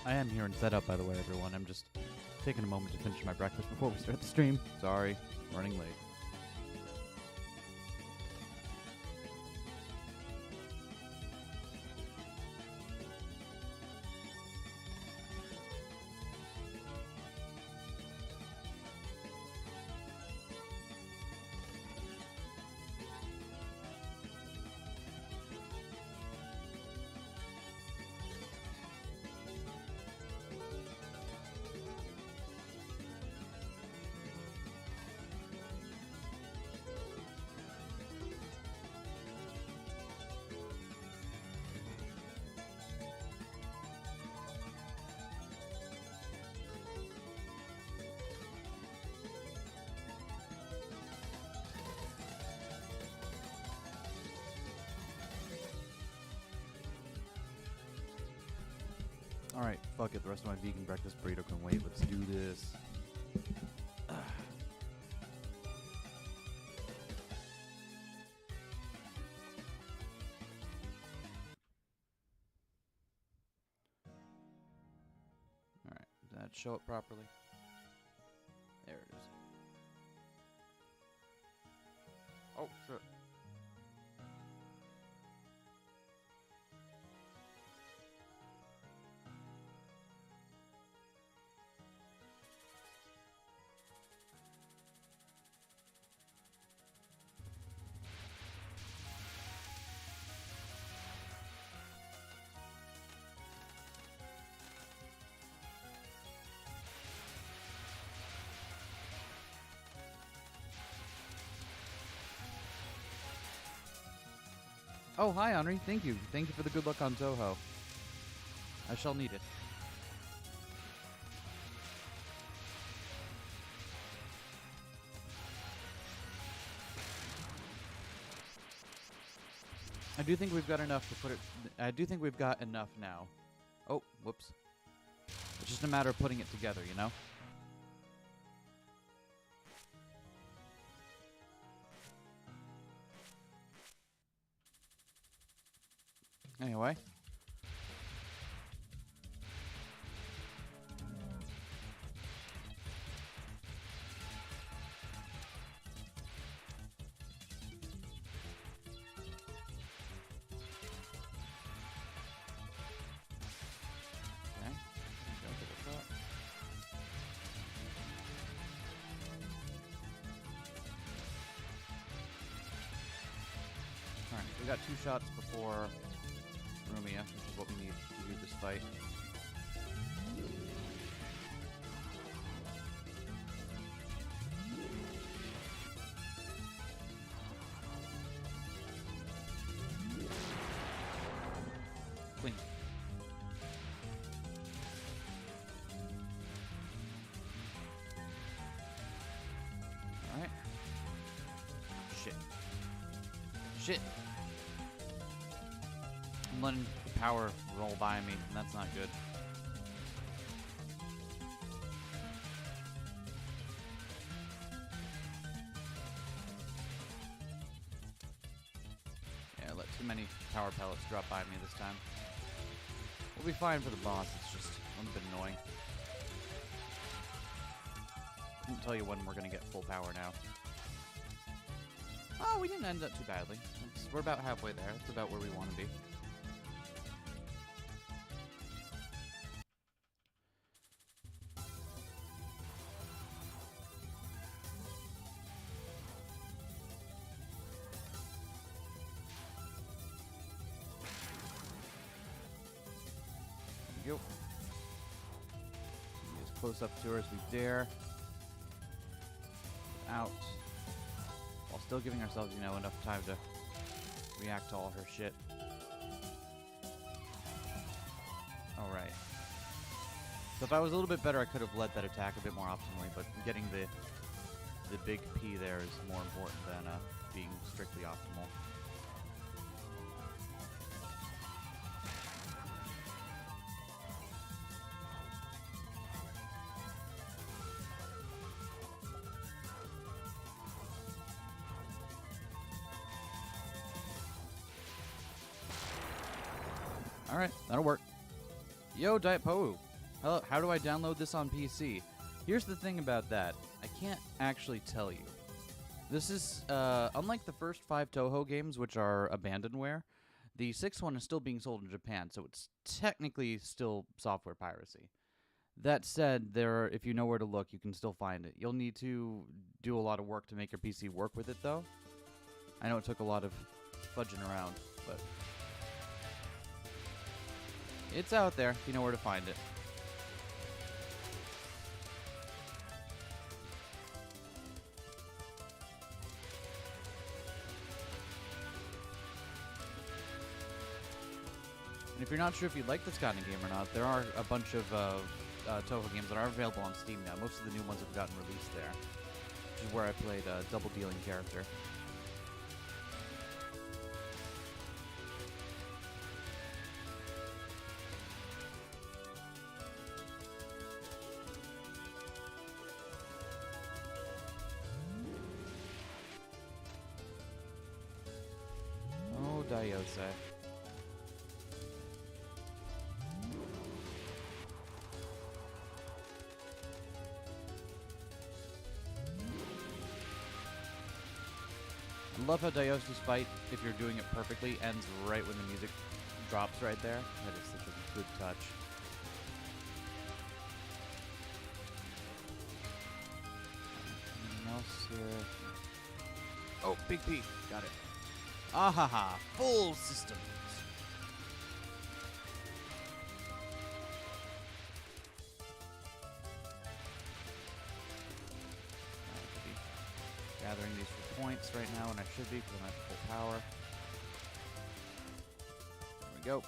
I am here and set up, by the way, everyone. I'm just taking a moment to finish my breakfast before we start the stream. Sorry, running late. Alright, fuck it. The rest of my vegan breakfast burrito can wait. Let's do this. Alright, did that show it properly? There it is. Oh, shit. Oh, hi, Henri. Thank you. Thank you for the good luck on Zoho. I shall need it. I do think we've got enough to put it... I do think we've got enough now. Oh, whoops. It's just a matter of putting it together, you know? Anyway. Okay. Alright, we got 2 shots before Rumia, which is what we need to do this fight. Clean. Alright. Shit. Shit! I'm letting the power roll by me, and that's not good. Yeah, let too many power pellets drop by me this time. We'll be fine for the boss, it's just a little bit annoying. Couldn't tell you when we're gonna get full power now. Oh, we didn't end up too badly. We're about halfway there. That's about where we want to be. There we go. Be as close up to her as we dare. Out. While still giving ourselves, you know, enough time to react to all her shit. Alright. So if I was a little bit better, I could have led that attack a bit more optimally, but getting the big P there is more important than being strictly optimal. Alright, that'll work. Yo, Diet Poe. How do I download this on PC? Here's the thing about that. I can't actually tell you. This is, unlike the first 5 Toho games, which are abandonware, the 6th one is still being sold in Japan, so it's technically still software piracy. That said, if you know where to look, you can still find it. You'll need to do a lot of work to make your PC work with it, though. I know it took a lot of fudging around, but it's out there if you know where to find it. And if you're not sure if you like this kind of game or not, there are a bunch of Toho games that are available on Steam now. Most of the new ones have gotten released there, which is where I played a double-dealing character. Oh, Diose. I love how Diose's fight, if you're doing it perfectly, ends right when the music drops right there. That is such a good touch. Anything else here? Oh, Big P. Got it. Ahaha. Full systems. Gathering these for points right now, and I should be because I'm at full power. There we go.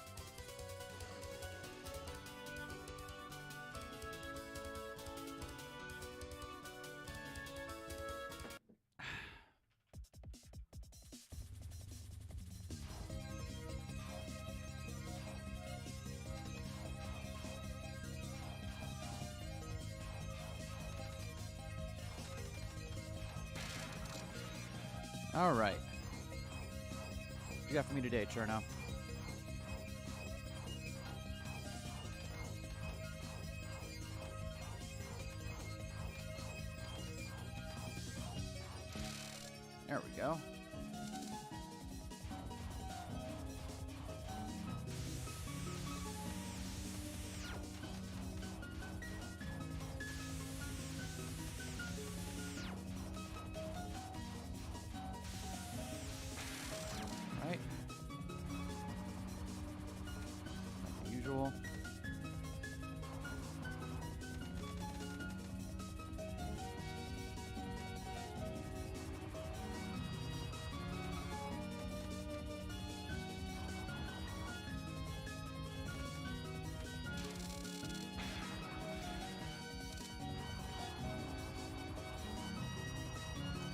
All right. What you got for me today, Cherno? There we go. Right. Like the usual.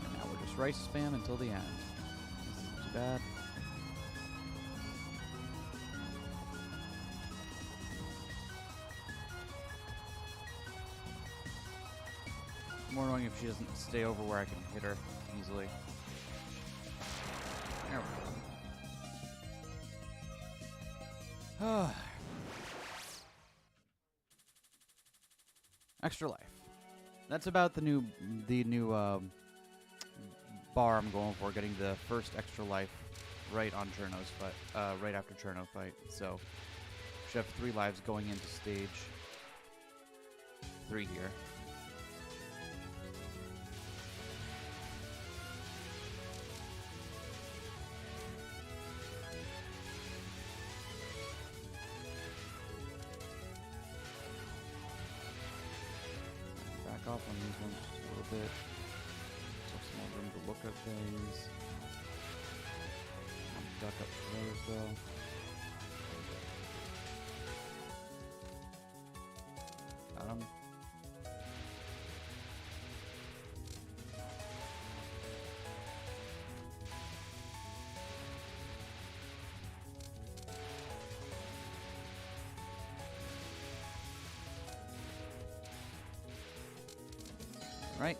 And now we're just rice spam until the end. This isn't too bad. More annoying if she doesn't stay over where I can hit her easily. There we go. Extra life. That's about the new bar I'm going for. Getting the first extra life right on Cherno's fight, right after Cherno fight. So should have 3 lives going into stage 3 here. Back off on these ones just a little bit. So some more room to look at things. I'm duck up for those though. Got him. Right.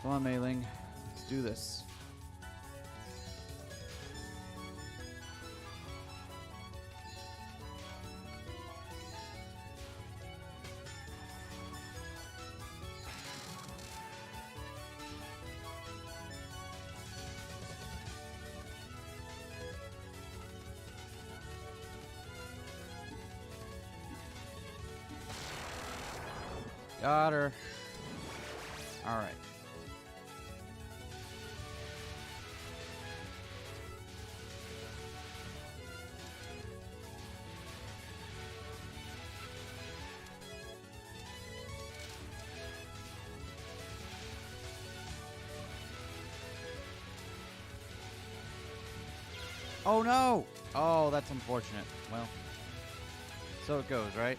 Come on, Mei-Ling. Let's do this. Got her. All right. Oh no! Oh, that's unfortunate. Well, so it goes, right?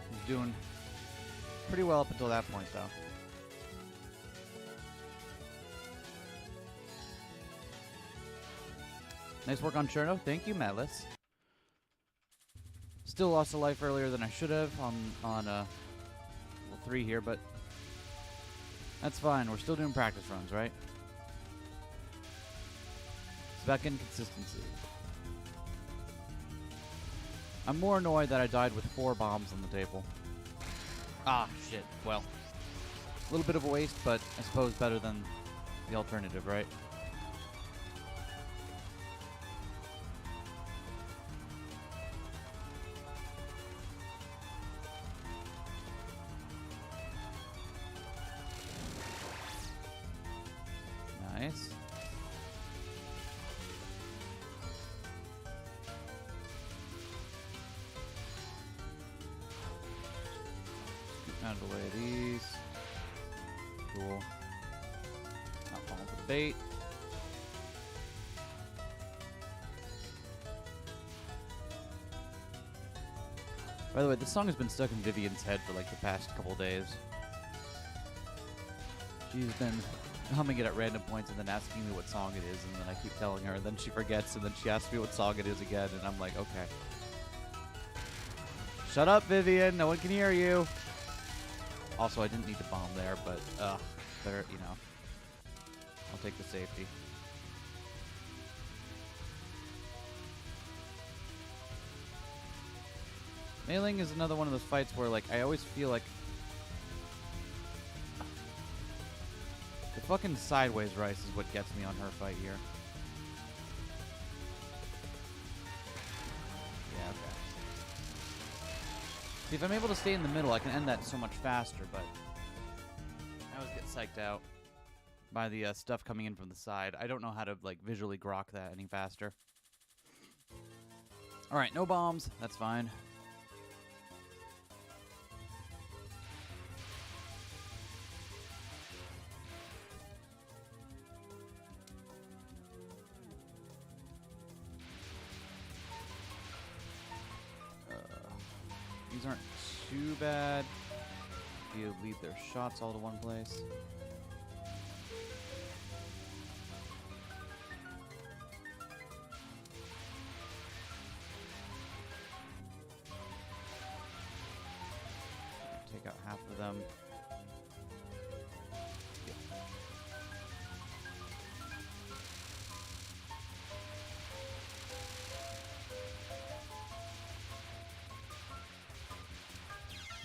He's doing pretty well up until that point, though. Nice work on Cherno. Thank you, Melis. Still lost a life earlier than I should have on level 3 here, but that's fine. We're still doing practice runs, right? It's about getting consistency. I'm more annoyed that I died with 4 bombs on the table. Ah, shit. Well, a little bit of a waste, but I suppose better than the alternative, right? Nice. Out of the way of these. Cool. Not falling for the bait. By the way, this song has been stuck in Vivian's head for like the past couple days. She's been humming it at random points and then asking me what song it is, and then I keep telling her, and then she forgets, and then she asks me what song it is again, and I'm like, okay. Shut up, Vivian. No one can hear you. Also, I didn't need to bomb there, but, better, you know. I'll take the safety. Mailing is another one of those fights where, like, I always feel like the fucking sideways rice is what gets me on her fight here. Yeah, okay. See, if I'm able to stay in the middle, I can end that so much faster, but I always get psyched out by the stuff coming in from the side. I don't know how to, like, visually grok that any faster. Alright, no bombs. That's fine. These aren't too bad. You lead their shots all to one place. Take out half of them. Yeah.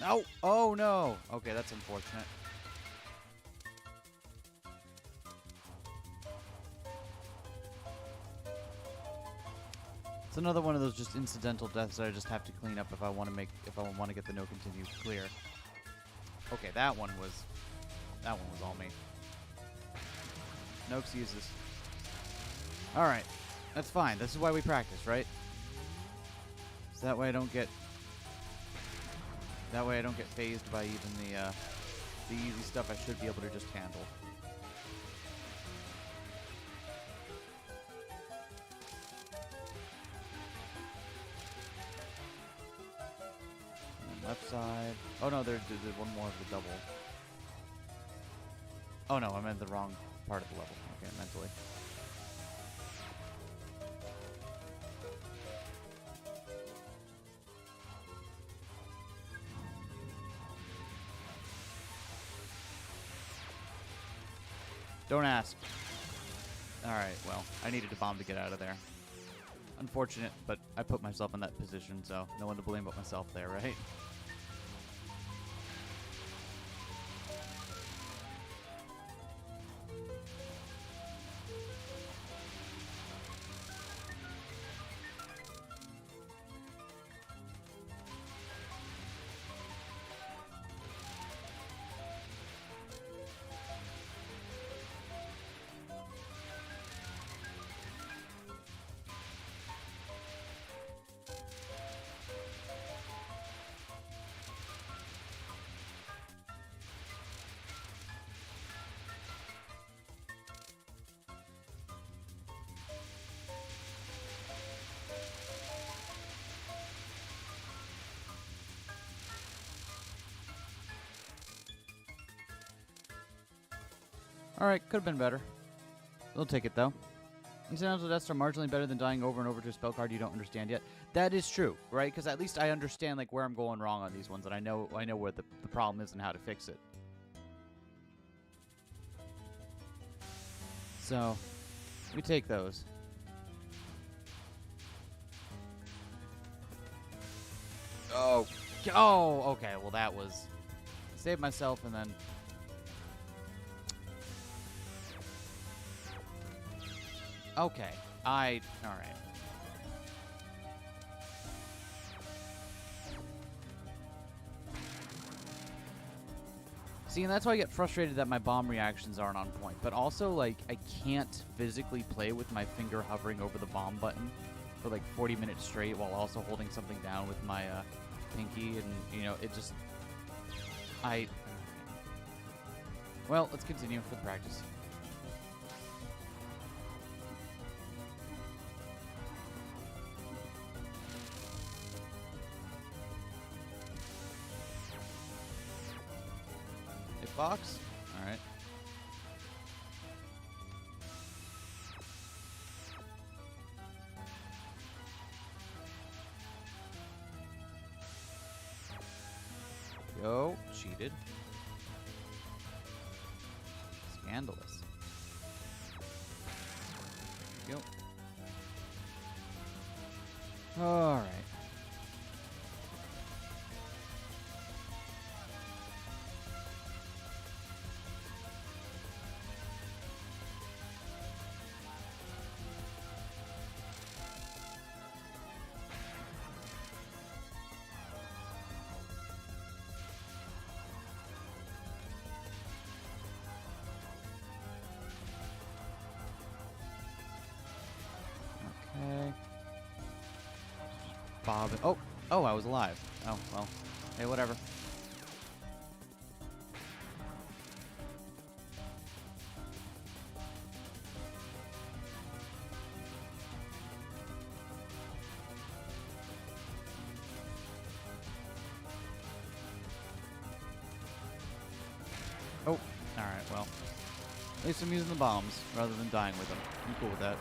No! Oh no! Okay, that's unfortunate. It's another one of those just incidental deaths that I just have to clean up if I want to get the no continue clear. Okay, that one was all me. No excuses. All right, that's fine. This is why we practice, right? So that way I don't get phased by even the easy stuff I should be able to just handle. Left side. Oh no, there's one more of the double. Oh no, I meant the wrong part of the level. Okay, mentally. Don't ask. Alright, well, I needed a bomb to get out of there. Unfortunate, but I put myself in that position, so no one to blame but myself there, right? Alright, could have been better. We'll take it, though. Incidental deaths are marginally better than dying over and over to a spell card you don't understand yet. That is true, right? Because at least I understand like where I'm going wrong on these ones, and I know where the problem is and how to fix it. So, we take those. Oh, okay. Well, that was... Save myself and then... Okay. Alright. See, and that's why I get frustrated that my bomb reactions aren't on point. But also, like, I can't physically play with my finger hovering over the bomb button for, like, 40 minutes straight while also holding something down with my pinky. And, you know, it just... Well, let's continue with practice. Box? Alright. Yo, cheated. Scandalous. There you go. Alright. Okay. Bob. Oh, I was alive. Oh, well. Hey, whatever. Oh, alright, well. At least I'm using the bombs rather than dying with them. I'm cool with that.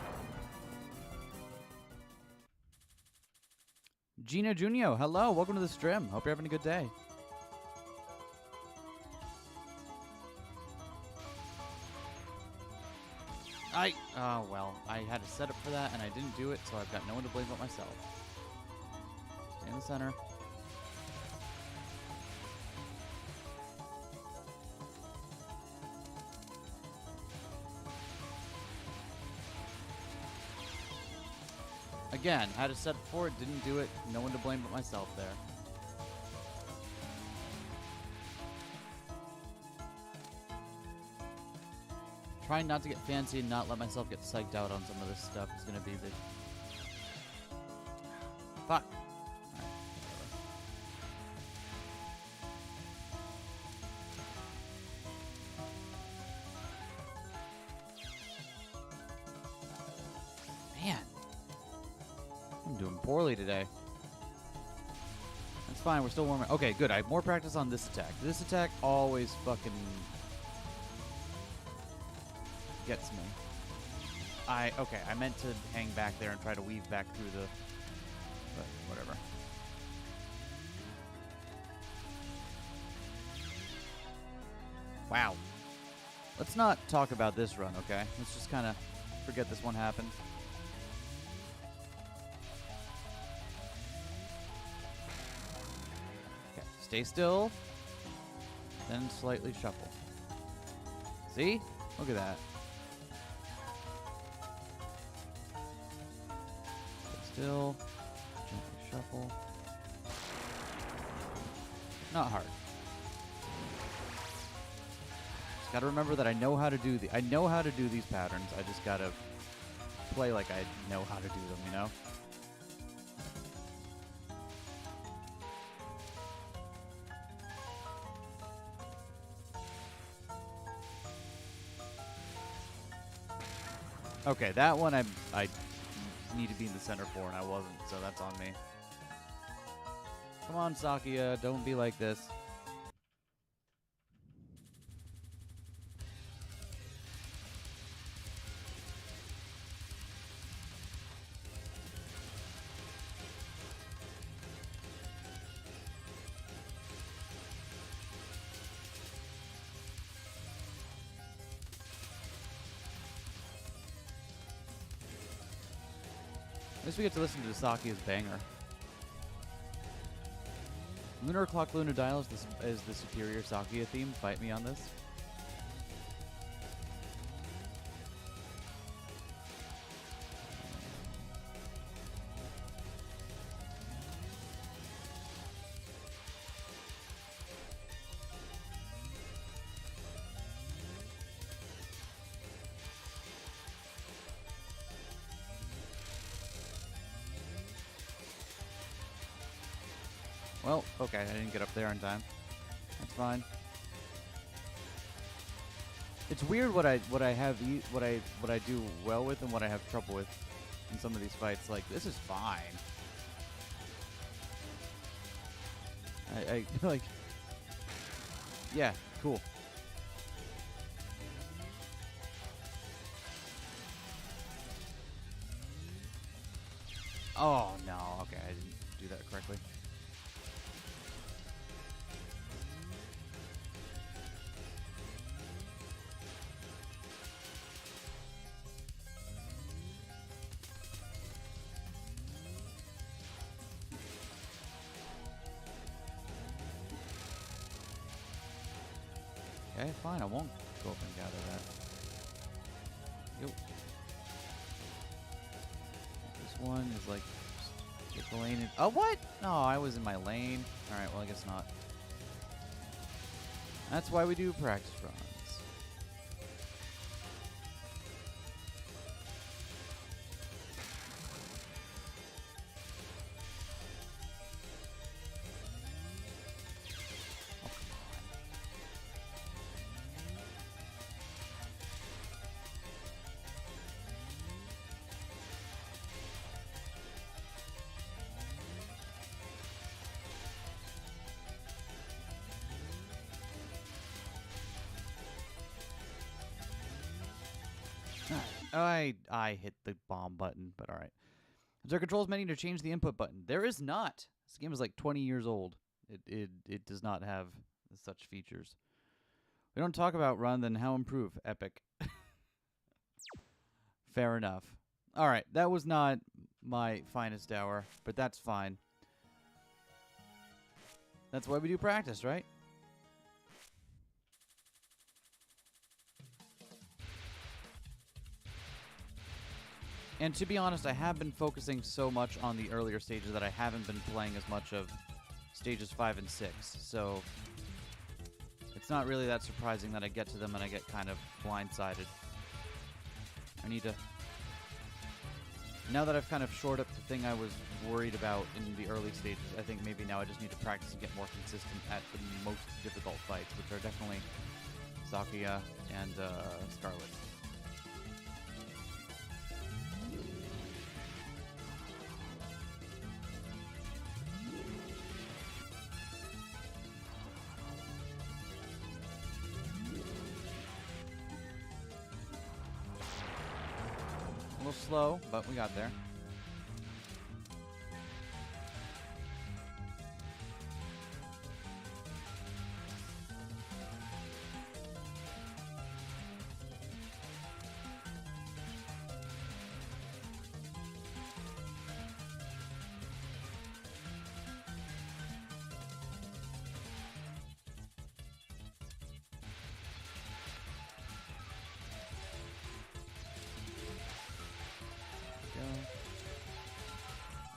Gina Junio, hello, welcome to the stream. Hope you're having a good day. Oh well, I had a setup for that and I didn't do it, so I've got no one to blame but myself. Stay in the center. Again, had a set for it, didn't do it, no one to blame but myself there. Trying not to get fancy and not let myself get psyched out on some of this stuff is going to be the... Fuck. Alright, man. I'm doing poorly today. That's fine, we're still warming. Okay, good. I have more practice on this attack. This attack always fucking gets me. Okay, I meant to hang back there and try to weave back through the... But whatever. Wow. Let's not talk about this run, okay? Let's just kind of forget this one happened. Okay, stay still. Then slightly shuffle. See? Look at that. Still, gently shuffle. Not hard. Just gotta remember that I know how to do these patterns. I just gotta play like I know how to do them, you know? Okay, that one I need to be in the center for, and I wasn't, so that's on me. Come on, Sakia, don't be like this. At least we get to listen to Saki's banger. Lunar Clock Luna Dial is the superior Sakia theme. Fight me on this. Well, okay, I didn't get up there in time. That's fine. It's weird what I do well with and what I have trouble with in some of these fights. Like, this is fine. I like, yeah, cool. Oh no, okay, I didn't do that correctly. Okay, fine, I won't go up and gather that. Yep. This one is like, get the lane in. Oh, what? No, I was in my lane. Alright, well, I guess not. That's why we do practice runs. I hit the bomb button, but alright. Is there a controls menu to change the input button? There is not. This game is like 20 years old. It does not have such features. We don't talk about run, then how improve? Epic. Fair enough. Alright, that was not my finest hour, but that's fine. That's why we do practice, right? And to be honest, I have been focusing so much on the earlier stages that I haven't been playing as much of stages 5 and 6. So it's not really that surprising that I get to them and I get kind of blindsided. I need to... Now that I've kind of shored up the thing I was worried about in the early stages, I think maybe now I just need to practice and get more consistent at the most difficult fights, which are definitely Sakia and Scarlet. A little slow, but we got there.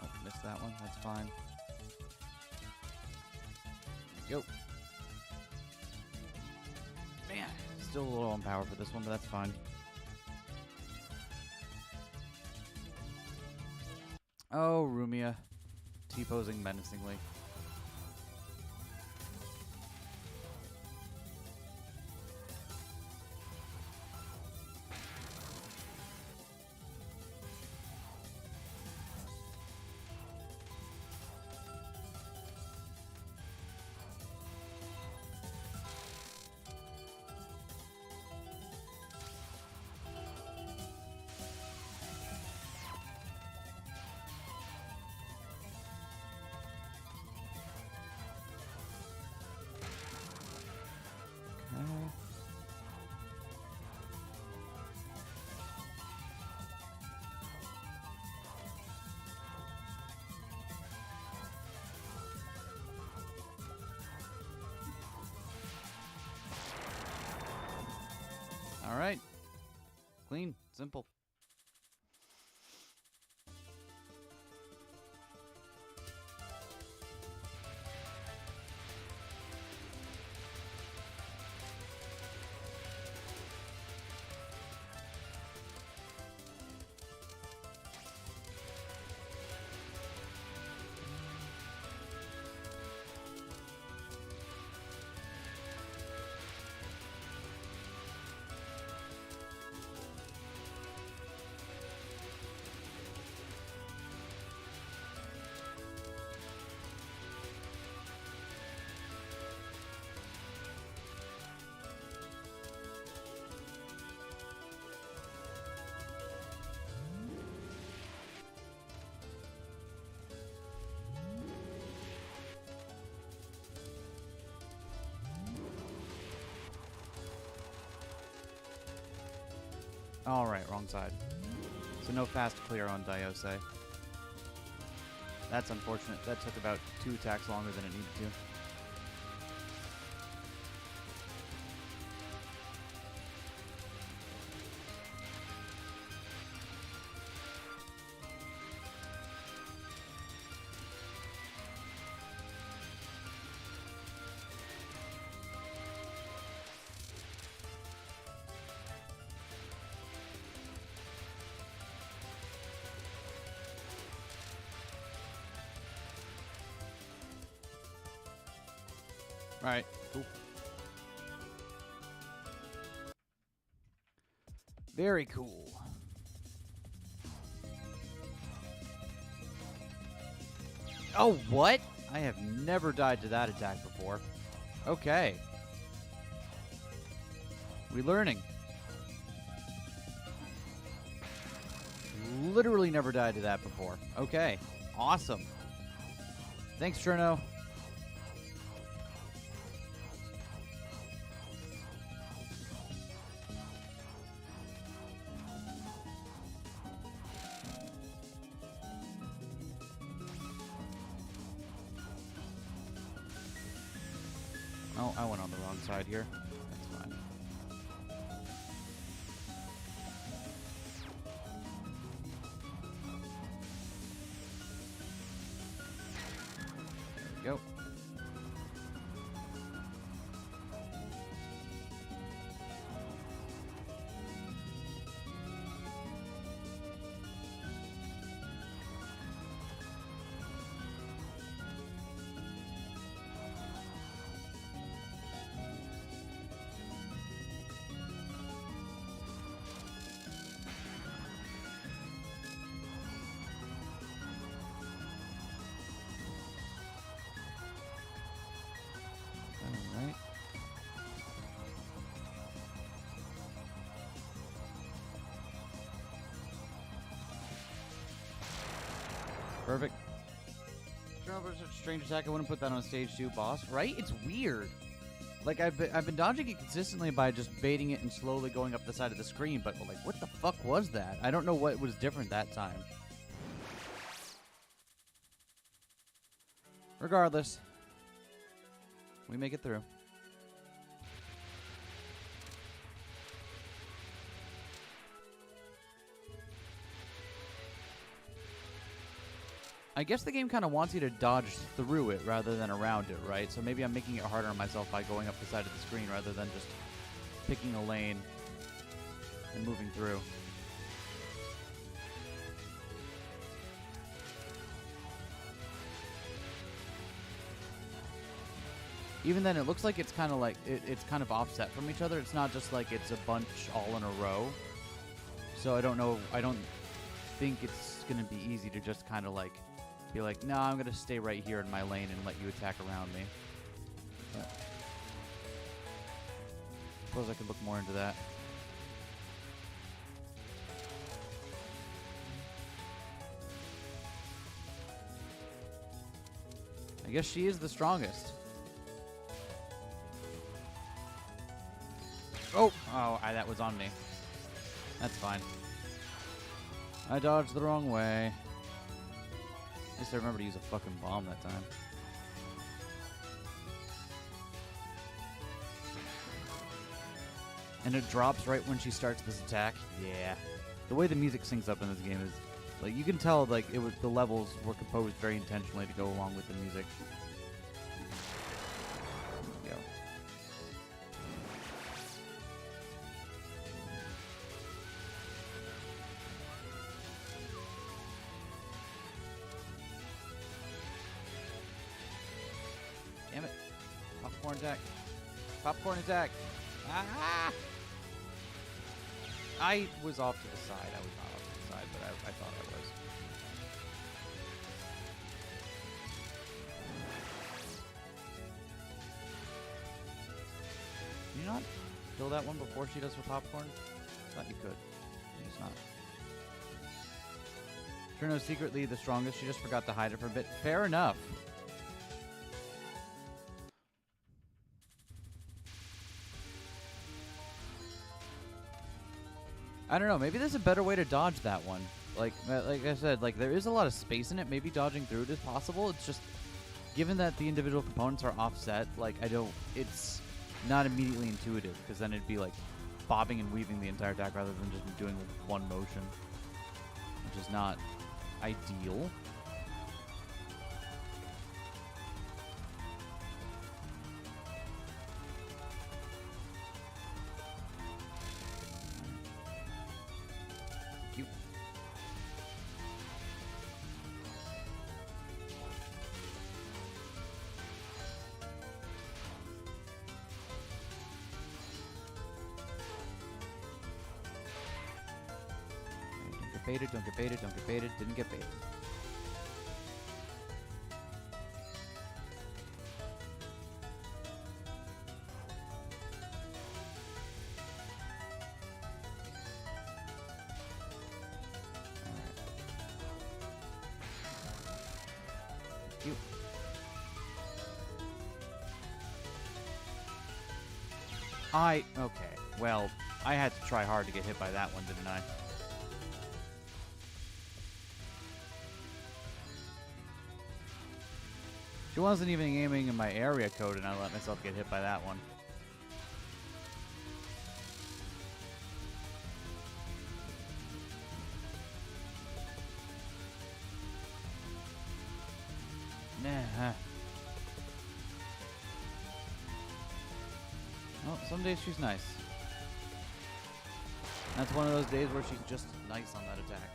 Oh, missed that one. That's fine. Yo. Man, still a little on power for this one, but that's fine. Oh, Rumia. T-posing menacingly. Clean. Simple. Alright, wrong side. So no fast clear on Diose. That's unfortunate. That took about 2 attacks longer than it needed to. Alright, cool. Very cool. Oh, what? I have never died to that attack before. Okay. We're learning. Literally never died to that before. Okay. Awesome. Thanks, Cherno. Oh, I went on the wrong side here. That's fine. There we go. Alright. Perfect. Such a strange attack. I wouldn't put that on stage 2, boss. Right? It's weird. Like, I've been dodging it consistently by just baiting it and slowly going up the side of the screen, but, like, what the fuck was that? I don't know what was different that time. Regardless, we make it through. I guess the game kind of wants you to dodge through it rather than around it, right? So maybe I'm making it harder on myself by going up the side of the screen rather than just picking a lane and moving through. Even then, it looks like it's kind of like it's kind of offset from each other. It's not just like it's a bunch all in a row. So I don't know. I don't think it's going to be easy to just kind of like be like, no, I'm going to stay right here in my lane and let you attack around me. But I suppose I could look more into that. I guess she is the strongest. Oh, that was on me. That's fine. I dodged the wrong way. At least I remember to use a fucking bomb that time. And it drops right when she starts this attack. Yeah. The way the music syncs up in this game is, like, you can tell, like, the levels were composed very intentionally to go along with the music. There we go. Damn it. Popcorn attack. Popcorn attack. Ah! I was off to the side. I was not off to the side, but I thought I was. Can you not kill that one before she does her popcorn? I thought you could. It's not. Trino's secretly the strongest. She just forgot to hide it for a bit. Fair enough. I don't know. Maybe there's a better way to dodge that one. Like I said, like there is a lot of space in it. Maybe dodging through it is possible. It's just, given that the individual components are offset, like it's not immediately intuitive, because then it'd be like bobbing and weaving the entire attack rather than just doing one motion, which is not ideal. Baited, don't get baited, don't get baited, didn't get baited. Cute. Okay, well, I had to try hard to get hit by that one, didn't I? She wasn't even aiming in my area code, and I let myself get hit by that one. Nah. Well, some days she's nice. That's one of those days where she's just nice on that attack.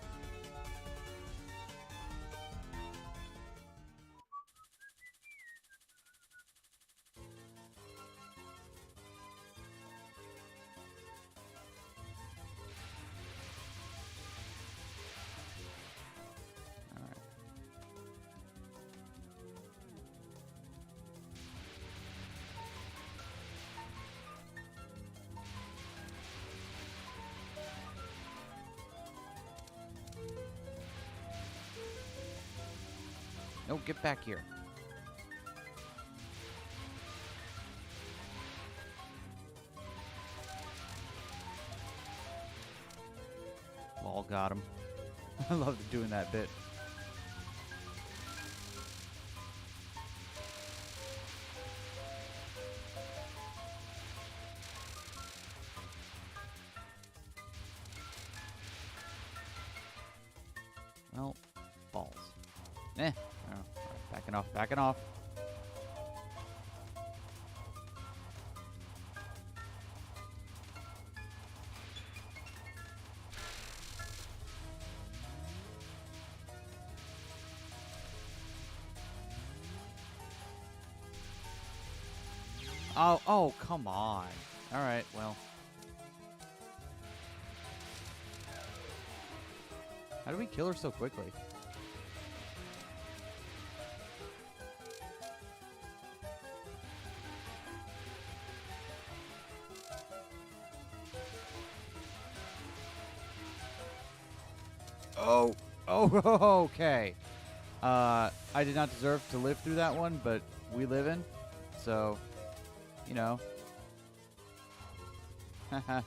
No, get back here. All got him. I love doing that bit. Well, balls. Eh. Oh, right, backing off, backing off. Oh, come on. All right, well. How do we kill her so quickly? Oh, okay. I did not deserve to live through that one, but we live in, so, you know. Haha,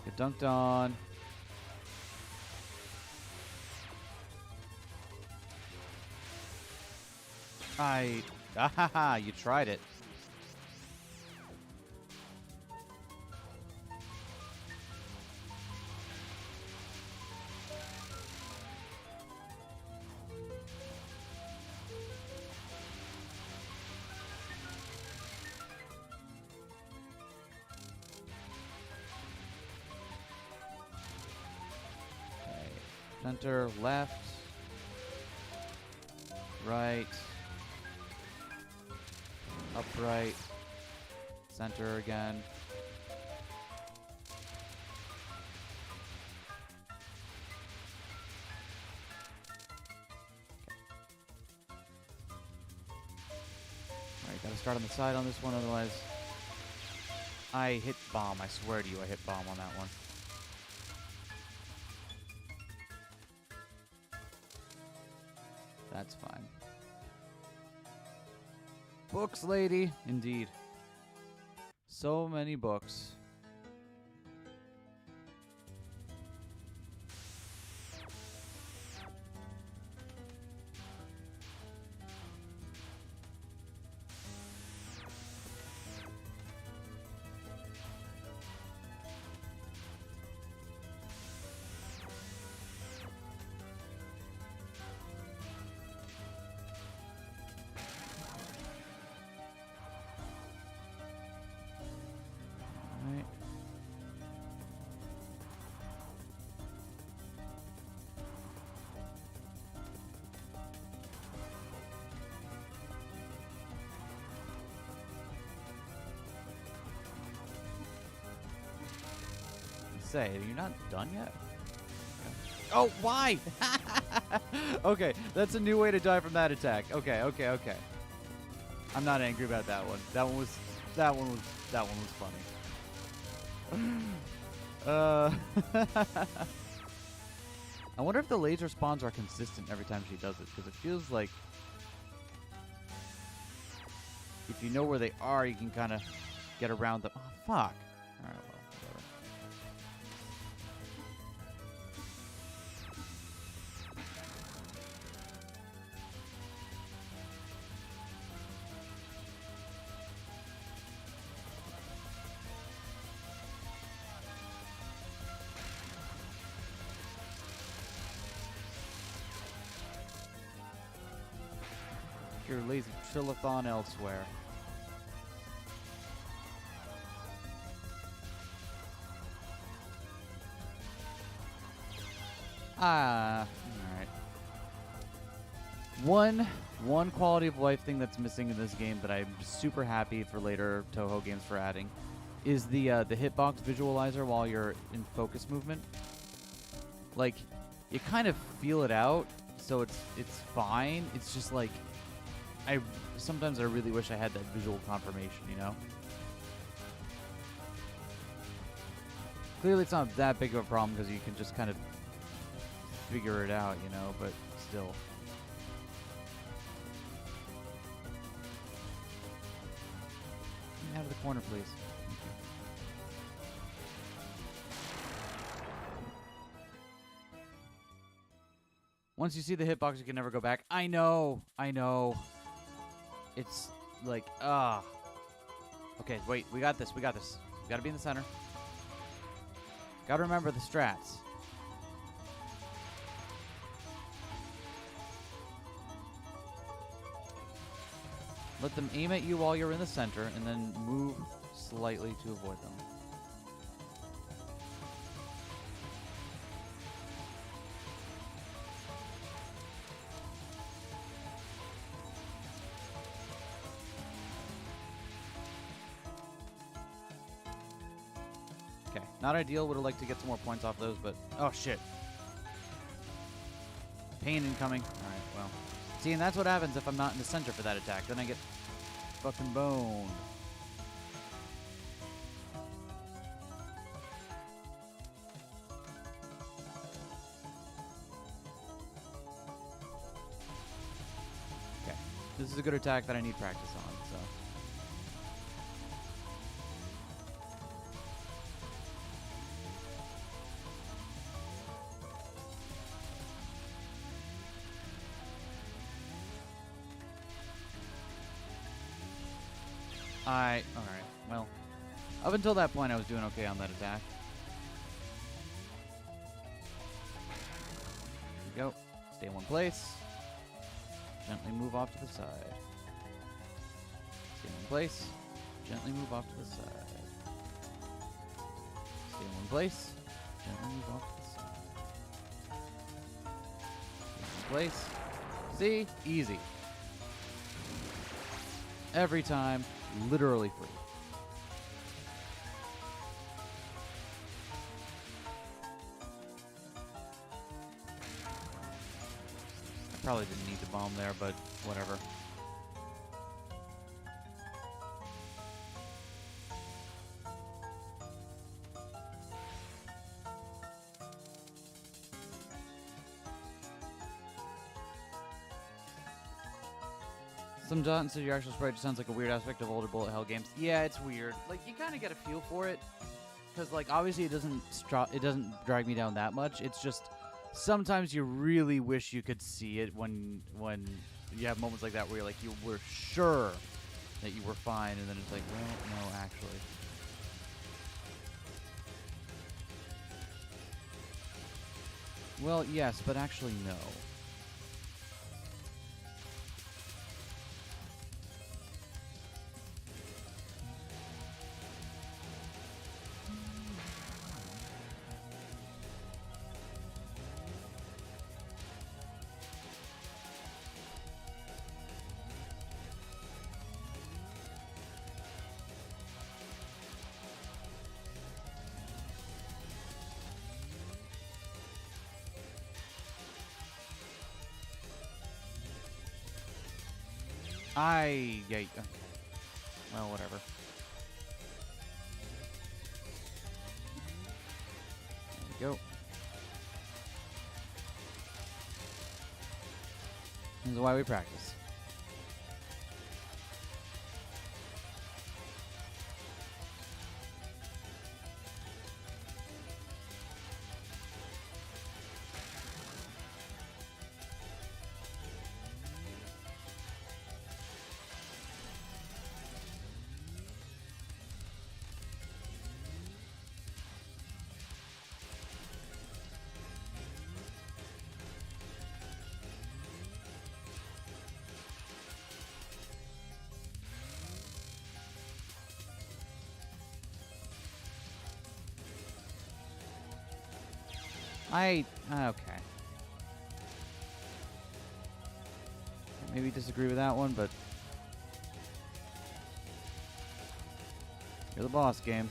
get dunked on. You tried it. Center, left, right, upright, center again. Alright, gotta start on the side on this one, otherwise I hit bomb. I swear to you, I hit bomb on that one. That's fine. Books, lady. Indeed. So many books. Say, you're not done yet? Oh, why? Okay, that's a new way to die from that attack. Okay. I'm not angry about that one. That one was funny. I wonder if the laser spawns are consistent every time she does it, because it feels like if you know where they are, you can kind of get around them. Oh, fuck. All right, well. Your lazy trillathon elsewhere. Alright. One quality of life thing that's missing in this game that I'm super happy for later Toho games for adding is the hitbox visualizer while you're in focus movement. Like, you kind of feel it out, so it's fine. It's just like sometimes I really wish I had that visual confirmation, you know? Clearly it's not that big of a problem because you can just kind of figure it out, you know, but still. Get me out of the corner, please. Once you see the hitbox, you can never go back. I know. It's like, Okay, wait, we got this. We gotta be in the center. Gotta remember the strats. Let them aim at you while you're in the center, and then move slightly to avoid them. Okay, not ideal. Would have liked to get some more points off those, but... Oh, shit. Pain incoming. Alright, well. See, and that's what happens if I'm not in the center for that attack. Then I get fucking boned. Okay. This is a good attack that I need practice on, so... Alright. Well, up until that point, I was doing okay on that attack. Here we go. Stay in one place. Gently move off to the side. Stay in one place. Gently move off to the side. Stay in one place. Gently move off to the side. place. See? Easy. Every time, literally free. I probably didn't need the bomb there, but whatever. Some Dot said your actual sprite just sounds like a weird aspect of older bullet hell games. Yeah, it's weird. Like, you kind of get a feel for it, because like obviously it doesn't drag me down that much. It's just sometimes you really wish you could see it when you have moments like that where you're like you were sure that you were fine, and then it's like, well, no, actually. Well, yes, but actually no. Yeah, okay. Well, whatever. There we go. This is why we practice. Okay. Maybe disagree with that one, but you're the boss, game.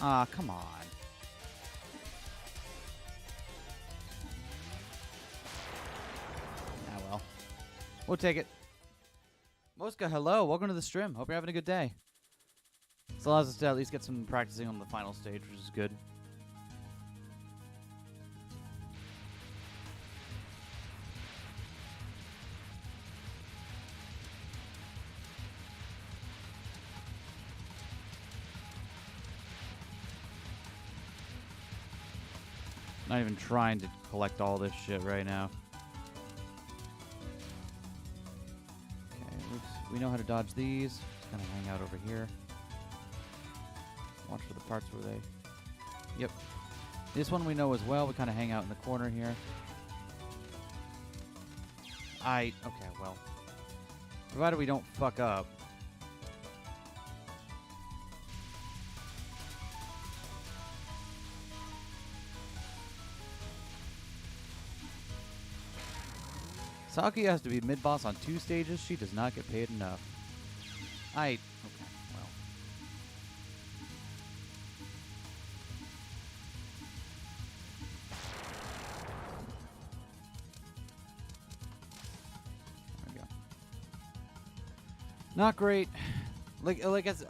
Ah, come on. Ah, well. We'll take it. Moska, hello. Welcome to the stream. Hope you're having a good day. This allows us to at least get some practicing on the final stage, which is good. Not even trying to collect all this shit right now. Okay, we know how to dodge these. Just gonna hang out over here. Watch for the parts where they... Yep. This one we know as well. We kind of hang out in the corner here. Okay, well. Provided we don't fuck up. Saki has to be mid-boss on 2 stages. She does not get paid enough. Okay, well. There we go. Not great.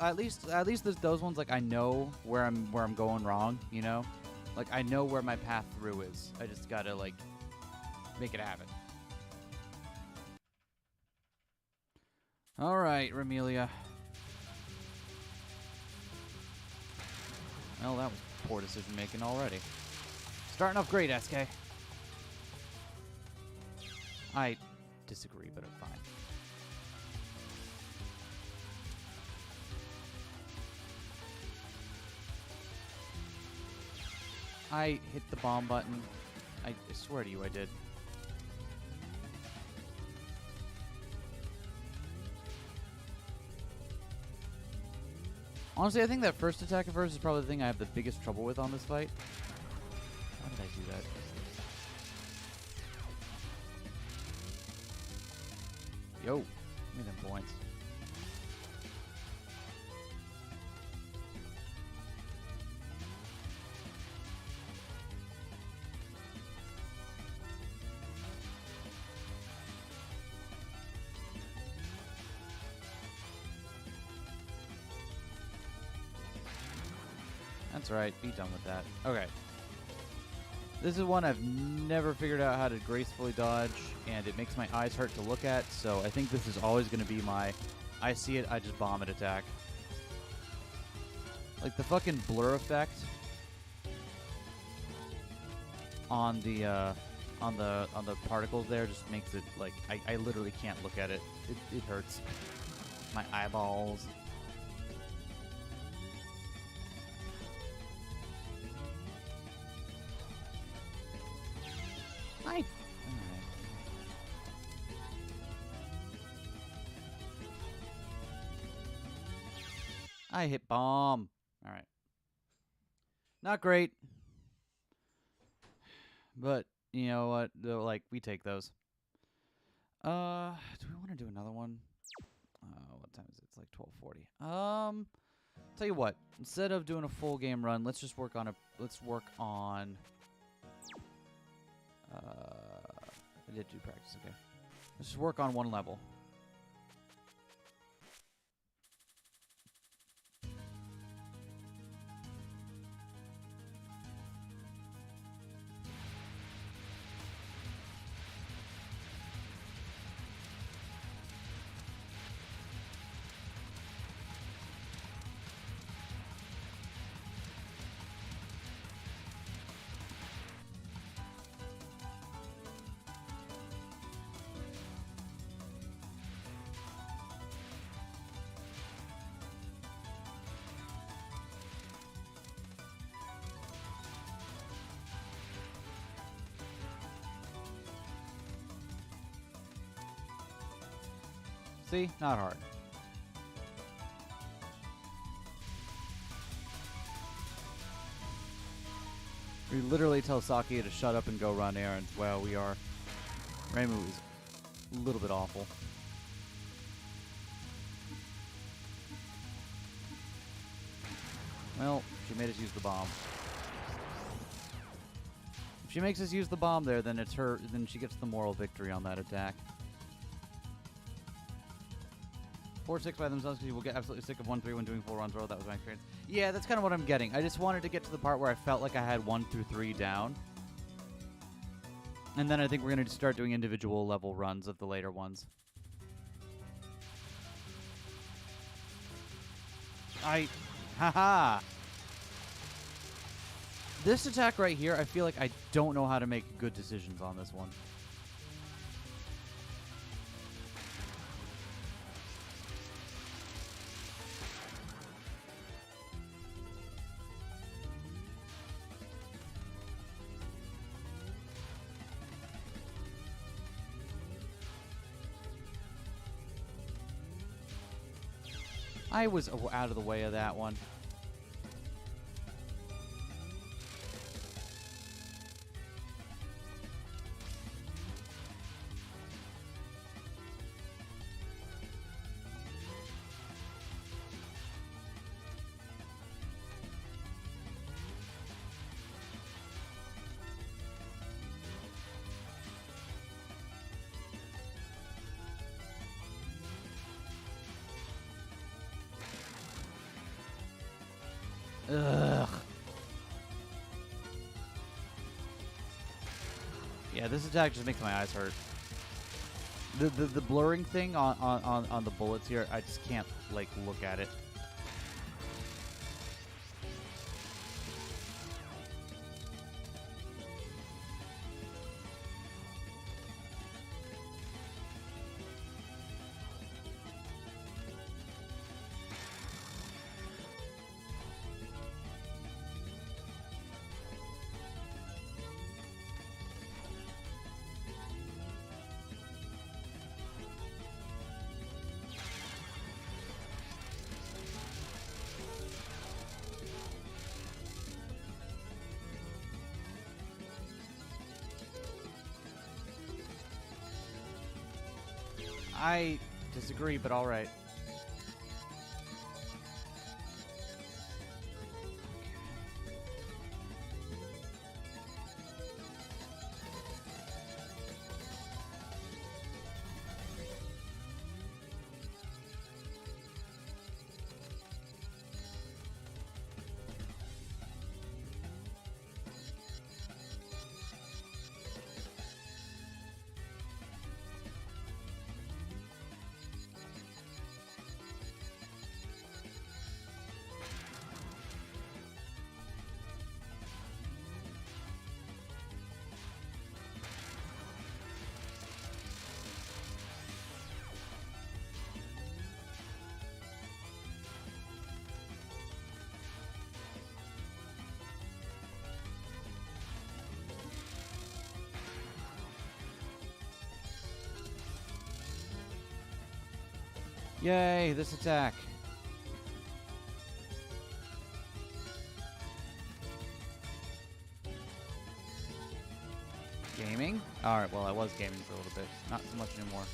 At least there's those ones like I know where I'm going wrong, you know? Like I know where my path through is. I just gotta like make it happen. All right, Remelia. Well, that was poor decision making already. Starting off great, Eskay. disagree, but I'm fine. I hit the bomb button. I swear to you, I did. Honestly, I think that first attack of hers is probably the thing I have the biggest trouble with on this fight. How did I do that? Yo, give me them points. That's right, be done with that. Okay. This is one I've never figured out how to gracefully dodge, and it makes my eyes hurt to look at, so I think this is always going to be my I see it, I just bomb it attack. Like the fucking blur effect on the particles there just makes it like I literally can't look at it. It hurts my eyeballs. Alright. I hit bomb. Alright. Not great. But, you know what? Like, we take those. Do we want to do another one? What time is it? It's like 12:40. Tell you what. Instead of doing a full game run, let's just work on I did do practice, okay. Let's just work on one level. See? Not hard. We literally tell Saki to shut up and go run errands. Well, we are. Reimu is a little bit awful. Well, she made us use the bomb. If she makes us use the bomb there, then it's her. Then she gets the moral victory on that attack. 4-6 by themselves because you will get absolutely sick of 1-3 when doing full runs. Roll. That was my experience. Yeah, that's kind of what I'm getting. I just wanted to get to the part where I felt like I had 1 through 3 down. And then I think we're going to start doing individual level runs of the later ones. Haha! This attack right here, I feel like I don't know how to make good decisions on this one. I was out of the way of that one. Ugh. Yeah, this attack just makes my eyes hurt. The blurring thing on the bullets here, I just can't like look at it. I disagree, but all right. Yay, this attack. Gaming? Alright, well, I was gaming for a little bit. Not so much anymore.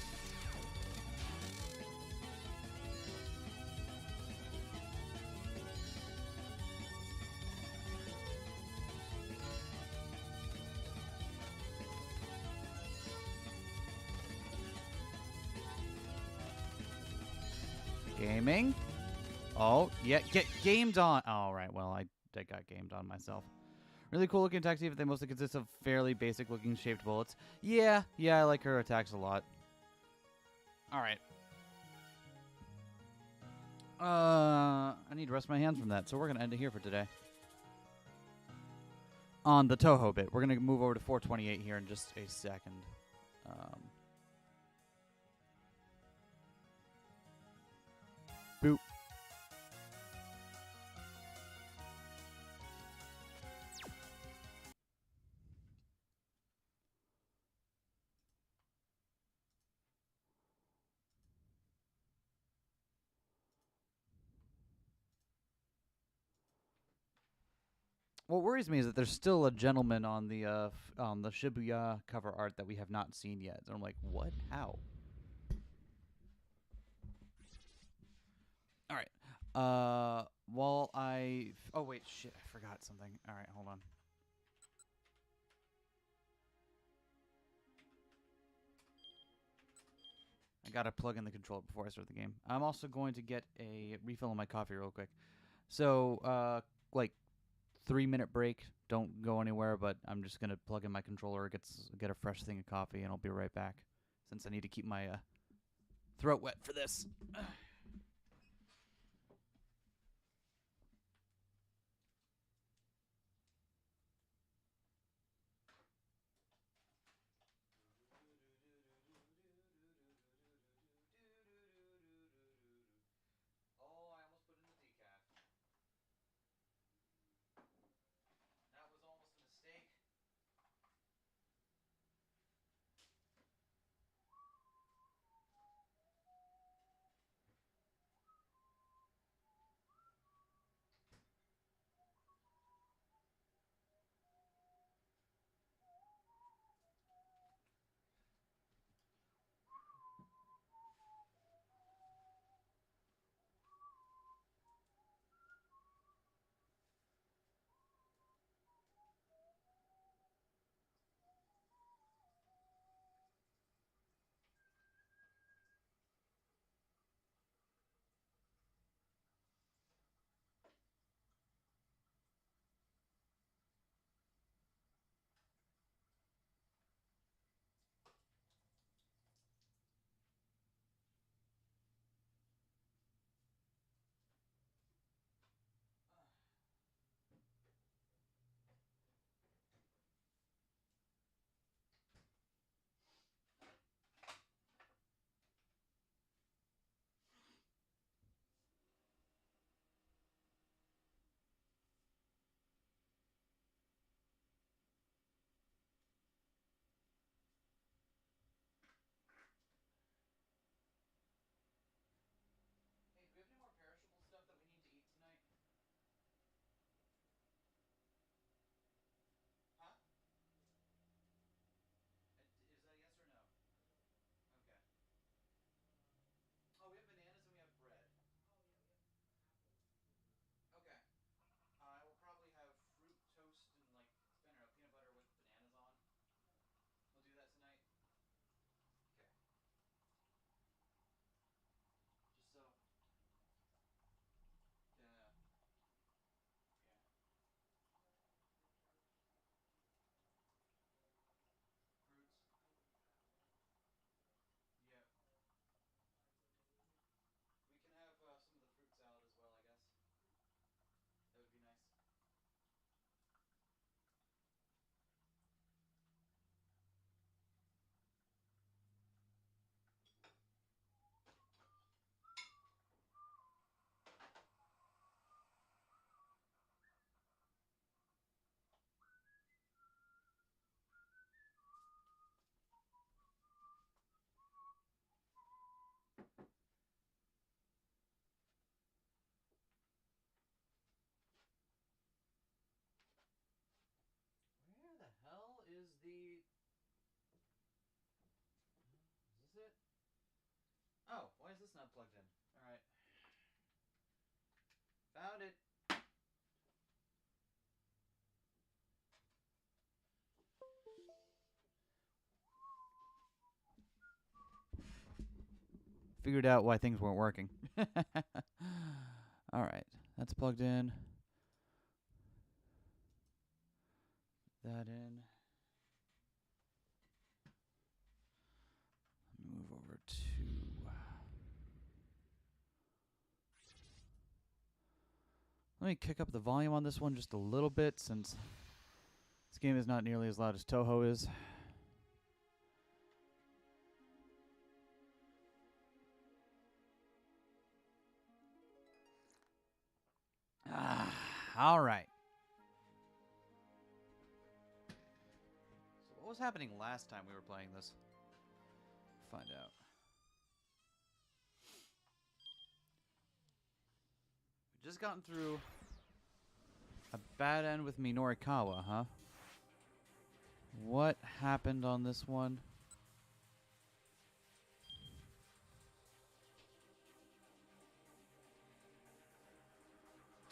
Gaming? Oh, yeah, get gamed on. Alright, well, I got gamed on myself. Really cool looking attacks, even they mostly consist of fairly basic looking shaped bullets. Yeah, I like her attacks a lot. Alright. I need to rest my hands from that, so we're going to end it here for today. On the Toho bit. We're going to move over to 428 here in just a second. Boop. What worries me is that there's still a gentleman on the Shibuya cover art that we have not seen yet. And I'm like, what? How? All right. While I... Oh, wait, shit. I forgot something. All right, hold on. I gotta plug in the controller before I start the game. I'm also going to get a refill on my coffee real quick. So, like, 3-minute break. Don't go anywhere, but I'm just gonna plug in my controller, get a fresh thing of coffee, and I'll be right back. Since I need to keep my throat wet for this. the... Is this it? Oh, why is this not plugged in? Alright. Found it. Figured out why things weren't working. Alright, that's plugged in. That in. Let me move over to... Let me kick up the volume on this one just a little bit, since this game is not nearly as loud as Toho is. All right. So what was happening last time we were playing this? Find out. We just gotten through a bad end with Minorikawa, huh? What happened on this one?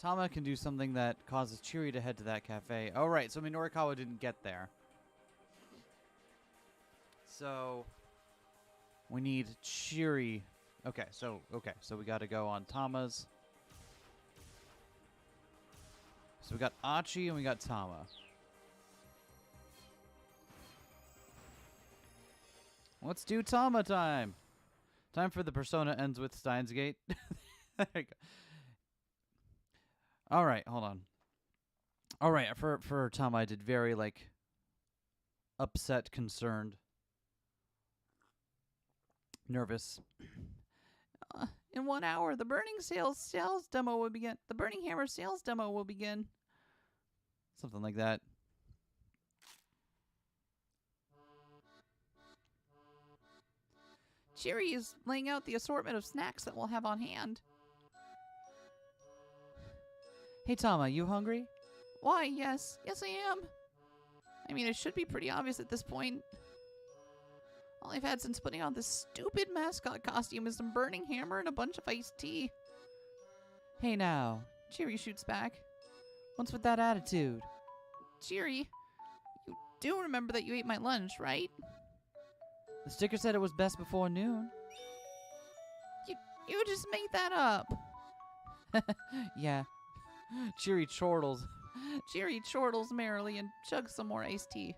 Tama can do something that causes Chiri to head to that cafe. Oh, right, so Minorikawa didn't get there. So we need Chiri. Okay, so we got to go on Tama's. So we got Achi and we got Tama. Let's do Tama time. Time for the Persona ends with Steins Gate. There you go. All right, hold on. All right, for Tama, I did very like upset, concerned, nervous. In 1 hour, the burning sales demo will begin. The burning hammer sales demo will begin. Something like that. Chiri is laying out the assortment of snacks that we'll have on hand. Hey, Tama, you hungry? Why, yes. Yes, I am. I mean, it should be pretty obvious at this point. All I've had since putting on this stupid mascot costume is some burning hammer and a bunch of iced tea. Hey, now. Chiri shoots back. What's with that attitude? Chiri, you do remember that you ate my lunch, right? The sticker said it was best before noon. You just made that up. Yeah. Chiri chortles merrily and chugs some more iced tea.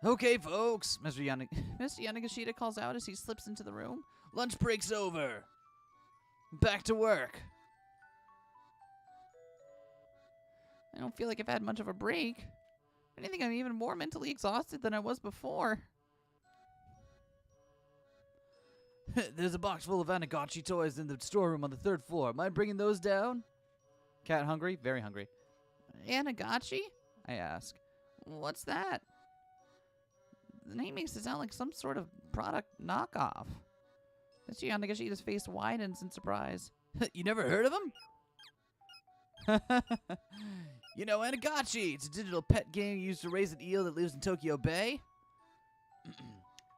Okay, folks, Mr. Yanagashita calls out as he slips into the room. Lunch break's over. Back to work. I don't feel like I've had much of a break. I think I'm even more mentally exhausted than I was before. There's a box full of Anagachi toys in the storeroom on the 3rd floor. Mind bringing those down? Cat hungry? Very hungry. Anagachi? I ask. What's that? The name makes it sound like some sort of product knockoff. Mr. Yanagashita's face widens in surprise. You never heard of him? You know, Anagachi. It's a digital pet game used to raise an eel that lives in Tokyo Bay.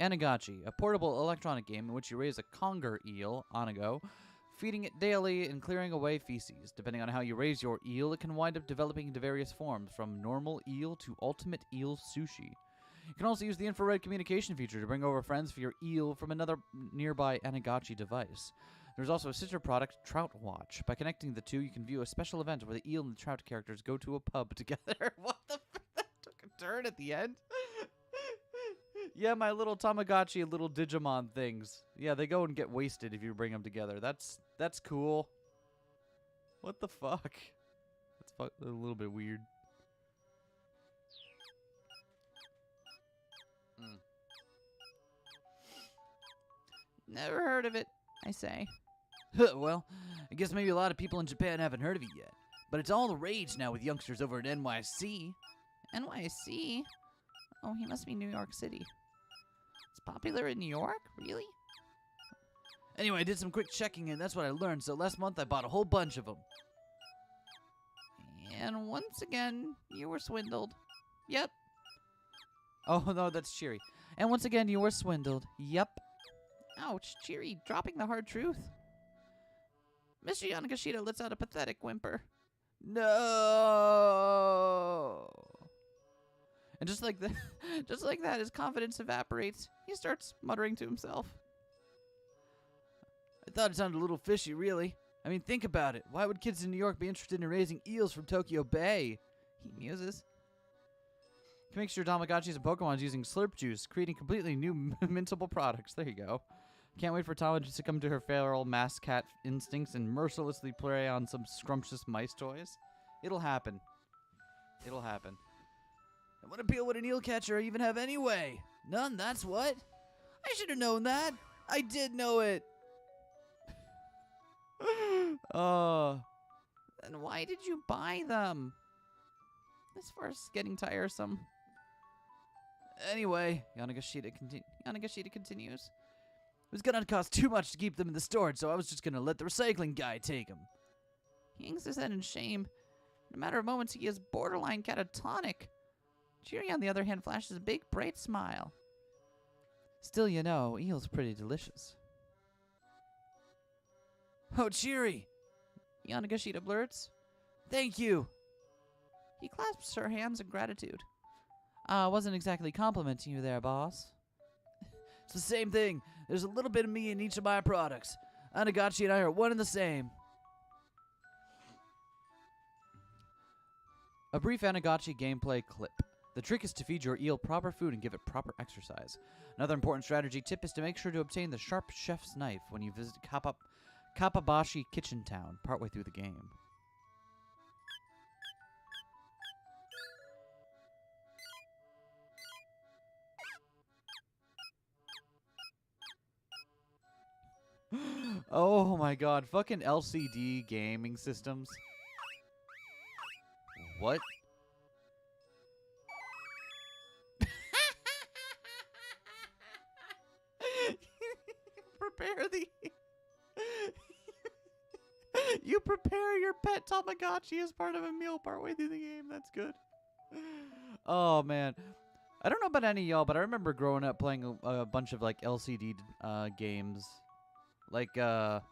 Anagachi, a portable electronic game in which you raise a conger eel, Anago, feeding it daily and clearing away feces. Depending on how you raise your eel, it can wind up developing into various forms, from normal eel to ultimate eel sushi. You can also use the infrared communication feature to bring over friends for your eel from another nearby Anagachi device. There's also a sister product, Trout Watch. By connecting the two, you can view a special event where the eel and the trout characters go to a pub together. What the fuck? That took a turn at the end. Yeah, my little Tamagotchi, little Digimon things. Yeah, they go and get wasted if you bring them together. That's cool. What the fuck? That's a little bit weird. Never heard of it, I say. Well, I guess maybe a lot of people in Japan haven't heard of it yet. But it's all the rage now with youngsters over at NYC. NYC? Oh, he must be New York City. It's popular in New York? Really? Anyway, I did some quick checking and that's what I learned. So last month I bought a whole bunch of them. And once again, you were swindled. Yep. Oh, no, that's Cheery. And once again, you were swindled. Yep. Ouch, Cheery, dropping the hard truth. Mr. Yanagashita lets out a pathetic whimper. No. And just like that, his confidence evaporates. He starts muttering to himself. I thought it sounded a little fishy, really. I mean, think about it. Why would kids in New York be interested in raising eels from Tokyo Bay? He muses. He makes your Tamagotchis and Pokemons using slurp juice, creating completely new mintable products. There you go. Can't wait for Tama to succumb to her feral mass cat instincts and mercilessly prey on some scrumptious mice toys. It'll happen. It'll happen. And what appeal would an eel catcher even have anyway? None, that's what. I should have known that. I did know it. Then why did you buy them? This farce getting tiresome. Anyway, Yanagashita continues. It was gonna cost too much to keep them in the storage, so I was just gonna let the recycling guy take them. He hangs his head in shame. In a matter of moments, he is borderline catatonic. Cheery, on the other hand, flashes a big, bright smile. Still, you know, eel's pretty delicious. Oh, Cheery! Yanagashita blurts. Thank you! He clasps her hands in gratitude. Wasn't exactly complimenting you there, boss. It's the same thing. There's a little bit of me in each of my products. Anagachi and I are one and the same. A brief Anagachi gameplay clip. The trick is to feed your eel proper food and give it proper exercise. Another important strategy tip is to make sure to obtain the sharp chef's knife when you visit Kappabashi Kitchen Town partway through the game. Oh my god, fucking LCD gaming systems. What? You prepare your pet Tamagotchi as part of a meal partway through the game. That's good. Oh man, I don't know about any of y'all, but I remember growing up playing a bunch of like LCD games, like well,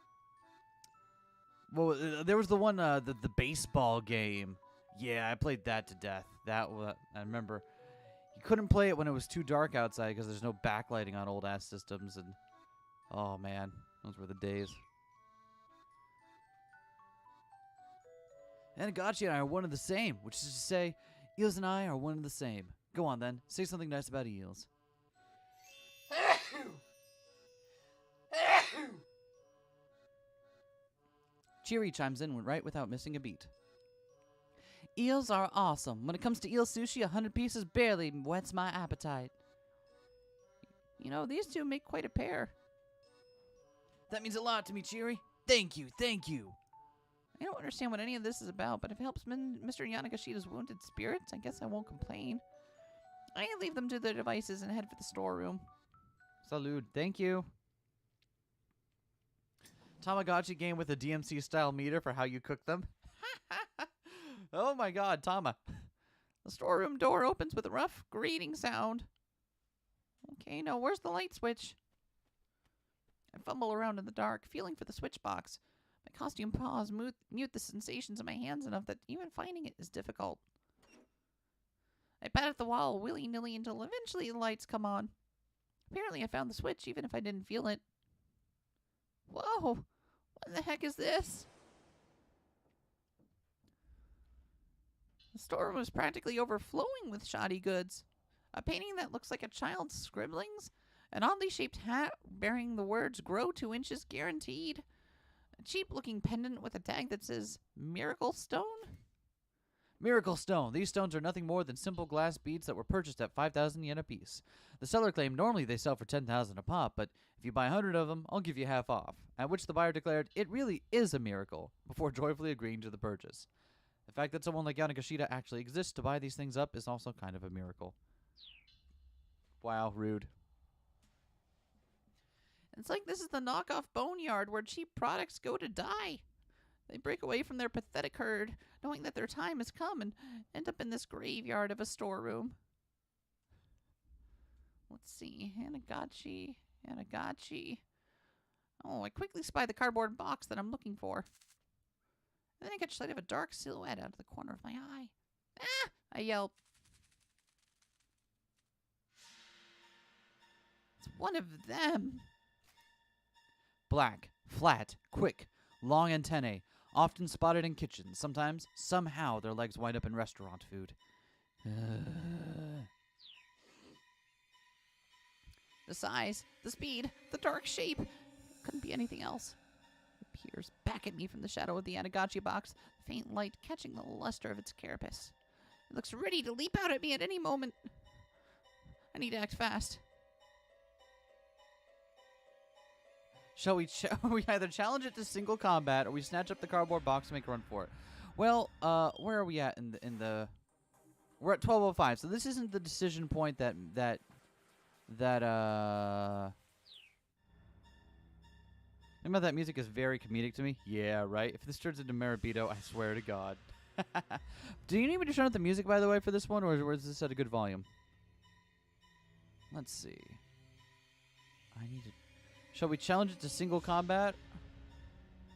there was the one the baseball game. Yeah, I played that to death. I remember. You couldn't play it when it was too dark outside because there's no backlighting on old ass systems, and oh man, those were the days. Anagachi and I are one and the same, which is to say, eels and I are one and the same. Go on then, say something nice about eels. Cheery chimes in right without missing a beat. Eels are awesome. When it comes to eel sushi, 100 pieces barely whets my appetite. You know, these two make quite a pair. That means a lot to me, Cheery. Thank you, thank you. I don't understand what any of this is about, but if it helps Mr. Yanagashita's wounded spirits, I guess I won't complain. I leave them to their devices and head for the storeroom. Salud. Thank you. Tamagotchi game with a DMC-style meter for how you cook them. Oh my god, Tama. The storeroom door opens with a rough, grating sound. Okay, now where's the light switch? I fumble around in the dark, feeling for the switch box. My costume paws mute the sensations in my hands enough that even finding it is difficult. I pat at the wall willy-nilly until eventually the lights come on. Apparently I found the switch even if I didn't feel it. Whoa! What the heck is this? The storeroom is practically overflowing with shoddy goods. A painting that looks like a child's scribblings. An oddly shaped hat bearing the words "Grow 2 inches guaranteed." A cheap-looking pendant with a tag that says Miracle Stone? Miracle Stone. These stones are nothing more than simple glass beads that were purchased at 5,000 yen a piece. The seller claimed normally they sell for 10,000 a pop, but if you buy 100 of them, I'll give you half off. At which the buyer declared it really is a miracle, before joyfully agreeing to the purchase. The fact that someone like Yanagashita actually exists to buy these things up is also kind of a miracle. Wow, rude. It's like this is the knockoff boneyard where cheap products go to die. They break away from their pathetic herd, knowing that their time has come, and end up in this graveyard of a storeroom. Let's see. Anagachi. Oh, I quickly spy the cardboard box that I'm looking for. Then I catch sight of a dark silhouette out of the corner of my eye. Ah! I yelp. It's one of them. Black, flat, quick, long antennae, often spotted in kitchens. Sometimes, somehow, their legs wind up in restaurant food. The size, the speed, the dark shape. Couldn't be anything else. It peers back at me from the shadow of the Anagachi box, the faint light catching the luster of its carapace. It looks ready to leap out at me at any moment. I need to act fast. Shall we we either challenge it to single combat or we snatch up the cardboard box and make a run for it? Well, where are we at in the we're at 12:05. So this isn't the decision point that remember that music is very comedic to me? Yeah, right. If this turns into Maribito, I swear to God. Do you need me to turn up the music, by the way, for this one, or is this at a good volume? Let's see. I need to... Shall we challenge it to single combat?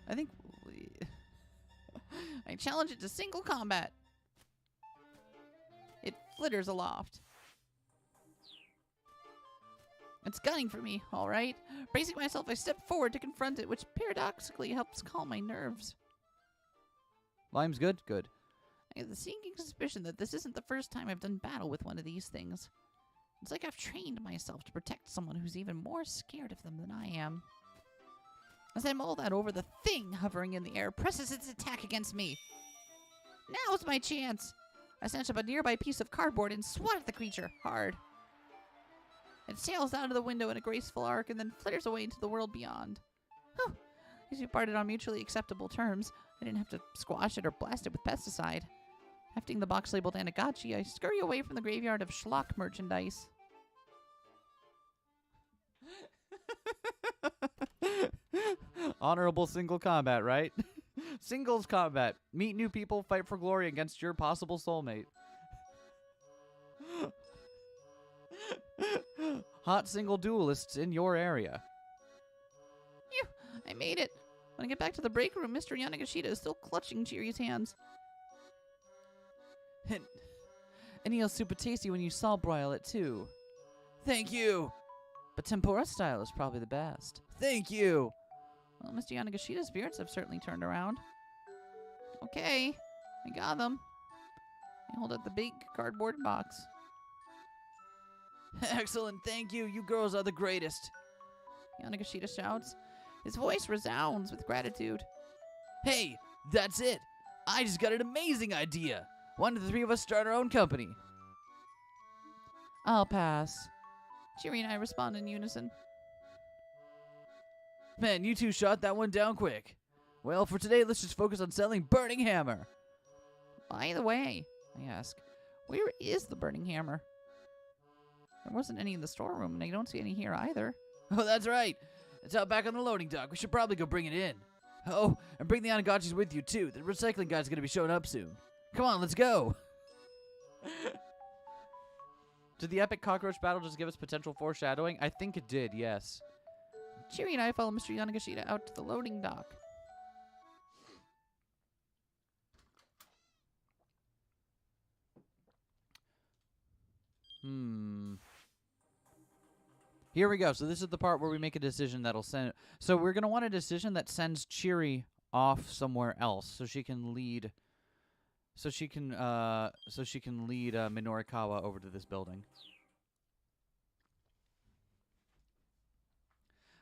I think... I challenge it to single combat. It flitters aloft. It's gunning for me, all right. Bracing myself, I step forward to confront it, which paradoxically helps calm my nerves. Volume's good? Good. I have the sinking suspicion that this isn't the first time I've done battle with one of these things. It's like I've trained myself to protect someone who's even more scared of them than I am. As I mull that over, the thing hovering in the air presses its attack against me. Now's my chance! I snatch up a nearby piece of cardboard and swat at the creature, hard. It sails out of the window in a graceful arc and then flitters away into the world beyond. Whew! As we parted on mutually acceptable terms, I didn't have to squash it or blast it with pesticide. Hefting the box labeled Anagachi, I scurry away from the graveyard of schlock merchandise. Honorable single combat, right? Singles combat. Meet new people, fight for glory against your possible soulmate. Hot single duelists in your area. Phew! I made it. When I get back to the break room, Mr. Yanagashita is still clutching Chiri's hands. And he'll super tasty when you saw broil it too. Thank you. But tempura style is probably the best. Thank you. Well, Mr. Yanagashita's spirits have certainly turned around. Okay, I got them. I hold out the big cardboard box. Excellent, thank you. You girls are the greatest. Yanagashita shouts. His voice resounds with gratitude. Hey, that's it. I just got an amazing idea. Why don't the three of us start our own company? I'll pass. Chiri and I respond in unison. Man, you two shot that one down quick. Well, for today, let's just focus on selling Burning Hammer. By the way, I ask, where is the Burning Hammer? There wasn't any in the storeroom, and I don't see any here either. Oh, that's right. It's out back on the loading dock. We should probably go bring it in. Oh, and bring the Anagachis with you, too. The recycling guy's going to be showing up soon. Come on, let's go. Did the epic cockroach battle just give us potential foreshadowing? I think it did, yes. Chiri and I follow Mr. Yanagashita out to the loading dock. Here we go. So this is the part where we make a decision that'll send... So we're going to want a decision that sends Chiri off somewhere else so she can lead... So she can lead Minorikawa over to this building.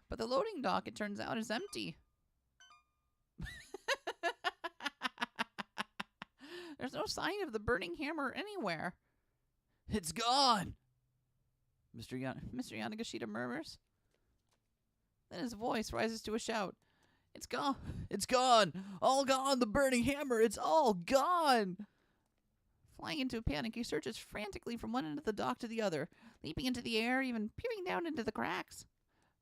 But the loading dock, it turns out, is empty. There's no sign of the Burning Hammer anywhere. It's gone! Mr. Yanagashita murmurs. Then his voice rises to a shout. It's gone. It's gone. All gone. The Burning Hammer. It's all gone. Flying into a panic, he searches frantically from one end of the dock to the other, leaping into the air, even peering down into the cracks.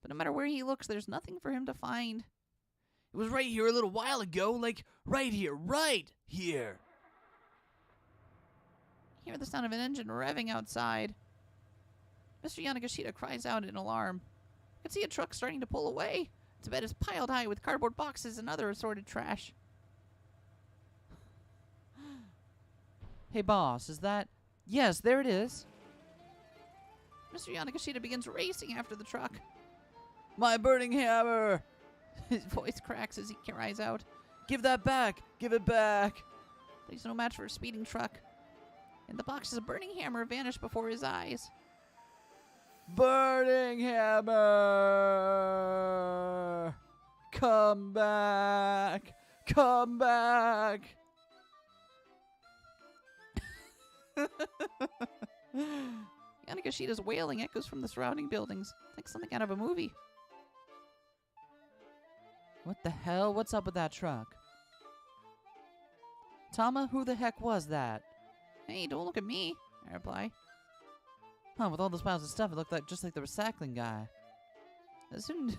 But no matter where he looks, there's nothing for him to find. It It was right here a little while ago, like right here, right here. I hear the sound of an engine revving outside. Mr. Yanagashita cries out in alarm. I can see a truck starting to pull away. Its bed is piled high with cardboard boxes and other assorted trash. Hey, boss, is that... Yes, there it is. Mr. Yanagashita begins racing after the truck. My burning hammer! His voice cracks as he cries out. Give that back! Give it back! But he's no match for a speeding truck. In the boxes, a burning hammer vanished before his eyes. Burning hammer! Come back! Come back! Yanagashita's wailing echoes from the surrounding buildings, like something out of a movie. What the hell? What's up with that truck? Tama, who the heck was that? Hey, don't look at me, I reply. Huh, with all those piles of stuff, it looked like just like the recycling guy. As soon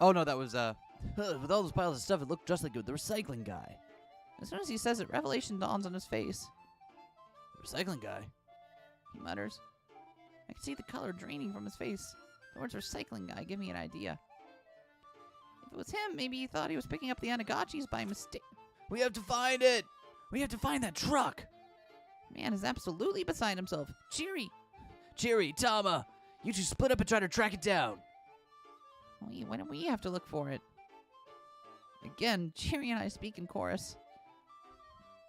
Oh no, that was With all those piles of stuff, it looked just like the recycling guy. as he says it, revelation dawns on his face. The recycling guy? He mutters. I can see the color draining from his face. The words recycling guy give me an idea. If it was him, maybe he thought he was picking up the Anagachis by mistake. We have to find it! We have to find that truck! Man is absolutely beside himself. Cheery! Cheery, Tama! You two split up and try to track it down. Why don't we have to look for it? Again, Cheery and I speak in chorus.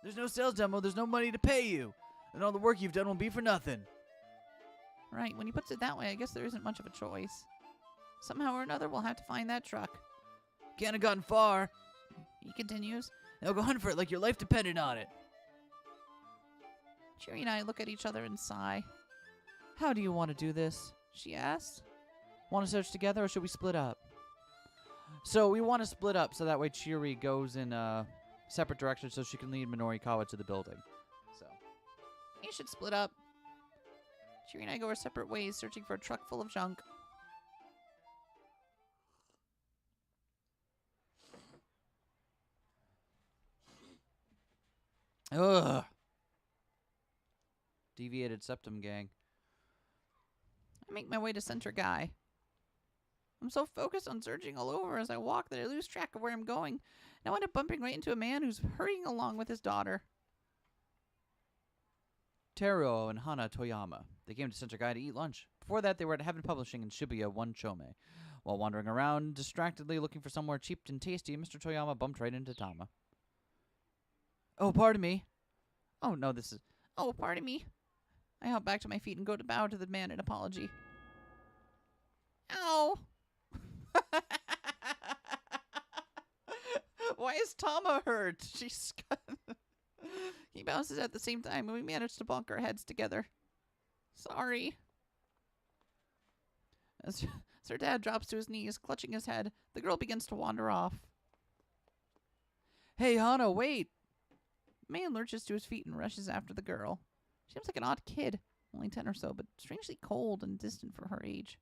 There's no sales demo, there's no money to pay you. And all the work you've done will be for nothing. Right, when he puts it that way, I guess there isn't much of a choice. Somehow or another, we'll have to find that truck. Can't have gotten far. He continues. Now go hunt for it like your life depended on it. Cheery and I look at each other and sigh. How do you want to do this? She asks. Want to search together or should we split up? So we want to split up so that way Cheery goes in separate directions so she can lead Minorikawa to the building. So We should split up. Cheery and I go our separate ways, searching for a truck full of junk. Ugh. Deviated septum gang. I make my way to Center Guy. I'm so focused on searching all over as I walk that I lose track of where I'm going. And I wind up bumping right into a man who's hurrying along with his daughter. Teruo and Hana Toyama. They came to Center Guy to eat lunch. Before that, they were at Heaven Publishing in Shibuya 1 Chome. While wandering around, distractedly looking for somewhere cheap and tasty, Mr. Toyama bumped right into Tama. Oh, pardon me. Oh, no, this is... Oh, pardon me. I hop back to my feet and go to bow to the man in apology. Ow! Why is Tama hurt? She's... He bounces at the same time, and we manage to bonk our heads together. Sorry. As her dad drops to his knees, clutching his head, the girl begins to wander off. Hey, Hana, wait! The man lurches to his feet and rushes after the girl. She seems like an odd kid, only 10 or so, but strangely cold and distant for her age.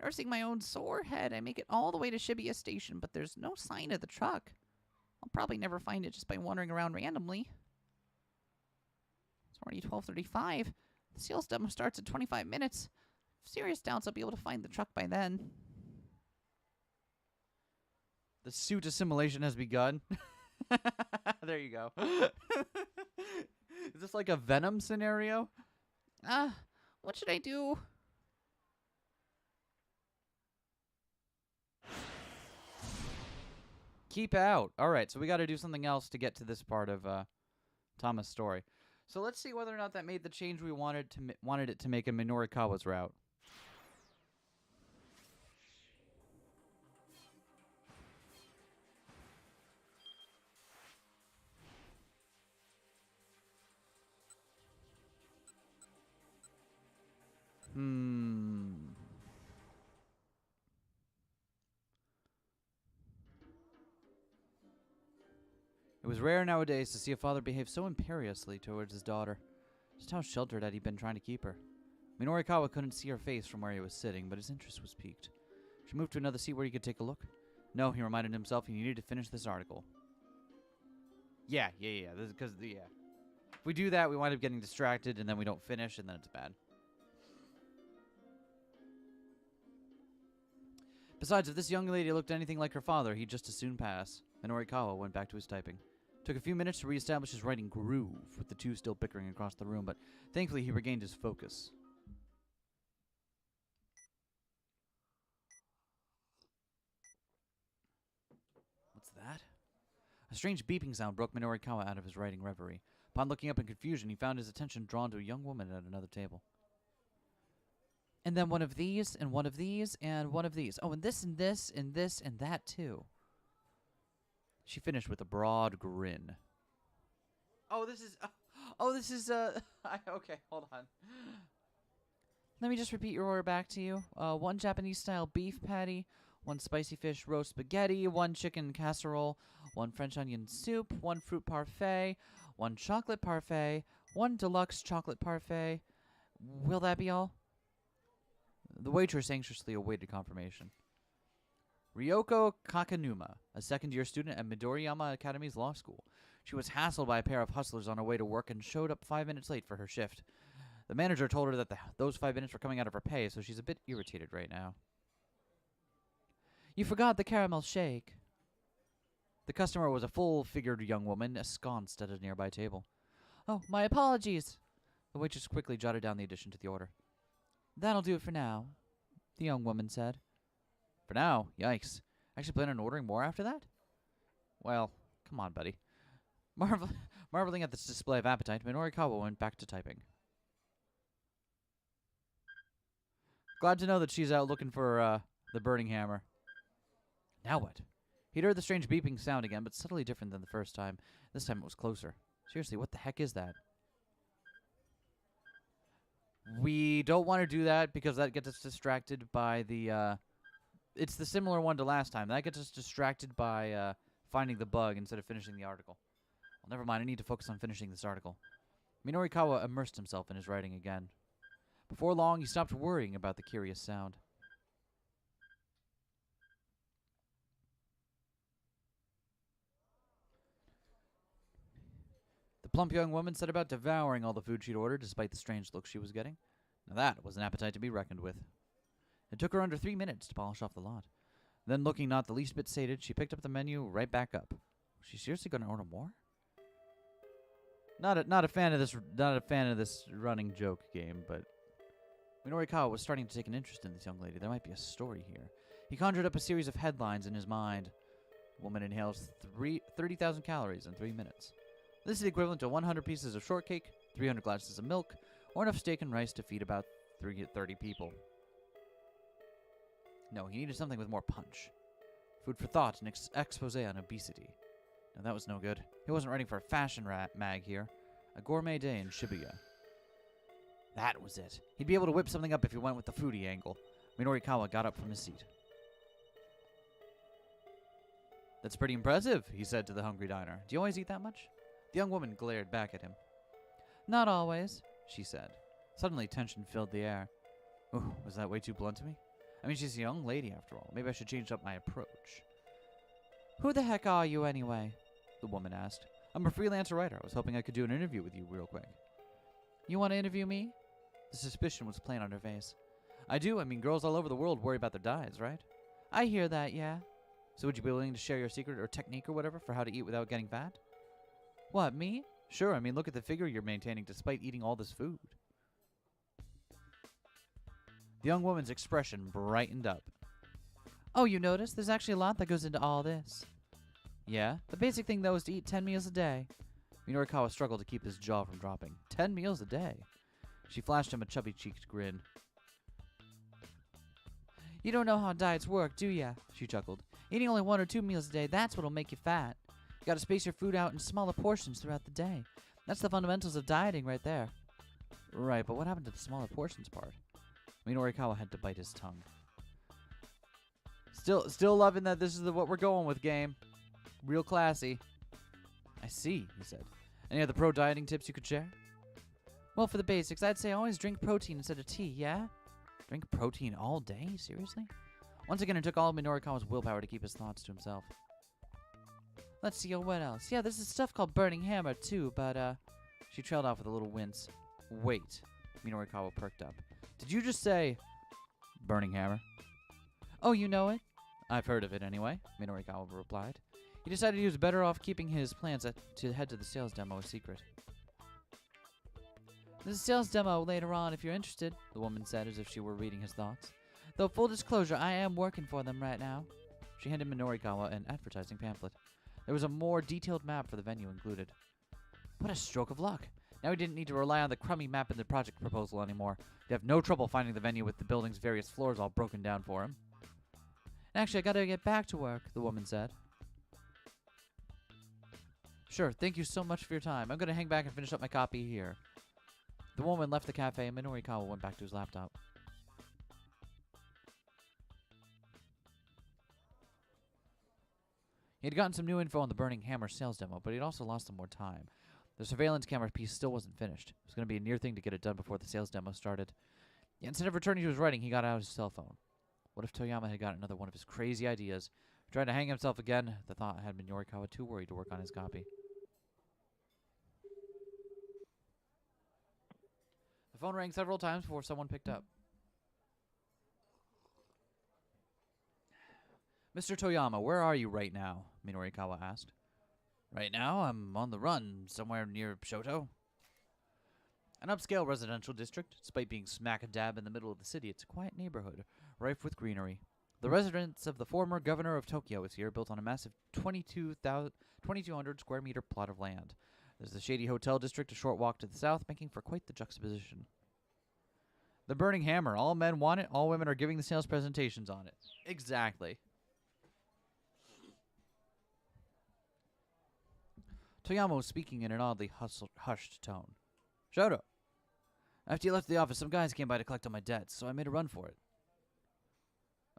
Nursing my own sore head, I make it all the way to Shibuya Station, but there's no sign of the truck. I'll probably never find it just by wandering around randomly. It's already 12:35. The sales demo starts in 25 minutes. Serious doubts I'll be able to find the truck by then. the suit assimilation has begun. There you go. Is this like a Venom scenario? What should I do? Keep out. All right, so we got to do something else to get to this part of Tama's story. So let's see whether or not that made the change we wanted it to make in Minorikawa's route. It was rare nowadays to see a father behave so imperiously towards his daughter. Just how sheltered had he been trying to keep her? Minorikawa couldn't see her face from where he was sitting, but his interest was piqued. She moved to another seat where he could take a look. No, he reminded himself he needed to finish this article. Yeah. This is because if we do that, we wind up getting distracted, and then we don't finish, and then it's bad. Besides, if this young lady looked anything like her father, he'd just as soon pass. Minorikawa went back to his typing. Took a few minutes to reestablish his writing groove, with the two still bickering across the room, but thankfully he regained his focus. What's that? A strange beeping sound broke Minorikawa out of his writing reverie. Upon looking up in confusion, he found his attention drawn to a young woman at another table. And then one of these, and one of these, and one of these. Oh, and this, and this, and this, and that, too. She finished with a broad grin. Okay, hold on. Let me just repeat your order back to you. One Japanese-style beef patty, one spicy fish roast spaghetti, one chicken casserole, one French onion soup, one fruit parfait, one chocolate parfait, one deluxe chocolate parfait. Will that be all? The waitress anxiously awaited confirmation. Ryoko Kakanuma, a second-year student at Midoriyama Academy's law school. She was hassled by a pair of hustlers on her way to work and showed up 5 minutes late for her shift. The manager told her that those 5 minutes were coming out of her pay, so she's a bit irritated right now. You forgot the caramel shake. The customer was a full-figured young woman ensconced at a nearby table. Oh, my apologies. The waitress quickly jotted down the addition to the order. That'll do it for now, the young woman said. For now? Yikes. Actually plan on ordering more after that? Well, come on, buddy. Marveling at this display of appetite, Minorikawa went back to typing. Glad to know that she's out looking for the burning hammer. Now what? He'd heard the strange beeping sound again, but subtly different than the first time. This time it was closer. Seriously, what the heck is that? We don't want to do that because that gets us distracted by the, it's the similar one to last time. That gets us distracted by, finding the bug instead of finishing the article. Well, never mind, I need to focus on finishing this article. Minorikawa immersed himself in his writing again. Before long, he stopped worrying about the curious sound. The plump young woman set about devouring all the food she'd ordered, despite the strange look she was getting. Now that was an appetite to be reckoned with. It took her under 3 minutes to polish off the lot. Then, looking not the least bit sated, she picked up the menu right back up. Was she seriously going to order more? Not a fan of this running joke game, but Minorikawa was starting to take an interest in this young lady. There might be a story here. He conjured up a series of headlines in his mind. Woman inhales 30,000 calories in 3 minutes. This is the equivalent to 100 pieces of shortcake, 300 glasses of milk, or enough steak and rice to feed about 30 people. No, he needed something with more punch. Food for thought, an expose on obesity. No, that was no good. He wasn't writing for a fashion mag here. A gourmet day in Shibuya. That was it. He'd be able to whip something up if he went with the foodie angle. Minorikawa got up from his seat. That's pretty impressive, he said to the hungry diner. Do you always eat that much? The young woman glared back at him. Not always, she said. Suddenly, tension filled the air. Ooh, was that way too blunt to me? I mean, she's a young lady, after all. Maybe I should change up my approach. Who the heck are you, anyway? The woman asked. I'm a freelance writer. I was hoping I could do an interview with you real quick. You want to interview me? The suspicion was plain on her face. I do. I mean, girls all over the world worry about their diets, right? I hear that, yeah. So would you be willing to share your secret or technique or whatever for how to eat without getting fat? What, me? Sure, I mean, look at the figure you're maintaining despite eating all this food. The young woman's expression brightened up. Oh, you notice? There's actually a lot that goes into all this. Yeah? The basic thing, though, is to eat 10 meals a day. Minorikawa struggled to keep his jaw from dropping. 10 meals a day? She flashed him a chubby-cheeked grin. You don't know how diets work, do ya? She chuckled. Eating only 1 or 2 meals a day, that's what'll make you fat. You gotta space your food out in smaller portions throughout the day. That's the fundamentals of dieting right there. Right, but what happened to the smaller portions part? Minorikawa had to bite his tongue. Still loving that this is what we're going with, game. Real classy. I see, he said. Any other pro dieting tips you could share? Well, for the basics, I'd say always drink protein instead of tea, yeah? Drink protein all day? Seriously? Once again, it took all of Minorikawa's willpower to keep his thoughts to himself. Let's see, what else? Yeah, there's this stuff called Burning Hammer, too, but, She trailed off with a little wince. Wait. Minorikawa perked up. Did you just say Burning Hammer? Oh, you know it? I've heard of it anyway, Minorikawa replied. He decided he was better off keeping his plans to head to the sales demo a secret. There's a sales demo later on if you're interested, the woman said as if she were reading his thoughts. Though full disclosure, I am working for them right now. She handed Minorikawa an advertising pamphlet. There was a more detailed map for the venue included. What a stroke of luck. Now he didn't need to rely on the crummy map in the project proposal anymore. He'd have no trouble finding the venue with the building's various floors all broken down for him. Actually, I gotta get back to work, the woman said. Sure, thank you so much for your time. I'm gonna hang back and finish up my copy here. The woman left the cafe and Minorikawa went back to his laptop. He had gotten some new info on the Burning Hammer sales demo, but he'd also lost some more time. The surveillance camera piece still wasn't finished. It was going to be a near thing to get it done before the sales demo started. Yet instead of returning to his writing, he got out his cell phone. What if Toyama had got another one of his crazy ideas? Trying to hang himself again, the thought had Minorikawa too worried to work on his copy. The phone rang several times before someone picked up. Mr. Toyama, where are you right now? Minorikawa asked. Right now, I'm on the run, somewhere near Shoto. An upscale residential district. Despite being smack dab in the middle of the city, it's a quiet neighborhood, rife with greenery. The residence of the former governor of Tokyo is here, built on a massive 2,200 square meter plot of land. There's the shady hotel district a short walk to the south, making for quite the juxtaposition. The Burning Hammer. All men want it, all women are giving the sales presentations on it. Exactly. Toyama was speaking in an oddly hushed tone. Shoto. After you left the office, some guys came by to collect on my debts, so I made a run for it.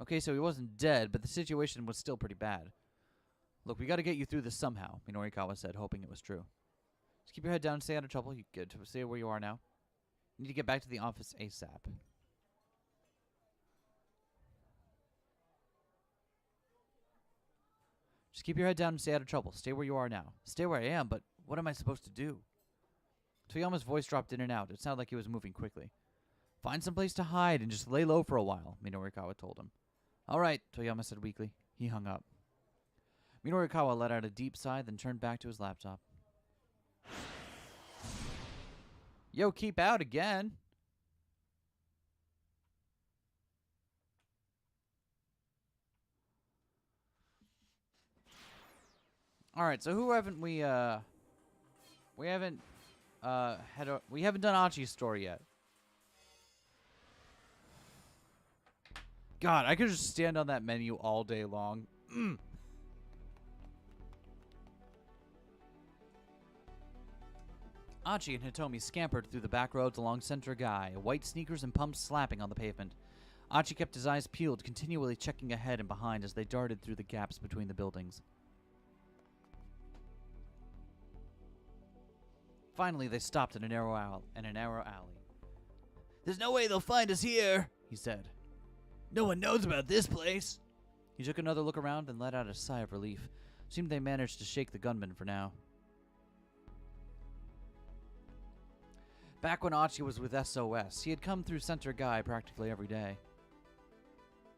Okay, so he wasn't dead, but the situation was still pretty bad. Look, we gotta get you through this somehow, Minorikawa said, hoping it was true. Just keep your head down and stay out of trouble. You get to stay where you are now. You need to get back to the office ASAP. Just keep your head down and stay out of trouble. Stay where you are now. Stay where I am, but what am I supposed to do? Toyama's voice dropped in and out. It sounded like he was moving quickly. Find some place to hide and just lay low for a while, Minorikawa told him. All right, Toyama said weakly. He hung up. Minorikawa let out a deep sigh, then turned back to his laptop. Yo, keep out again. All right, so who haven't we haven't done Achi's story yet. God, I could just stand on that menu all day long. Achi and Hitomi scampered through the back roads along Center Guy, white sneakers and pumps slapping on the pavement. Achi kept his eyes peeled, continually checking ahead and behind as they darted through the gaps between the buildings. Finally, they stopped in a narrow alley. There's no way they'll find us here, he said. No one knows about this place. He took another look around and let out a sigh of relief. Seemed they managed to shake the gunman for now. Back when Achi was with SOS, he had come through Center Guy practically every day.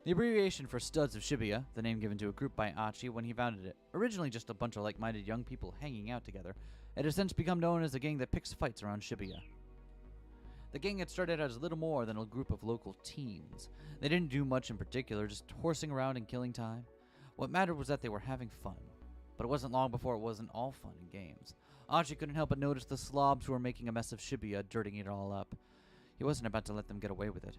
The abbreviation for Studs of Shibuya, the name given to a group by Achi when he founded it, originally just a bunch of like-minded young people hanging out together, it has since become known as a gang that picks fights around Shibuya. The gang had started as little more than a group of local teens. They didn't do much in particular, just horsing around and killing time. What mattered was that they were having fun. But it wasn't long before it wasn't all fun and games. Achi couldn't help but notice the slobs who were making a mess of Shibuya, dirtying it all up. He wasn't about to let them get away with it.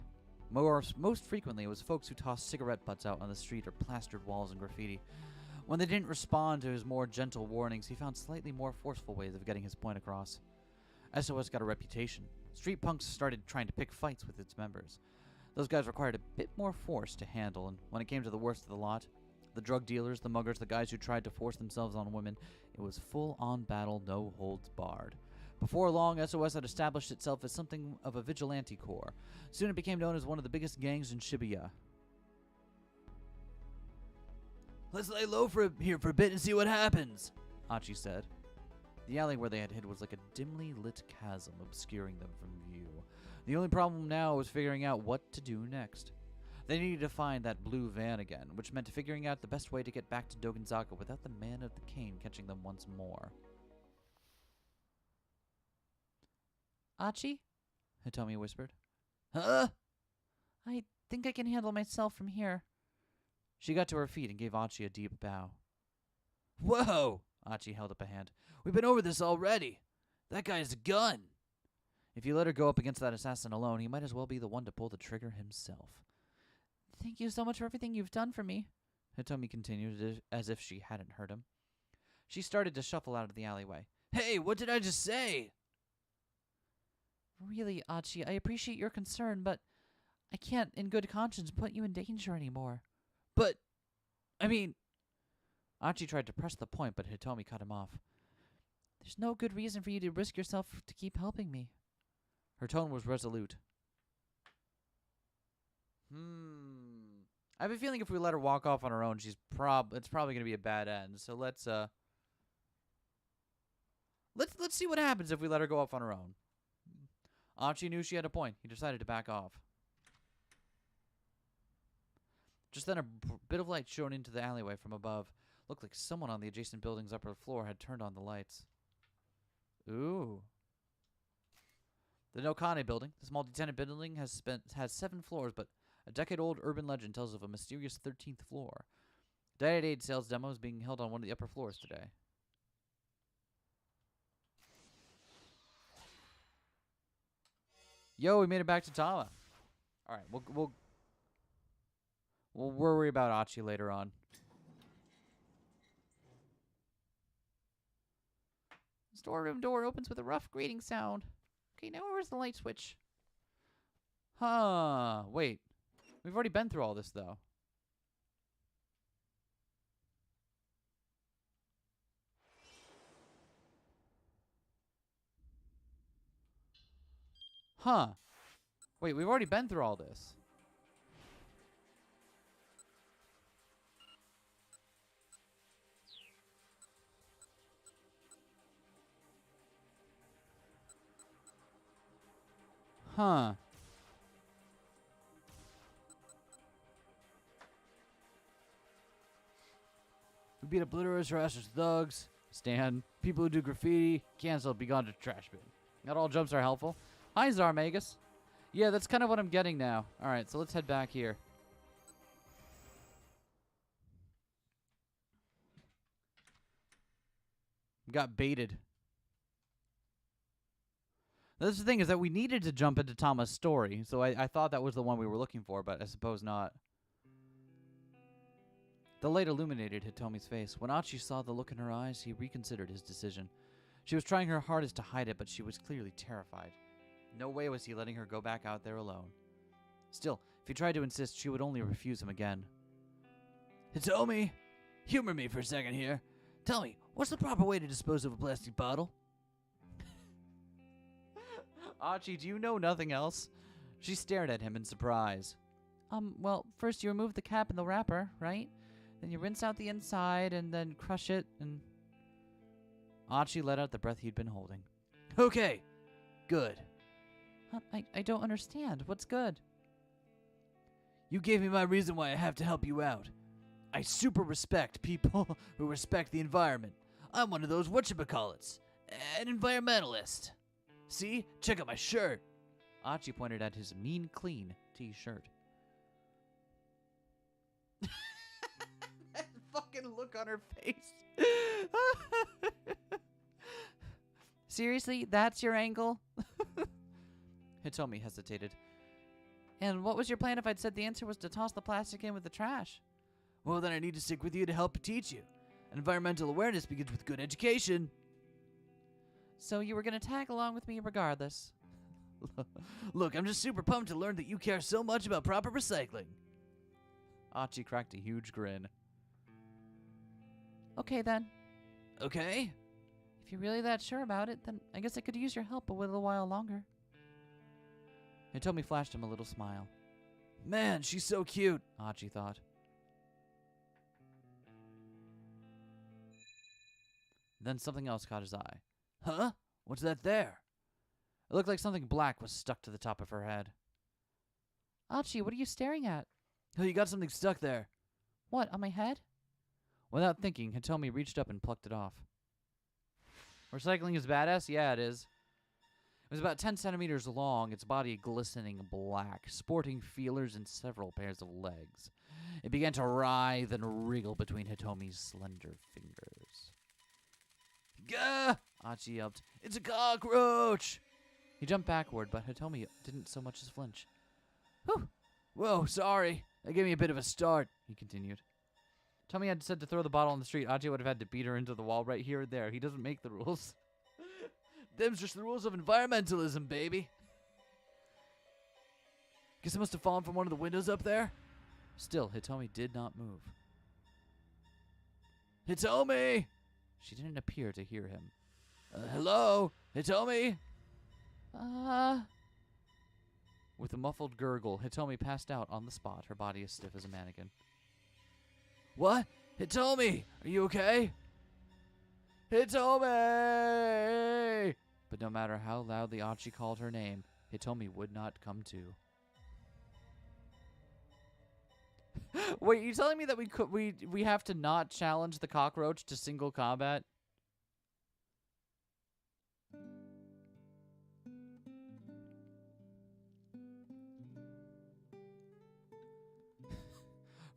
Most frequently, it was folks who tossed cigarette butts out on the street or plastered walls and graffiti. When they didn't respond to his more gentle warnings, he found slightly more forceful ways of getting his point across. SOS got a reputation. Street punks started trying to pick fights with its members. Those guys required a bit more force to handle, and when it came to the worst of the lot, the drug dealers, the muggers, the guys who tried to force themselves on women, it was full-on battle, no holds barred. Before long, SOS had established itself as something of a vigilante corps. Soon it became known as one of the biggest gangs in Shibuya. Let's lay low here for a bit and see what happens, Achi said. The alley where they had hid was like a dimly lit chasm obscuring them from view. The only problem now was figuring out what to do next. They needed to find that blue van again, which meant figuring out the best way to get back to Dogonzaga without the man of the cane catching them once more. Achi? Hitomi whispered. Huh? I think I can handle myself from here. She got to her feet and gave Achi a deep bow. Whoa! Achi held up a hand. We've been over this already. That guy has a gun. If you let her go up against that assassin alone, he might as well be the one to pull the trigger himself. Thank you so much for everything you've done for me. Hitomi continued as if she hadn't heard him. She started to shuffle out of the alleyway. Hey, what did I just say? Really, Achi, I appreciate your concern, but I can't in good conscience put you in danger anymore. But, I mean... Achi tried to press the point, but Hitomi cut him off. There's no good reason for you to risk yourself to keep helping me. Her tone was resolute. I have a feeling if we let her walk off on her own, it's probably going to be a bad end. So let's see what happens if we let her go off on her own. Achi knew she had a point. He decided to back off. Just then, a bit of light shone into the alleyway from above. Looked like someone on the adjacent building's upper floor had turned on the lights. Ooh. The Nokane building, this multi-tenant building, has 7 floors, but a decade-old urban legend tells of a mysterious 13th floor. Diet Aid sales demo is being held on one of the upper floors today. Yo, we made it back to Tama. All right, we'll worry about Achi later on. The storeroom door opens with a rough grating sound. Okay, now where's the light switch? Huh. Wait. We've already been through all this, though. Huh. Wait, we've already been through all this. Huh. We beat up litterers, harassers, thugs. Stan. People who do graffiti. Cancelled. Be gone to trash bin. Not all jumps are helpful. Hi, Zarmagus. Yeah, that's kind of what I'm getting now. Alright, so let's head back here. Got baited. That's the thing, is that we needed to jump into Tama's story, so I thought that was the one we were looking for, but I suppose not. The light illuminated Hitomi's face. When Achi saw the look in her eyes, he reconsidered his decision. She was trying her hardest to hide it, but she was clearly terrified. No way was he letting her go back out there alone. Still, if he tried to insist, she would only refuse him again. Hitomi, humor me for a second here. Tell me, what's the proper way to dispose of a plastic bottle? Achi, do you know nothing else? She stared at him in surprise. Well, first you remove the cap and the wrapper, right? Then you rinse out the inside and then crush it and... Achi let out the breath he'd been holding. Okay, good. I don't understand. What's good? You gave me my reason why I have to help you out. I super respect people who respect the environment. I'm one of those whatchamacallits. An environmentalist. See? Check out my shirt. Achi pointed at his mean clean t-shirt. That fucking look on her face. Seriously? That's your angle? Hitomi hesitated. And what was your plan if I'd said the answer was to toss the plastic in with the trash? Well, then I need to stick with you to help teach you. Environmental awareness begins with good education. So you were going to tag along with me regardless? Look, I'm just super pumped to learn that you care so much about proper recycling. Achi cracked a huge grin. Okay, then. Okay? If If you're really that sure about it, then I guess I could use your help a little while longer. Hitomi flashed him a little smile. Man, she's so cute. Hachi thought. Then something else caught his eye. Huh? What's that there? It looked like something black was stuck to the top of her head. Achi, what are you staring at? Oh, you got something stuck there. What, on my head? Without thinking, Hitomi reached up and plucked it off. Recycling is badass? Yeah, it is. It was about 10 centimeters long, its body glistening black, sporting feelers and several pairs of legs. It began to writhe and wriggle between Hitomi's slender fingers. Gah! Achi yelped, It's a cockroach! He jumped backward, but Hitomi didn't so much as flinch. Whew. Whoa, sorry. That gave me a bit of a start, He continued. Tommy had said to throw the bottle on the street. Achi would have had to beat her into the wall right here or there. He doesn't make the rules. Them's just the rules of environmentalism, baby. Guess it must have fallen from one of the windows up there. Still, Hitomi did not move. Hitomi! She didn't appear to hear him. Hello? Hitomi? With a muffled gurgle, Hitomi passed out on the spot, her body as stiff as a mannequin. What? Hitomi! Are you okay? Hitomi! But no matter how loudly Achi called her name, Hitomi would not come to. Wait, you telling me that we have to not challenge the cockroach to single combat?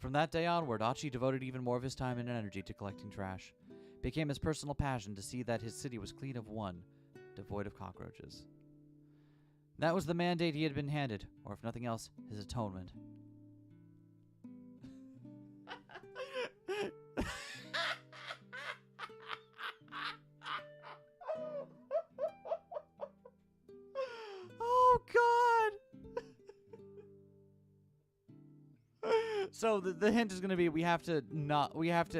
From that day onward, Achi devoted even more of his time and energy to collecting trash. It became his personal passion to see that his city was clean of one, devoid of cockroaches. That was the mandate he had been handed, or if nothing else, his atonement. Oh, God! So the hint is going to be we have to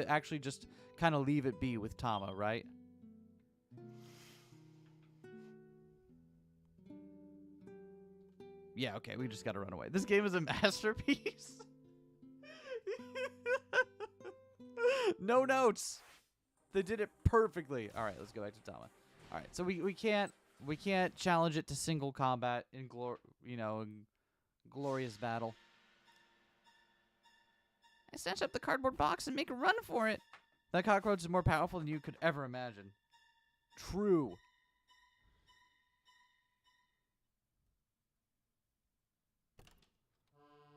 actually just kind of leave it be with Tama, right? Yeah, okay, we just got to run away. This game is a masterpiece. No notes. They did it perfectly. All right, let's go back to Tama. All right, so we can't challenge it to single combat in glorious battle. I snatch up the cardboard box and make a run for it. That cockroach is more powerful than you could ever imagine. True.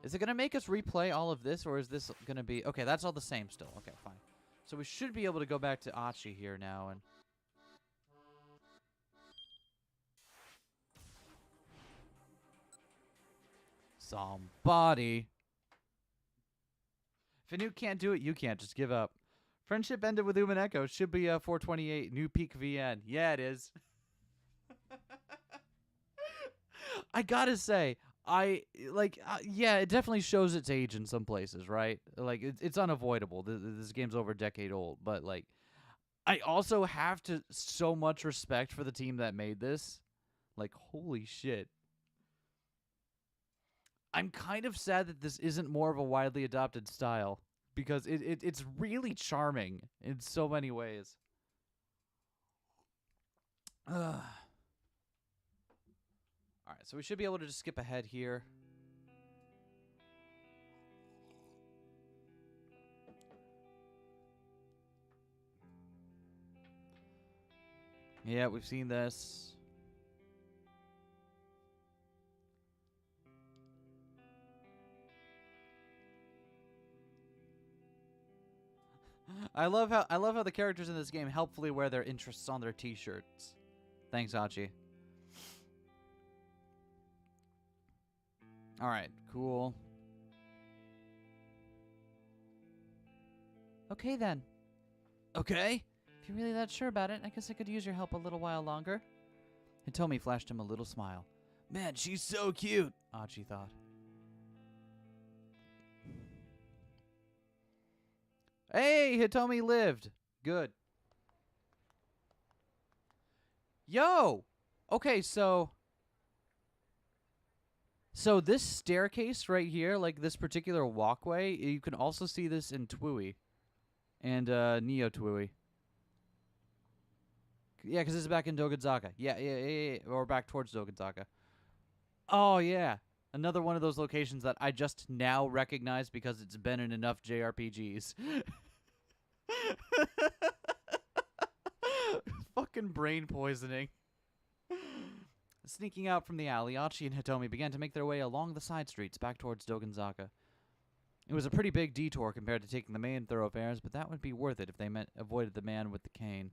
Is it going to make us replay all of this, or is this going to be... Okay, that's all the same still. Okay, fine. So we should be able to go back to Achi here now and... Somebody. If Anu can't do it, you can't. Just give up. Friendship ended with Umaneko. Should be 428. New peak VN. Yeah, it is. I gotta say, yeah, it definitely shows its age in some places, right? Like, it's unavoidable. This game's over a decade old. But, like, I also have to so much respect for the team that made this. Like, holy shit. I'm kind of sad that this isn't more of a widely adopted style, because it's really charming in so many ways. Alright, so we should be able to just skip ahead here. Yeah, we've seen this. I love how the characters in this game helpfully wear their interests on their t-shirts. Thanks, Achi. Alright, cool. Okay, then. Okay? If you're really that sure about it, I guess I could use your help a little while longer. Hitomi flashed him a little smile. Man, she's so cute, Achi thought. Hey, Hitomi lived. Good. Yo! Okay, so this staircase right here, like this particular walkway, you can also see this in Twui and Neo Twui. Yeah, because this is back in Dogenzaka. Yeah. Or back towards Dogenzaka. Oh, yeah. Another one of those locations that I just now recognize because it's been in enough JRPGs. Fucking brain poisoning. Sneaking out from the alley, Achi and Hitomi began to make their way along the side streets back towards Dogenzaka. It was a pretty big detour compared to taking the main thoroughfares, but that would be worth it if they avoided the man with the cane.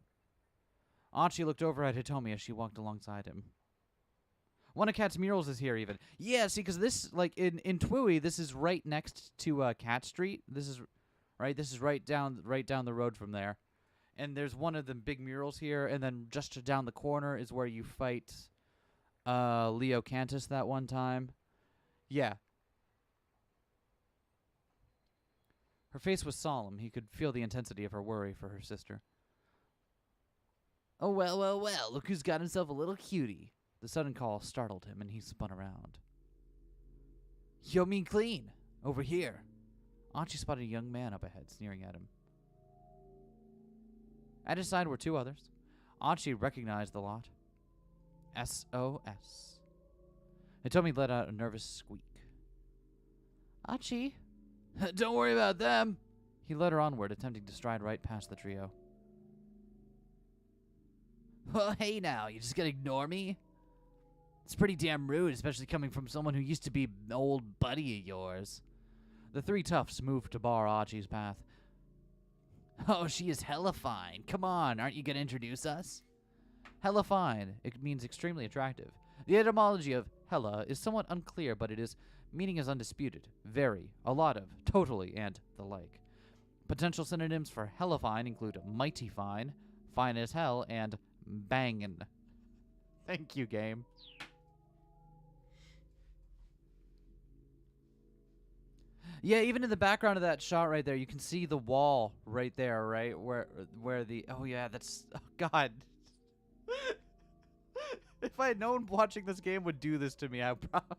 Achi looked over at Hitomi as she walked alongside him. One of Cat's murals is here, even. Yeah, see, because this, like, in Twui, this is right next to Cat Street. This is right down the road from there. And there's one of the big murals here, and then just down the corner is where you fight Leo Cantus that one time. Yeah. Her face was solemn. He could feel the intensity of her worry for her sister. Oh, well, look who's got himself a little cutie. The sudden call startled him, and he spun around. Yo mean clean. Over here. Achi spotted a young man up ahead, sneering at him. At his side were two others. Achi recognized the lot. SOS. Hitomi let out a nervous squeak. Achi. Don't worry about them. He led her onward, attempting to stride right past the trio. Well, hey now, you just gonna ignore me? It's pretty damn rude, especially coming from someone who used to be an old buddy of yours. The three toughs moved to bar Achi's path. Oh, she is hella fine. Come on, aren't you gonna introduce us? Hella fine. It means extremely attractive. The etymology of hella is somewhat unclear, but meaning is undisputed. Very, a lot of, totally, and the like. Potential synonyms for hella fine include mighty fine, fine as hell, and bangin'. Thank you, game. Yeah, even in the background of that shot right there, you can see the wall right there, right? Where the... Oh, yeah, that's... Oh, God. If I had known watching this game would do this to me, I probably...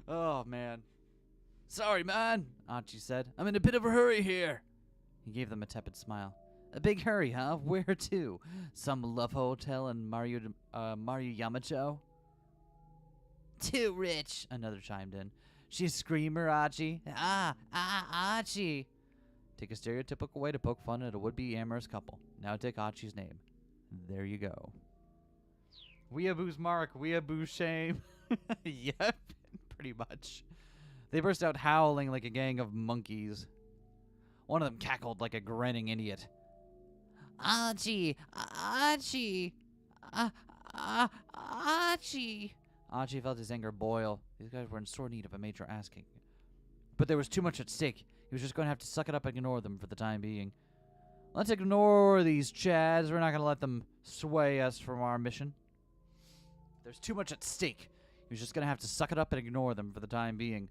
Oh, man. Sorry, man, Achi said. I'm in a bit of a hurry here. He gave them a tepid smile. A big hurry, huh? Where to? Some love hotel in Yamacho? Too rich, another chimed in. She's a screamer, Achi. Achi. Take a stereotypical way to poke fun at a would-be amorous couple. Now take Achi's name. There you go. Weeaboo's mark, weeaboo's shame. Yep, pretty much. They burst out howling like a gang of monkeys. One of them cackled like a grinning idiot. Achi! Achi! Achi! Achi felt his anger boil. These guys were in sore need of a major ass-kicking. But there was too much at stake. He was just going to have to suck it up and ignore them for the time being. Let's ignore these chads. We're not going to let them sway us from our mission. There's too much at stake. He was just going to have to suck it up and ignore them for the time being.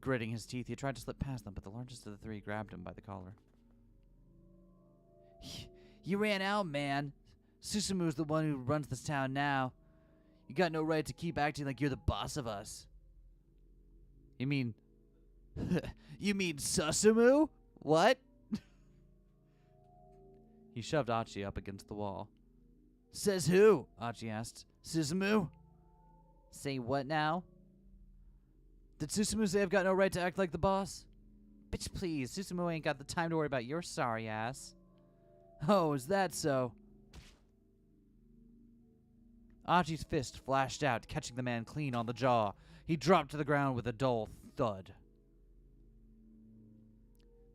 Gritting his teeth, he tried to slip past them, but the largest of the three grabbed him by the collar. You ran out, man. Susumu's the one who runs this town now. You got no right to keep acting like you're the boss of us. You mean... You mean Susumu? What? He shoved Achi up against the wall. Says who? Achi asked. Susumu? Say what now? Did Susumu say I've got no right to act like the boss? Bitch, please. Susumu ain't got the time to worry about your sorry ass. Oh, is that so? Achi's fist flashed out, catching the man clean on the jaw. He dropped to the ground with a dull thud.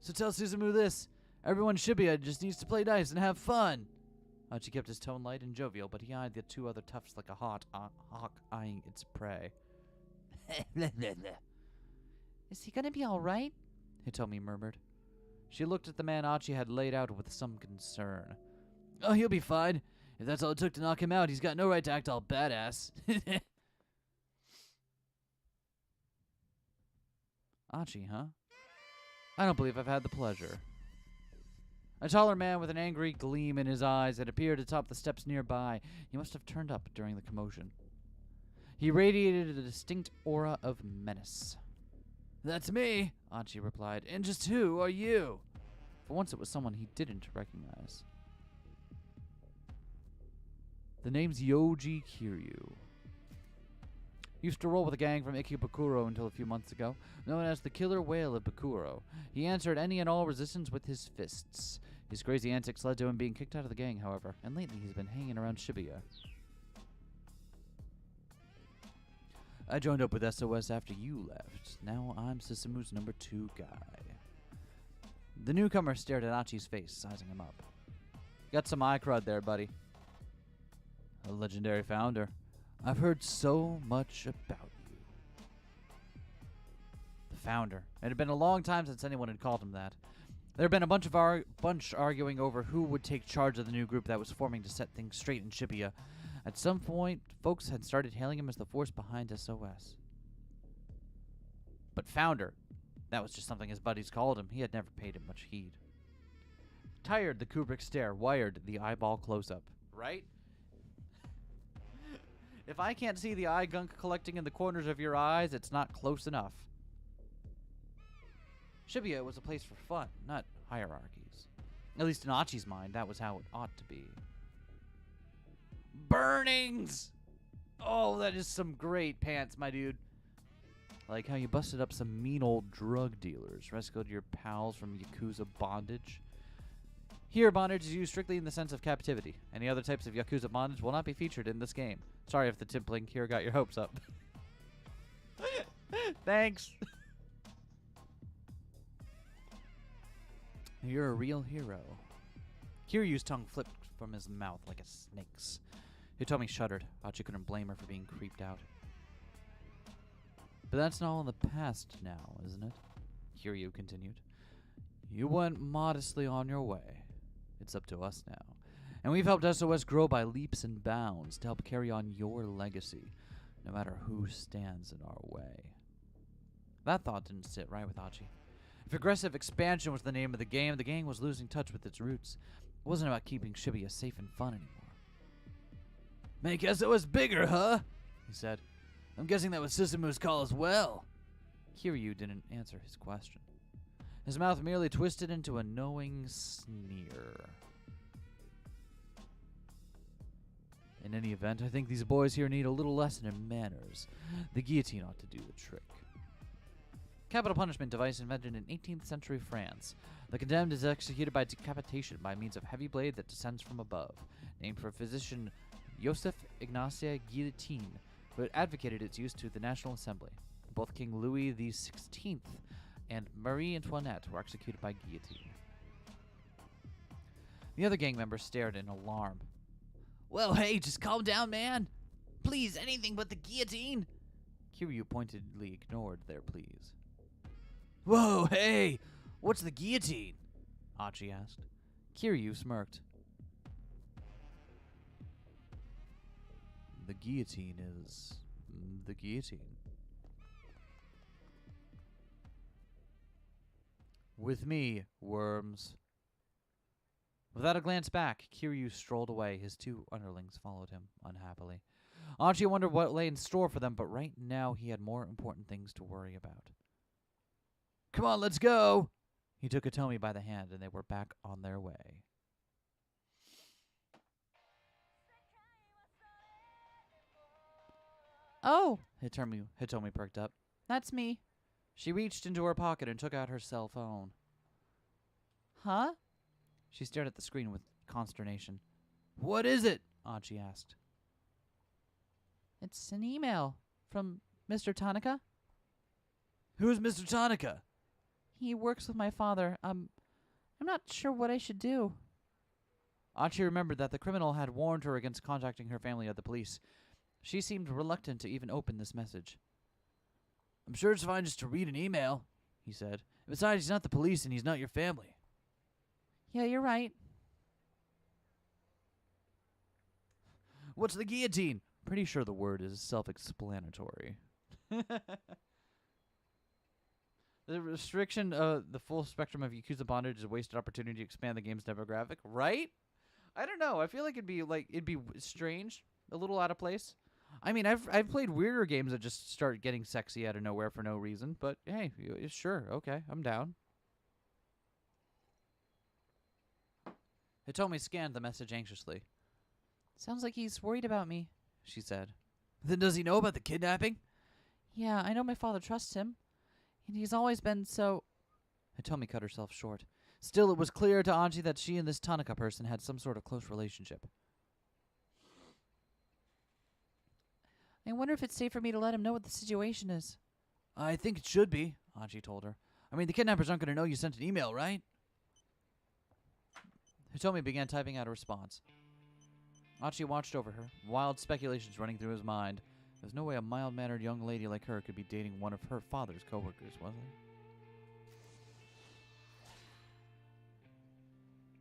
So tell Susumu this. Everyone in Shibuya just needs to play nice and have fun. Achi kept his tone light and jovial, but he eyed the two other toughs like a hawk eyeing its prey. Is he gonna be all right? Hitomi murmured. She looked at the man Achi had laid out with some concern. Oh, he'll be fine. If that's all it took to knock him out, he's got no right to act all badass. Achi, huh? I don't believe I've had the pleasure. A taller man with an angry gleam in his eyes had appeared atop the steps nearby. He must have turned up during the commotion. He radiated a distinct aura of menace. That's me, Archie replied. and just who are you? For once it was someone he didn't recognize. The name's Yoji Kiryu. Used to roll with a gang from Ikebukuro until a few months ago, known as the Killer Whale of Bakuro. He answered any and all resistance with his fists. His crazy antics led to him being kicked out of the gang, however, and lately he's been hanging around Shibuya. I joined up with SOS after you left. Now I'm Susumu's number 2 guy. The newcomer stared at Archie's face, sizing him up. Got some eye crud there, buddy. A legendary founder. I've heard so much about you. The founder. It had been a long time since anyone had called him that. There had been a bunch arguing over who would take charge of the new group that was forming to set things straight in Shibuya. At some point, folks had started hailing him as the force behind SOS. But founder, that was just something his buddies called him. He had never paid him much heed. Tired, the Kubrick stare wired the eyeball close-up. Right? If I can't see the eye gunk collecting in the corners of your eyes, it's not close enough. Shibuya was a place for fun, not hierarchies. At least in Archie's mind, that was how it ought to be. Burnings! Oh, that is some great pants, my dude. Like how you busted up some mean old drug dealers, rescued your pals from Yakuza bondage. Here, bondage is used strictly in the sense of captivity. Any other types of Yakuza bondage will not be featured in this game. Sorry if the tippling here got your hopes up. Thanks. You're a real hero. Kiryu's tongue flipped from his mouth like a snake's. Hitomi shuddered. Archie couldn't blame her for being creeped out. But that's not all in the past now, isn't it? Kiryu continued. You went modestly on your way. It's up to us now. And we've helped SOS grow by leaps and bounds to help carry on your legacy, no matter who stands in our way. That thought didn't sit right with Archie. If aggressive expansion was the name of the gang was losing touch with its roots. It wasn't about keeping Shibuya safe and fun anymore. Make SOS bigger, huh? He said. I'm guessing that was Susumu's call as well. Kiryu didn't answer his question. His mouth merely twisted into a knowing sneer. In any event, I think these boys here need a little lesson in manners. The guillotine ought to do the trick. Capital punishment device invented in 18th century France. The condemned is executed by decapitation by means of heavy blade that descends from above. Named for physician Joseph Ignace Guillotine, who had advocated its use to the National Assembly. Both King Louis XVI and Marie Antoinette were executed by guillotine. The other gang members stared in alarm. Well, hey, just calm down, man. Please, anything but the guillotine. Kiryu pointedly ignored their pleas. Whoa, hey, what's the guillotine? Archie asked. Kiryu smirked. The guillotine is the guillotine. With me, worms. Without a glance back, Kiryu strolled away. His 2 underlings followed him unhappily. Archie wondered what lay in store for them, but right now he had more important things to worry about. Come on, let's go. He took Hitomi by the hand, and they were back on their way. Oh, Hitomi perked up. that's me. She reached into her pocket and took out her cell phone. Huh? She stared at the screen with consternation. What is it? Archie asked. It's an email from Mr. Tanaka. Who's Mr. Tanaka? He works with my father. I'm not sure what I should do. Archie remembered that the criminal had warned her against contacting her family or the police. She seemed reluctant to even open this message. I'm sure it's fine just to read an email, he said. Besides, he's not the police and he's not your family. Yeah, you're right. What's the guillotine? Pretty sure the word is self-explanatory. The restriction, the full spectrum of Yakuza bondage is a wasted opportunity to expand the game's demographic, right? I don't know. I feel like it'd be strange, a little out of place. I mean, I've played weirder games that just start getting sexy out of nowhere for no reason, but hey, sure, okay, I'm down. Hitomi scanned the message anxiously. Sounds like he's worried about me, she said. Then does he know about the kidnapping? Yeah, I know my father trusts him. And he's always been so... Hitomi cut herself short. Still, it was clear to Anji that she and this Tanaka person had some sort of close relationship. I wonder if it's safe for me to let him know what the situation is. I think it should be, Anji told her. I mean, the kidnappers aren't going to know you sent an email, right? Hitomi began typing out a response. Anji watched over her, wild speculations running through his mind. There's no way a mild-mannered young lady like her could be dating one of her father's coworkers, was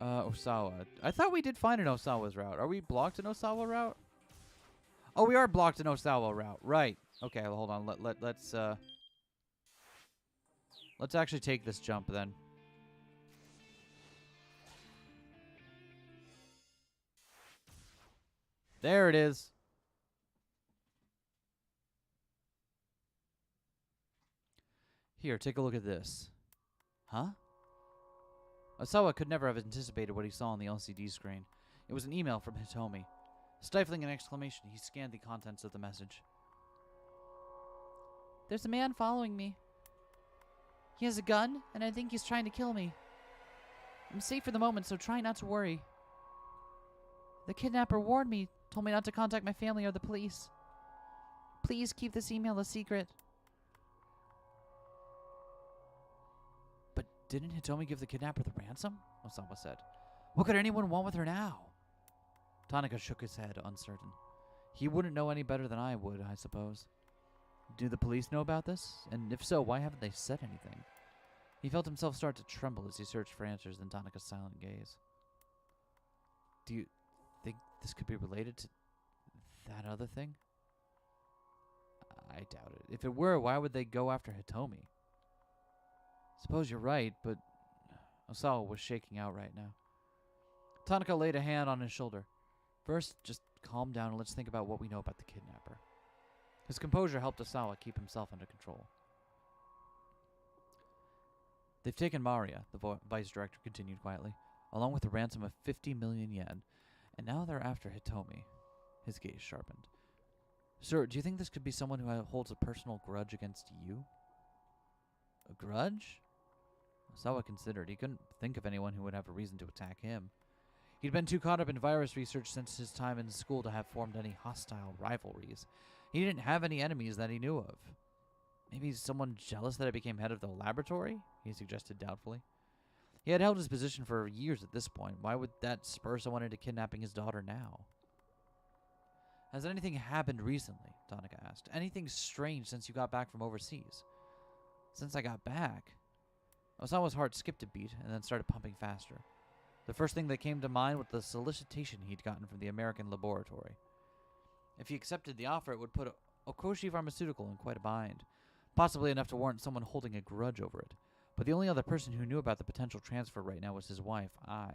there? Osawa. I thought we did find an Osawa's route. Are we blocked in Osawa route? Oh, we are blocked in Osawa route. Right. Okay, well, hold on. Let's actually take this jump then. There it is. Here, take a look at this. Huh? Osawa could never have anticipated what he saw on the LCD screen. It was an email from Hitomi. Stifling an exclamation, he scanned the contents of the message. There's a man following me. He has a gun, and I think he's trying to kill me. I'm safe for the moment, so try not to worry. The kidnapper warned me, told me not to contact my family or the police. Please keep this email a secret. But didn't Hitomi give the kidnapper the ransom? Osawa said. What could anyone want with her now? Tanaka shook his head, uncertain. He wouldn't know any better than I would, I suppose. Do the police know about this? And if so, why haven't they said anything? He felt himself start to tremble as he searched for answers in Tanaka's silent gaze. Do you think this could be related to that other thing? I doubt it. If it were, why would they go after Hitomi? Suppose you're right, but Osawa was shaking out right now. Tanaka laid a hand on his shoulder. First, just calm down and let's think about what we know about the kidnapper. His composure helped Osawa keep himself under control. They've taken Maria, the vice director continued quietly, along with a ransom of 50 million yen, and now they're after Hitomi. His gaze sharpened. Sir, do you think this could be someone who holds a personal grudge against you? A grudge? Osawa considered. He couldn't think of anyone who would have a reason to attack him. He'd been too caught up in virus research since his time in school to have formed any hostile rivalries. He didn't have any enemies that he knew of. Maybe someone jealous that I became head of the laboratory? He suggested doubtfully. He had held his position for years at this point. Why would that spur someone into kidnapping his daughter now? Has anything happened recently? Tanaka asked. Anything strange since you got back from overseas? Since I got back? Osawa's heart skipped a beat and then started pumping faster. The first thing that came to mind was the solicitation he'd gotten from the American laboratory. If he accepted the offer, it would put Okoshi Pharmaceutical in quite a bind, possibly enough to warrant someone holding a grudge over it. But the only other person who knew about the potential transfer right now was his wife, I.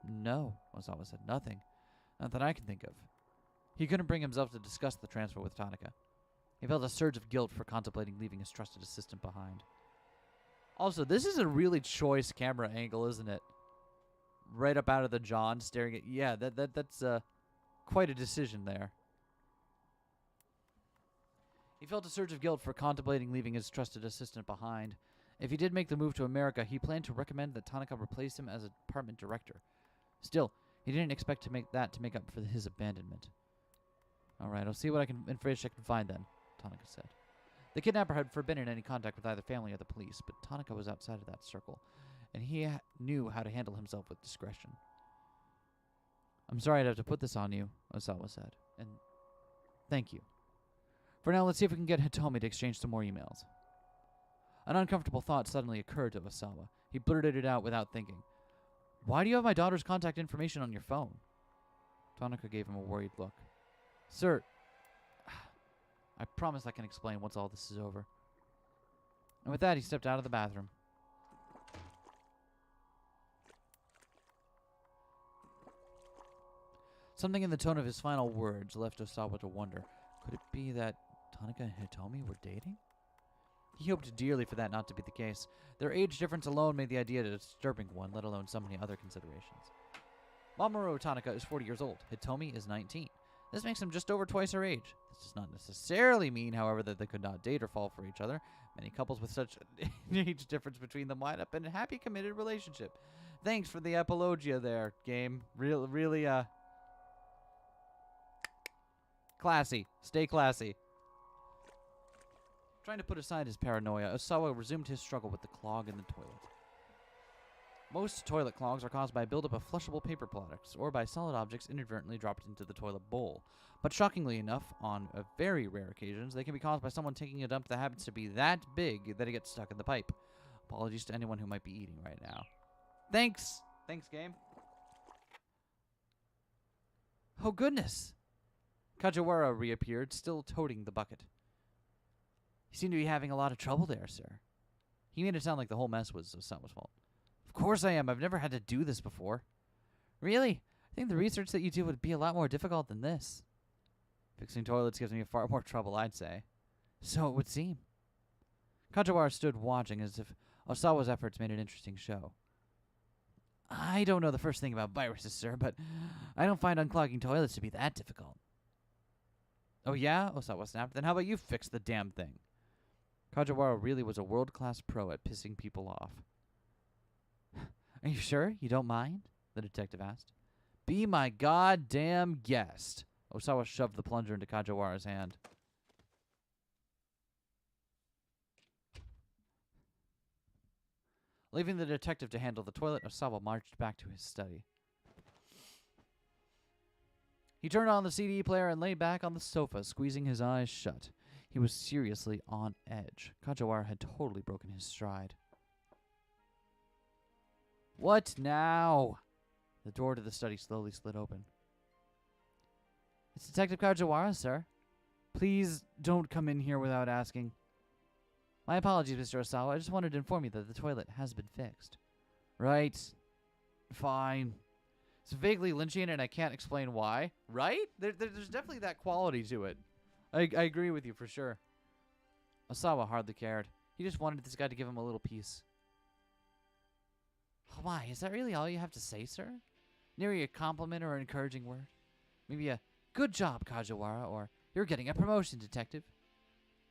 No, Osawa said. Nothing. Not that I can think of. He couldn't bring himself to discuss the transfer with Tanaka. He felt a surge of guilt for contemplating leaving his trusted assistant behind. Also, this is a really choice camera angle, isn't it? Right up out of the John, staring at... Yeah, that's quite a decision there. He felt a surge of guilt for contemplating leaving his trusted assistant behind. If he did make the move to America, he planned to recommend that Tanaka replace him as a department director. Still, he didn't expect to make up for his abandonment. All right, I'll see what information I can find then, Tanaka said. The kidnapper had forbidden any contact with either family or the police, but Tanaka was outside of that circle, and he knew how to handle himself with discretion. I'm sorry I'd have to put this on you, Osawa said, and thank you. For now, let's see if we can get Hitomi to exchange some more emails. An uncomfortable thought suddenly occurred to Osawa. He blurted it out without thinking. Why do you have my daughter's contact information on your phone? Tanaka gave him a worried look. Sir, I promise I can explain once all this is over. And with that, he stepped out of the bathroom. Something in the tone of his final words left Osawa to wonder. Could it be that Tanaka and Hitomi were dating? He hoped dearly for that not to be the case. Their age difference alone made the idea a disturbing one, let alone so many other considerations. Mamoru Tanaka is 40 years old. Hitomi is 19. This makes them just over twice her age. This does not necessarily mean, however, that they could not date or fall for each other. Many couples with such age difference between them wind up in a happy, committed relationship. Thanks for the apologia there, game. Really, classy. Stay classy. Trying to put aside his paranoia, Osawa resumed his struggle with the clog in the toilet. Most toilet clogs are caused by a buildup of flushable paper products or by solid objects inadvertently dropped into the toilet bowl. But shockingly enough, on very rare occasions, they can be caused by someone taking a dump that happens to be that big that it gets stuck in the pipe. Apologies to anyone who might be eating right now. Thanks! Thanks, game. Oh, goodness! Kajiwara reappeared, still toting the bucket. You seem to be having a lot of trouble there, sir. He made it sound like the whole mess was Osawa's fault. Of course I am. I've never had to do this before. Really? I think the research that you do would be a lot more difficult than this. Fixing toilets gives me far more trouble, I'd say. So it would seem. Kajiwara stood watching as if Osawa's efforts made an interesting show. I don't know the first thing about viruses, sir, but I don't find unclogging toilets to be that difficult. Oh yeah? Osawa snapped. Then how about you fix the damn thing? Kajiwara really was a world-class pro at pissing people off. Are you sure you don't mind? The detective asked. Be my goddamn guest. Osawa shoved the plunger into Kajiwara's hand. Leaving the detective to handle the toilet, Osawa marched back to his study. He turned on the CD player and lay back on the sofa, squeezing his eyes shut. He was seriously on edge. Kajiwara had totally broken his stride. What now? The door to the study slowly slid open. It's Detective Kajiwara, sir. Please don't come in here without asking. My apologies, Mr. Osawa. I just wanted to inform you that the toilet has been fixed. Right. Fine. It's vaguely Lynchian, and I can't explain why. Right? There's definitely that quality to it. I agree with you for sure. Osawa hardly cared. He just wanted this guy to give him a little peace. Why? Is that really all you have to say, sir? Nary a compliment or an encouraging word? Maybe a good job, Kajiwara, or you're getting a promotion, detective.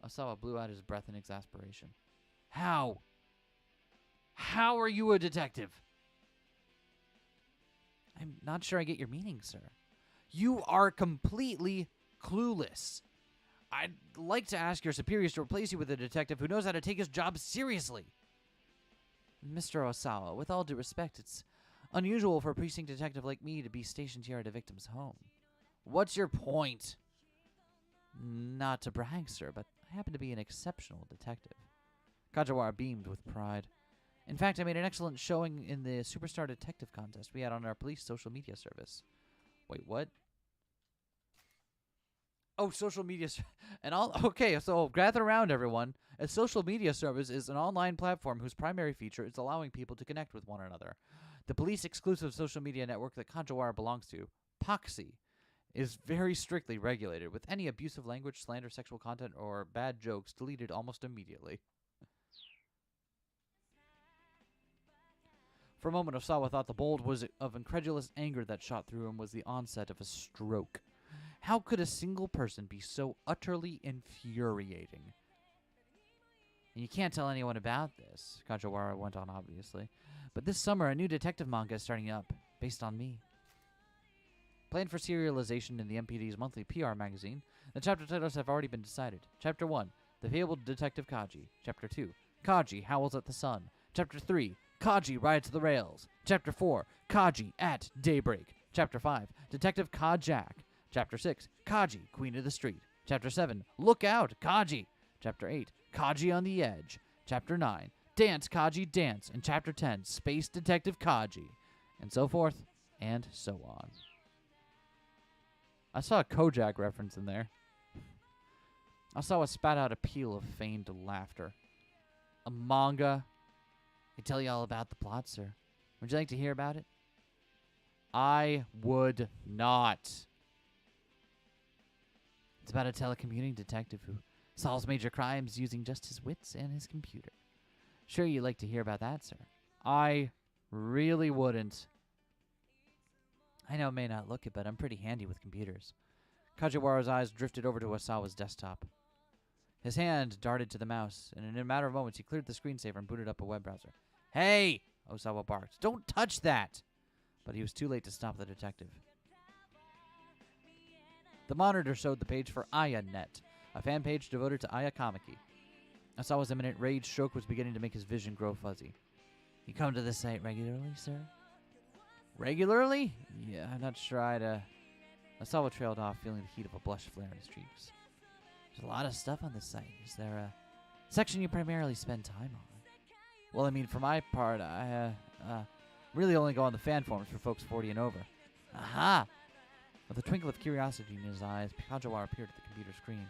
Osawa blew out his breath in exasperation. How? How are you a detective? I'm not sure I get your meaning, sir. You are completely clueless. I'd like to ask your superiors to replace you with a detective who knows how to take his job seriously. Mr. Osawa, with all due respect, it's unusual for a precinct detective like me to be stationed here at a victim's home. What's your point? Not to brag, sir, but I happen to be an exceptional detective. Kajiwara beamed with pride. In fact, I made an excellent showing in the Superstar Detective contest we had on our police social media service. Wait, what? Oh, social media and all. Okay, so gather around, everyone. A social media service is an online platform whose primary feature is allowing people to connect with one another. The police-exclusive social media network that Kajiwara belongs to, Poxy, is very strictly regulated, with any abusive language, slander, sexual content, or bad jokes deleted almost immediately. For a moment, Osawa thought the bolt was of incredulous anger that shot through him was the onset of a stroke. How could a single person be so utterly infuriating? And you can't tell anyone about this, Kajiwara went on obviously. But this summer, a new detective manga is starting up, based on me. Planned for serialization in the MPD's monthly PR magazine, the chapter titles have already been decided. Chapter 1, The Fabled Detective Kaji. Chapter 2, Kaji Howls at the Sun. Chapter 3, Kaji Rides the Rails. Chapter 4, Kaji at Daybreak. Chapter 5, Detective Kajak. Chapter 6, Kaji, Queen of the Street. Chapter 7, Look Out, Kaji. Chapter 8, Kaji on the Edge. Chapter 9, Dance, Kaji, Dance. And Chapter 10, Space Detective Kaji. And so forth, and so on. I saw a Kojak reference in there. I saw a spat out a peal of feigned laughter. A manga? I tell you all about the plot, sir. Would you like to hear about it? I would not. It's about a telecommuting detective who solves major crimes using just his wits and his computer. Sure you'd like to hear about that, sir. I really wouldn't. I know it may not look it, but I'm pretty handy with computers. Kajiwara's eyes drifted over to Osawa's desktop. His hand darted to the mouse, and in a matter of moments he cleared the screensaver and booted up a web browser. Hey! Osawa barked. Don't touch that! But he was too late to stop the detective. The monitor showed the page for AyaNet, a fan page devoted to Aya Kamiki. Osawa's imminent rage stroke was beginning to make his vision grow fuzzy. You come to this site regularly, sir? Regularly? Yeah, I'm not sure Osawa trailed off, feeling the heat of a blush flare in his cheeks. There's a lot of stuff on this site. Is there a section you primarily spend time on? Well, I mean, for my part, I really only go on the fan forums for folks 40 and over. Aha! With a twinkle of curiosity in his eyes, Kajiwara appeared at the computer screen.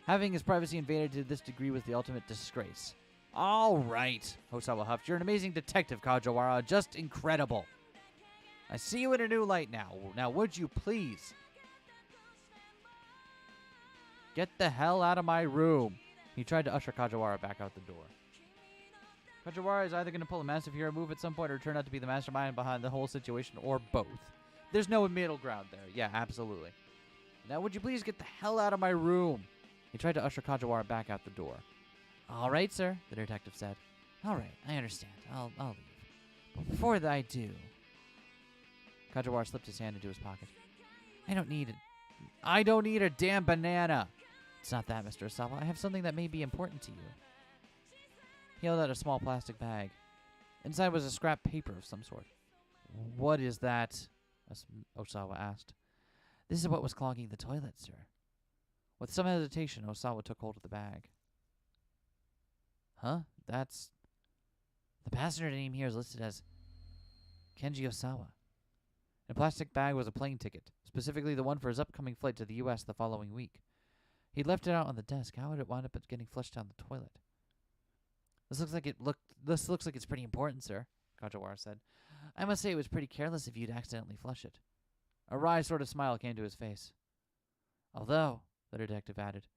Having his privacy invaded to this degree was the ultimate disgrace. All right, Osawa huffed. You're an amazing detective, Kajiwara. Just incredible. I see you in a new light now. Now, would you please get the hell out of my room? He tried to usher Kajiwara back out the door. Kajiwara is either going to pull a massive hero move at some point or turn out to be the mastermind behind the whole situation, or both. There's no middle ground there. Yeah, absolutely. Now, would you please get the hell out of my room? He tried to usher Kajiwara back out the door. All right, sir, the detective said. All right, I understand. I'll leave. But before I do... Kajiwara slipped his hand into his pocket. I don't need a damn banana. It's not that, Mr. Osawa. I have something that may be important to you. He held out a small plastic bag. Inside was a scrap paper of some sort. What is that? Osawa asked. This is what was clogging the toilet, sir. With some hesitation, Osawa took hold of the bag. Huh? That's... The passenger name here is listed as Kenji Osawa. In a plastic bag was a plane ticket, specifically the one for his upcoming flight to the U.S. the following week. He'd left it out on the desk. How would it wind up getting flushed down the toilet? This looks like it's pretty important, sir, Kajiwara said. I must say it was pretty careless of you to accidentally flush it. A wry sort of smile came to his face. Although, the detective added,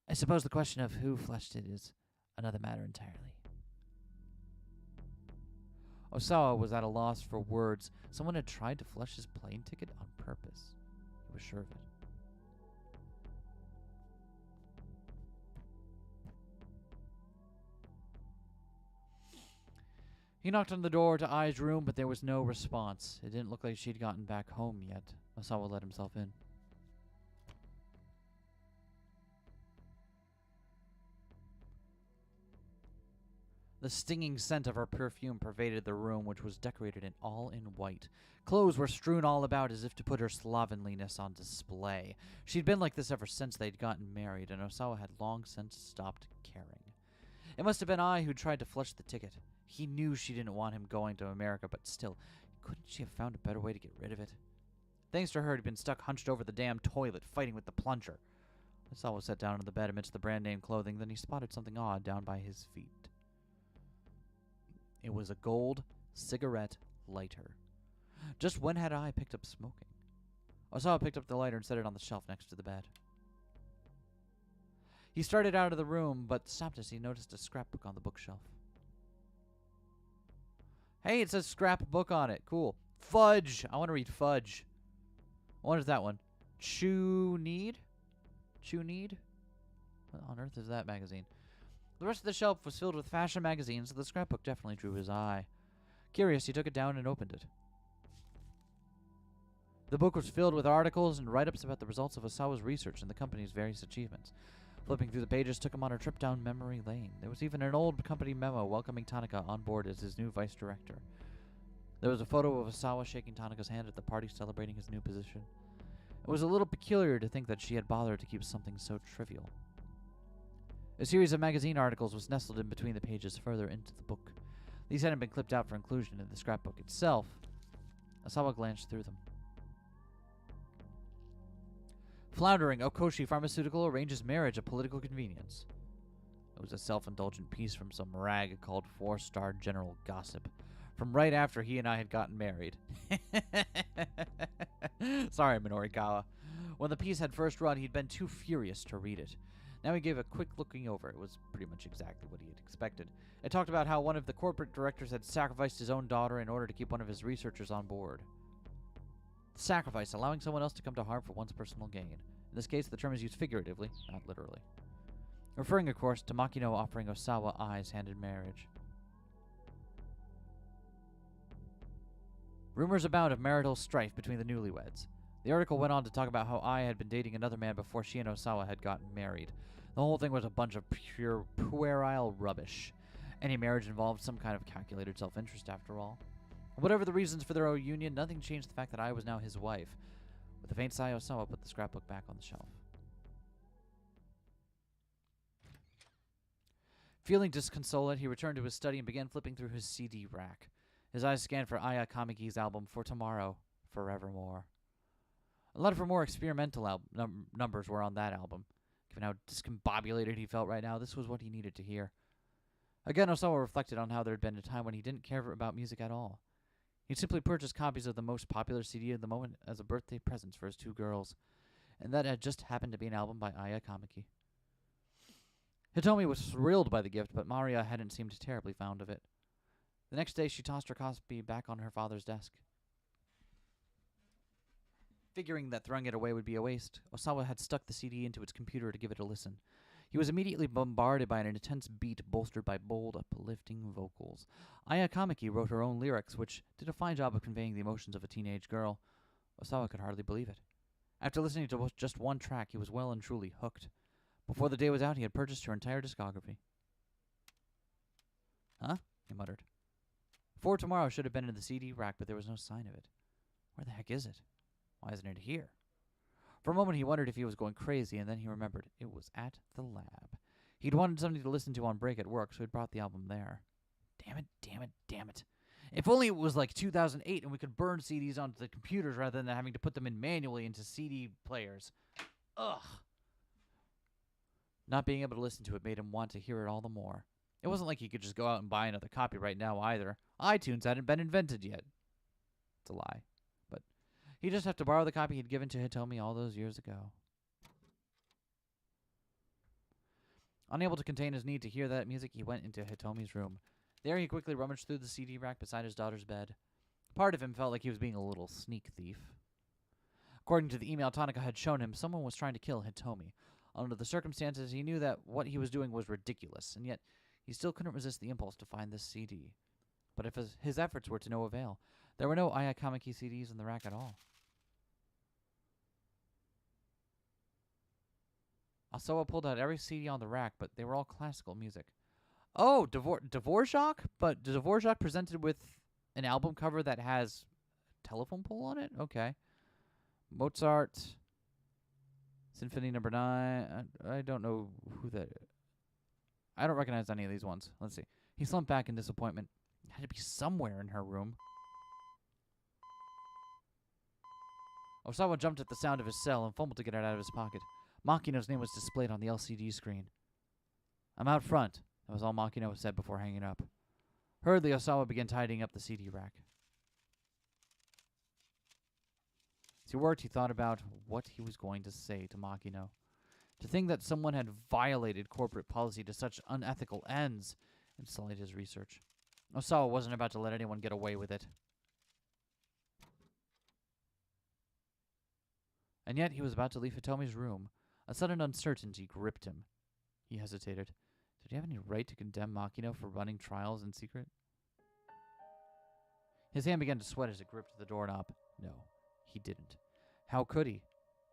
I suppose the question of who flushed it is another matter entirely. Osawa was at a loss for words. Someone had tried to flush his plane ticket on purpose. He was sure of it. He knocked on the door to Ai's room, but there was no response. It didn't look like she'd gotten back home yet. Osawa let himself in. The stinging scent of her perfume pervaded the room, which was decorated all in white. Clothes were strewn all about as if to put her slovenliness on display. She'd been like this ever since they'd gotten married, and Osawa had long since stopped caring. It must have been I who tried to flush the ticket. He knew she didn't want him going to America, but still, couldn't she have found a better way to get rid of it? Thanks to her, he'd been stuck hunched over the damn toilet, fighting with the plunger. Osawa sat down on the bed amidst the brand-name clothing, then he spotted something odd down by his feet. It was a gold cigarette lighter. Just when had I picked up smoking? Osawa picked up the lighter and set it on the shelf next to the bed. He started out of the room, but stopped as he noticed a scrapbook on the bookshelf. Hey, it says scrapbook on it. Cool. Fudge. I want to read Fudge. What is that one? Chew Need? What on earth is that magazine? The rest of the shelf was filled with fashion magazines, so the scrapbook definitely drew his eye. Curious, he took it down and opened it. The book was filled with articles and write-ups about the results of Osawa's research and the company's various achievements. Flipping through the pages took him on a trip down memory lane. There was even an old company memo welcoming Tanaka on board as his new vice director. There was a photo of Osawa shaking Tanaka's hand at the party celebrating his new position. It was a little peculiar to think that she had bothered to keep something so trivial. A series of magazine articles was nestled in between the pages further into the book. These hadn't been clipped out for inclusion in the scrapbook itself. Osawa glanced through them. Floundering, Okoshi Pharmaceutical arranges marriage of political convenience. It was a self-indulgent piece from some rag called 4-Star General Gossip, from right after he and I had gotten married. Sorry, Minorikawa. When the piece had first run, he'd been too furious to read it. Now he gave a quick looking over. It was pretty much exactly what he had expected. It talked about how one of the corporate directors had sacrificed his own daughter in order to keep one of his researchers on board. Sacrifice, allowing someone else to come to harm for one's personal gain. In this case, the term is used figuratively, not literally. Referring, of course, to Makino offering Osawa Ai's hand in marriage. Rumors abound of marital strife between the newlyweds. The article went on to talk about how Ai had been dating another man before she and Osawa had gotten married. The whole thing was a bunch of pure puerile rubbish. Any marriage involved some kind of calculated self-interest, after all. Whatever the reasons for their own union, nothing changed the fact that I was now his wife. With a faint sigh, Osawa put the scrapbook back on the shelf. Feeling disconsolate, he returned to his study and began flipping through his CD rack. His eyes scanned for Aya Kamiki's album For Tomorrow, Forevermore. A lot of her more experimental numbers were on that album. Given how discombobulated he felt right now, this was what he needed to hear. Again, Osawa reflected on how there had been a time when he didn't care about music at all. He'd simply purchased copies of the most popular CD of the moment as a birthday presents for his 2 girls, and that had just happened to be an album by Aya Kamiki. Hitomi was thrilled by the gift, but Maria hadn't seemed terribly fond of it. The next day, she tossed her copy back on her father's desk. Figuring that throwing it away would be a waste, Osawa had stuck the CD into its computer to give it a listen. He was immediately bombarded by an intense beat bolstered by bold, uplifting vocals. Aya Kamiki wrote her own lyrics, which did a fine job of conveying the emotions of a teenage girl. Osawa could hardly believe it. After listening to just one track, he was well and truly hooked. Before the day was out, he had purchased her entire discography. Huh? He muttered. For Tomorrow should have been in the CD rack, but there was no sign of it. Where the heck is it? Why isn't it here? For a moment he wondered if he was going crazy, and then he remembered it was at the lab. He'd wanted something to listen to on break at work, so he'd brought the album there. Damn it, damn it, damn it. If only it was like 2008 and we could burn CDs onto the computers rather than having to put them in manually into CD players. Ugh. Not being able to listen to it made him want to hear it all the more. It wasn't like he could just go out and buy another copy right now either. iTunes hadn't been invented yet. It's a lie. But he'd just have to borrow the copy he'd given to Hitomi all those years ago. Unable to contain his need to hear that music, he went into Hitomi's room. There he quickly rummaged through the CD rack beside his daughter's bed. Part of him felt like he was being a little sneak thief. According to the email Tanaka had shown him, someone was trying to kill Hitomi. Under the circumstances, he knew that what he was doing was ridiculous, and yet he still couldn't resist the impulse to find this CD. But if his efforts were to no avail, there were no Aya Kamiki CDs in the rack at all. Osawa pulled out every CD on the rack, but they were all classical music. Oh, Dvorak? But Dvorak presented with an album cover that has a telephone pole on it? Okay. Mozart, Symphony No. 9. I don't know who that is. I don't recognize any of these ones. Let's see. He slumped back in disappointment. It had to be somewhere in her room. Osawa jumped at the sound of his cell and fumbled to get it out of his pocket. Makino's name was displayed on the LCD screen. I'm out front. That was all Makino said before hanging up. Hurriedly, Osawa began tidying up the CD rack. As he worked, he thought about what he was going to say to Makino. To think that someone had violated corporate policy to such unethical ends and sullied his research. Osawa wasn't about to let anyone get away with it. And yet he was about to leave Hitomi's room. A sudden uncertainty gripped him. He hesitated. Did he have any right to condemn Makino for running trials in secret? His hand began to sweat as it gripped the doorknob. No, he didn't. How could he?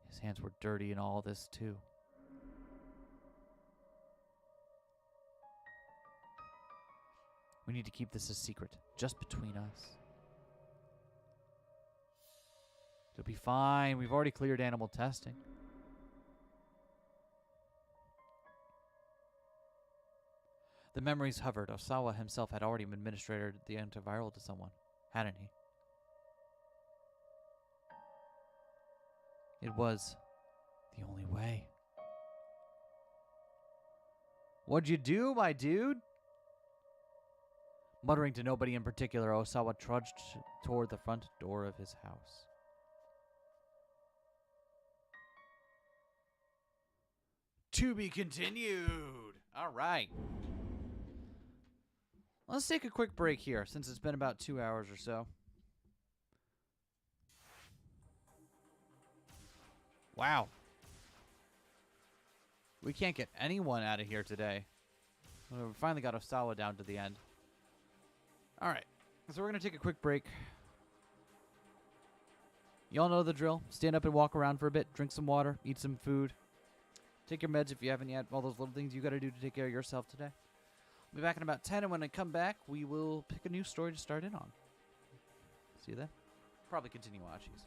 His hands were dirty in all this, too. We need to keep this a secret, just between us. It'll be fine. We've already cleared animal testing. The memories hovered. Osawa himself had already administered the antiviral to someone, hadn't he? It was the only way. What'd you do, my dude? Muttering to nobody in particular, Osawa trudged toward the front door of his house. To be continued. All right. Let's take a quick break here, since it's been about 2 hours or so. Wow. We can't get anyone out of here today. We finally got Osawa down to the end. Alright, so we're going to take a quick break. Y'all know the drill. Stand up and walk around for a bit. Drink some water. Eat some food. Take your meds if you haven't yet. All those little things you got to do to take care of yourself today. I'll be back in about 10, and when I come back, we will pick a new story to start in on. See you then. Probably continue Archie's.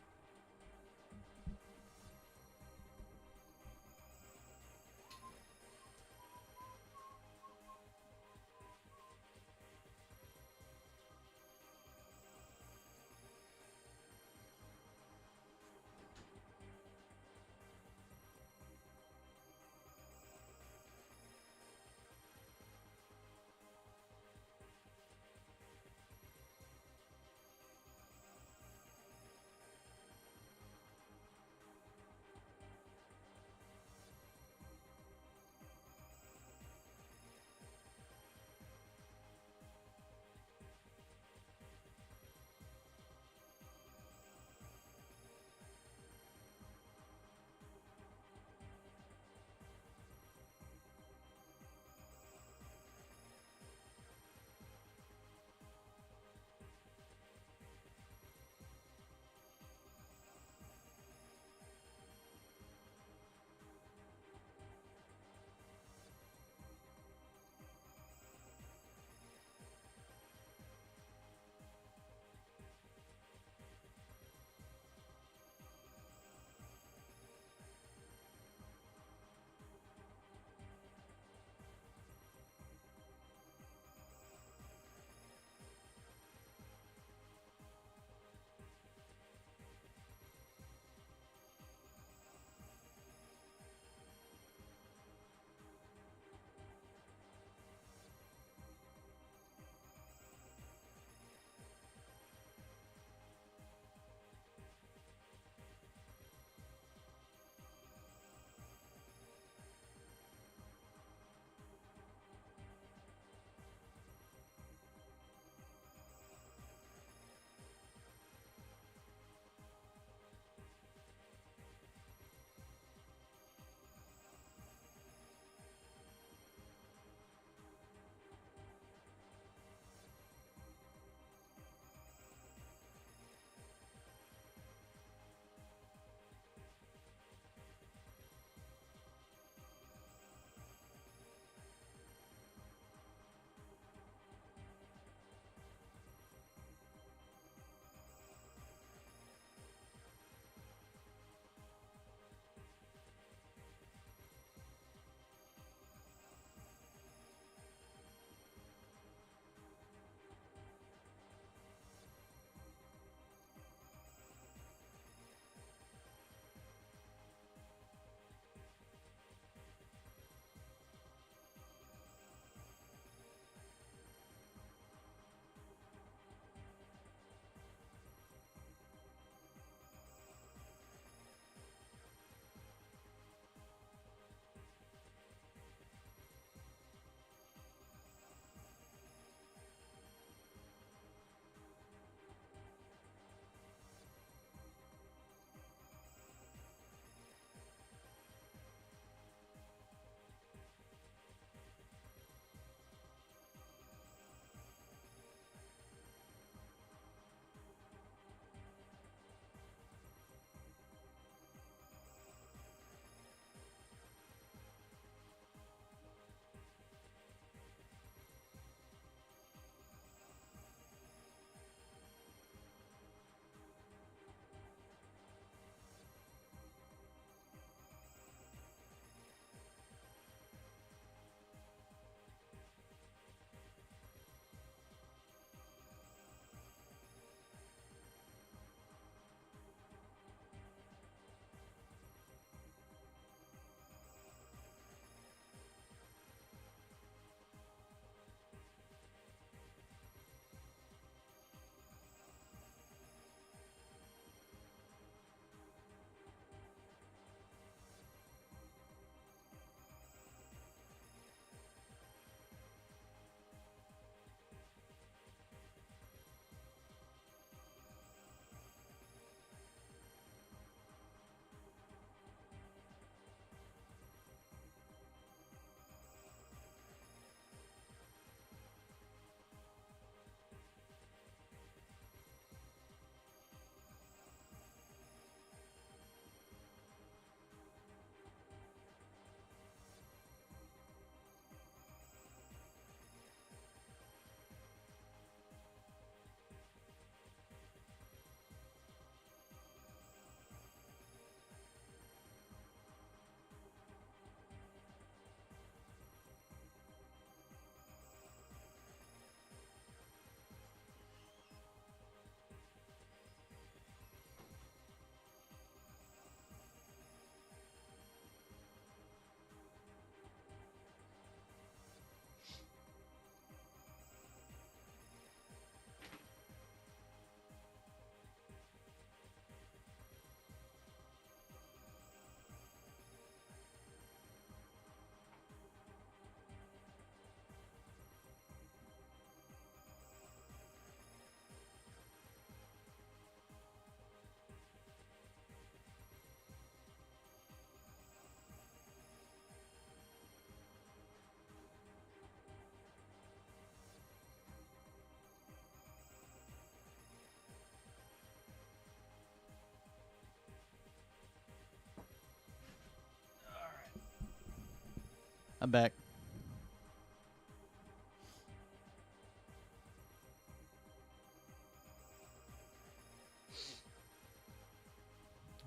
I'm back.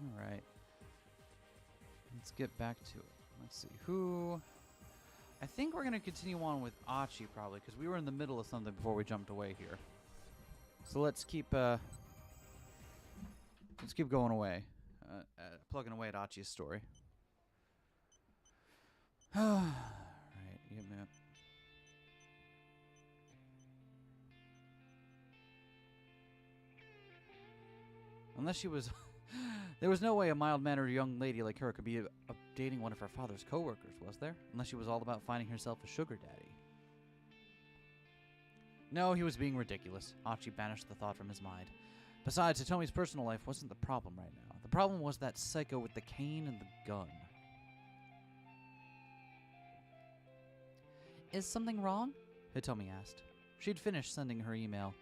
All right. Let's get back to it. Let's see. Who... I think we're going to continue on with Achi, probably, because we were in the middle of something before we jumped away here. So let's keep going away. Plugging away at Achi's story. Alright, give me up. Unless she was... There was no way a mild-mannered young lady like her could be dating one of her father's co-workers, was there? Unless she was all about finding herself a sugar daddy. No, he was being ridiculous. Achi banished the thought from his mind. Besides, Hitomi's personal life wasn't the problem right now. The problem was that psycho with the cane and the gun. Is something wrong? Hitomi asked. She'd finished sending her email.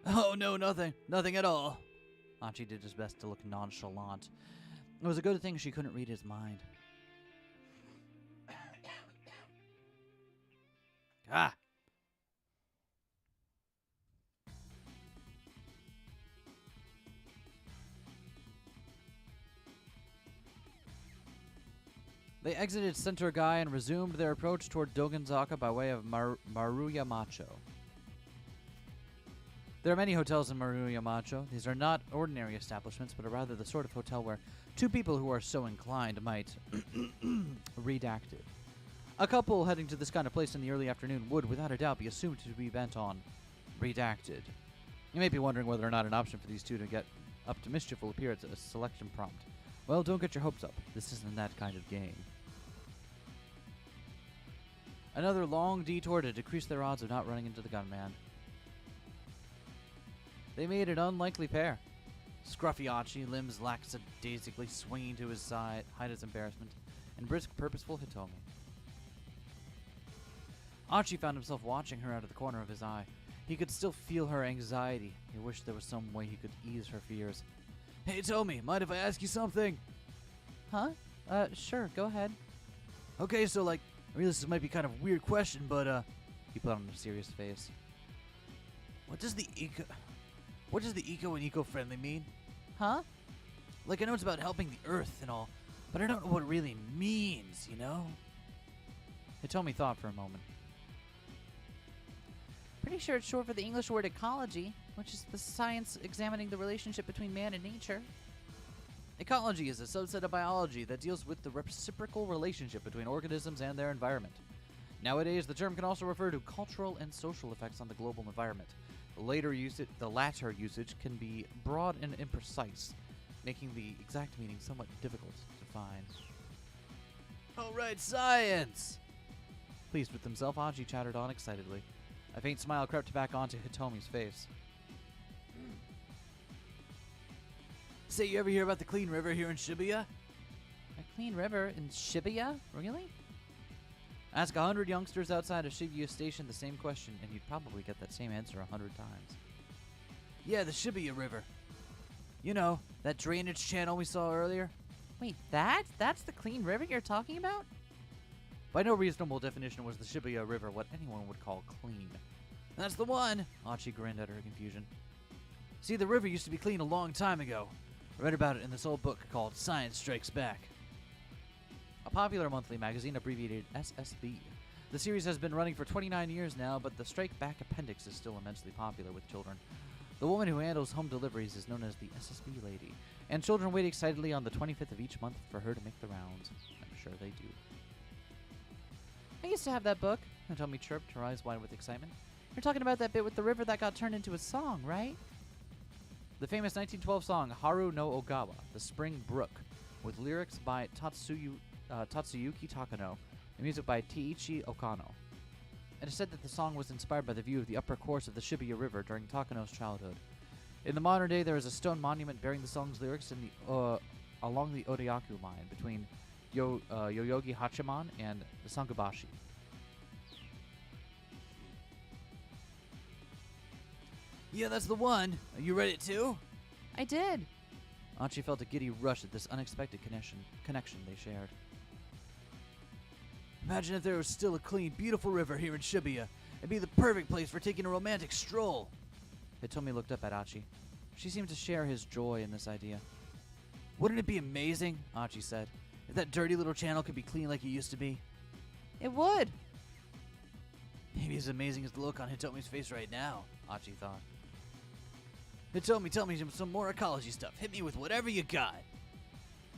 Oh, no, nothing. Nothing at all. Achi did his best to look nonchalant. It was a good thing she couldn't read his mind. Ah! They exited Center Gai and resumed their approach toward Dogenzaka by way of Maruya Macho. There are many hotels in Maruya Macho. These are not ordinary establishments, but are rather the sort of hotel where two people who are so inclined might redacted. A couple heading to this kind of place in the early afternoon would, without a doubt, be assumed to be bent on redacted. You may be wondering whether or not an option for these two to get up to mischief will appear at a selection prompt. Well, don't get your hopes up. This isn't that kind of game. Another long detour to decrease their odds of not running into the gunman. They made an unlikely pair. Scruffy Achi, limbs lackadaisically swinging to his side, hide his embarrassment, and brisk, purposeful Hitomi. Achi found himself watching her out of the corner of his eye. He could still feel her anxiety. He wished there was some way he could ease her fears. Hey, Hitomi, mind if I ask you something? Huh? Sure, go ahead. Okay, so, I realize this might be kind of a weird question, but, He put on a serious face. what does the eco and eco-friendly mean? Huh? I know it's about helping the Earth and all, but I don't know what it really means, you know? Hitomi thought for a moment. Pretty sure it's short for the English word ecology, which is the science examining the relationship between man and nature. Ecology is a subset of biology that deals with the reciprocal relationship between organisms and their environment. Nowadays, the term can also refer to cultural and social effects on the global environment. The latter usage can be broad and imprecise, making the exact meaning somewhat difficult to find. All right, science! Pleased with himself, Achi chattered on excitedly. A faint smile crept back onto Hitomi's face. Say, you ever hear about the clean river here in Shibuya? A clean river in Shibuya? Really? Ask 100 youngsters outside of Shibuya Station the same question, and you'd probably get that same answer 100 times. Yeah, the Shibuya River. You know, that drainage channel we saw earlier? Wait, that's the clean river you're talking about? By no reasonable definition was the Shibuya River what anyone would call clean. That's the one! Achi grinned at her confusion. See, the river used to be clean a long time ago. I read about it in this old book called Science Strikes Back. A popular monthly magazine abbreviated SSB. The series has been running for 29 years now, but the Strike Back appendix is still immensely popular with children. The woman who handles home deliveries is known as the SSB lady, and children wait excitedly on the 25th of each month for her to make the rounds. I'm sure they do. I used to have that book. Hitomi chirped, her eyes wide with excitement. You're talking about that bit with the river that got turned into a song, right? The famous 1912 song Haru no Ogawa, The Spring Brook, with lyrics by Tatsuyuki Takano and music by Teiichi Okano. It is said that the song was inspired by the view of the upper course of the Shibuya River during Takano's childhood. In the modern day, there is a stone monument bearing the song's lyrics in the along the Odayaku line between Yoyogi Hachiman and the Sankubashi. Yeah, that's the one. You read it too? I did. Achi felt a giddy rush at this unexpected connection they shared. Imagine if there was still a clean, beautiful river here in Shibuya. It'd be the perfect place for taking a romantic stroll. Hitomi looked up at Achi. She seemed to share his joy in this idea. Wouldn't it be amazing, Achi said, if that dirty little channel could be clean like it used to be? It would. Maybe as amazing as the look on Hitomi's face right now, Achi thought. Hitomi, tell me some more ecology stuff. Hit me with whatever you got.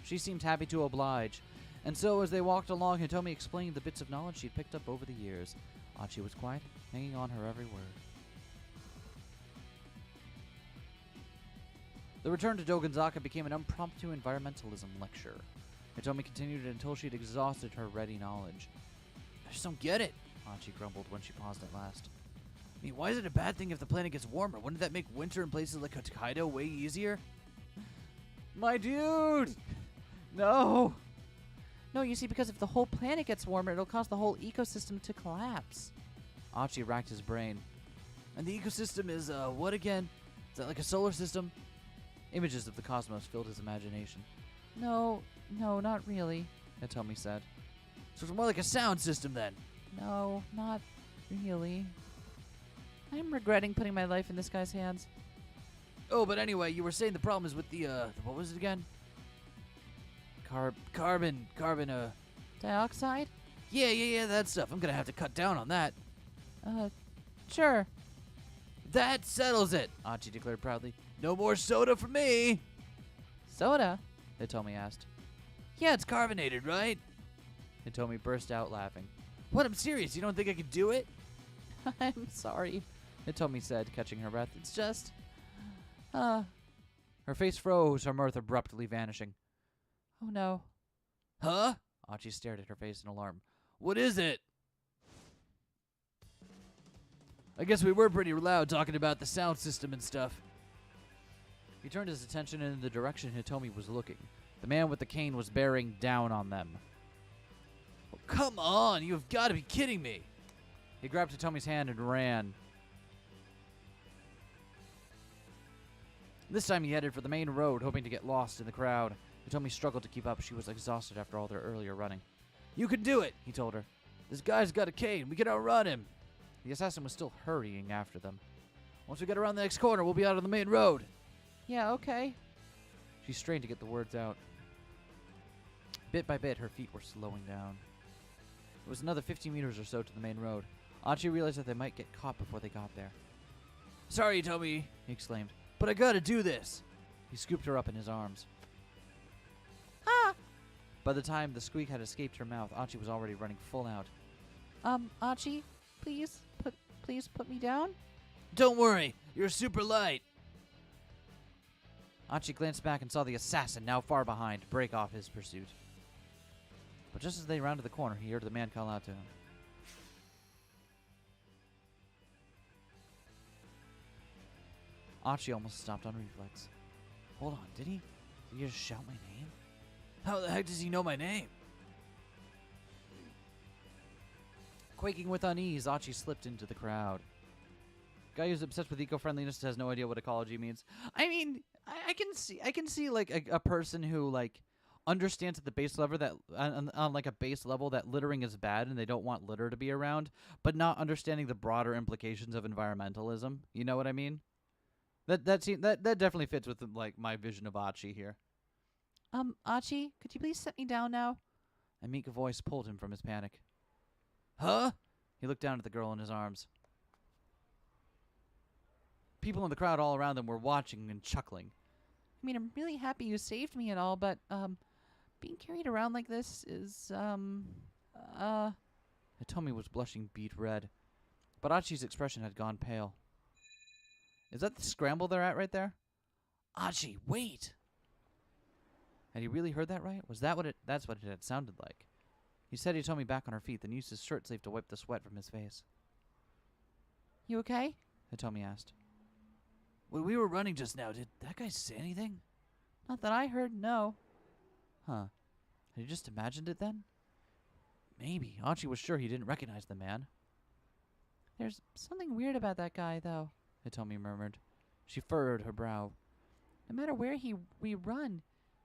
She seemed happy to oblige, and so as they walked along, Hitomi explained the bits of knowledge she'd picked up over the years. Achi was quiet, hanging on her every word. The return to Dogonzaka became an impromptu environmentalism lecture. Hitomi continued until she'd exhausted her ready knowledge. I just don't get it. Achi grumbled when she paused at last. I mean, why is it a bad thing if the planet gets warmer? Wouldn't that make winter in places like Hokkaido way easier? My dude! No! No, you see, because if the whole planet gets warmer, it'll cause the whole ecosystem to collapse. Achi racked his brain. And the ecosystem is, what again? Is that like a solar system? Images of the cosmos filled his imagination. No, not really. Hitomi said. So it's more like a sound system then. No, not really. I'm regretting putting my life in this guy's hands. Oh, but anyway, you were saying the problem is with the what was it again? Carbon, Dioxide? Yeah, that stuff. I'm gonna have to cut down on that. Sure. That settles it, Achi declared proudly. No more soda for me. Soda? Hitomi asked. Yeah, it's carbonated, right? Hitomi burst out laughing. What, I'm serious. You don't think I could do it? I'm sorry. Hitomi said, catching her breath. It's just... Her face froze, her mirth abruptly vanishing. Oh no. Huh? Achi stared at her face in alarm. What is it? I guess we were pretty loud talking about the sound system and stuff. He turned his attention in the direction Hitomi was looking. The man with the cane was bearing down on them. Oh, come on, you've got to be kidding me. He grabbed Hitomi's hand and ran. This time he headed for the main road, hoping to get lost in the crowd. Hitomi struggled to keep up. She was exhausted after all their earlier running. You can do it, he told her. This guy's got a cane. We can outrun him. The assassin was still hurrying after them. Once we get around the next corner, we'll be out on the main road. Yeah, okay. She strained to get the words out. Bit by bit, her feet were slowing down. It was another 50 meters or so to the main road. Achi realized that they might get caught before they got there. Sorry, Hitomi, He exclaimed. but I gotta do this. He scooped her up in his arms. Ah! By the time the squeak had escaped her mouth, Achi was already running full out. Achi, please put me down? Don't worry, you're super light. Achi glanced back and saw the assassin, now far behind, break off his pursuit. But just as they rounded the corner, he heard the man call out to him. Achi almost stopped on reflex. Hold on, did he just shout my name? How the heck does he know my name? Quaking with unease, Achi slipped into the crowd. Guy who's obsessed with eco-friendliness has no idea what ecology means. I mean, I can see like a person who like understands at the base level that on like a base level that littering is bad and they don't want litter to be around, but not understanding the broader implications of environmentalism. You know what I mean? That definitely fits with like my vision of Achi here. Achi, could you please set me down now? A meek voice pulled him from his panic. Huh? He looked down at the girl in his arms. People in the crowd all around them were watching and chuckling. I mean, I'm really happy you saved me and all, but, being carried around like this is, Hitomi was blushing beet red, but Achi's expression had gone pale. Is that the scramble they're at right there? Achi, wait. Had he really heard that right? Was that what it? That's what it had sounded like. He set Hitomi back on her feet, then used his shirt sleeve to wipe the sweat from his face. You okay? Hitomi asked. When we were running just now, did that guy say anything? Not that I heard, no. Huh. Had he just imagined it then? Maybe. Achi was sure he didn't recognize the man. There's something weird about that guy, though. Hitomi murmured. She furrowed her brow. No matter where we run,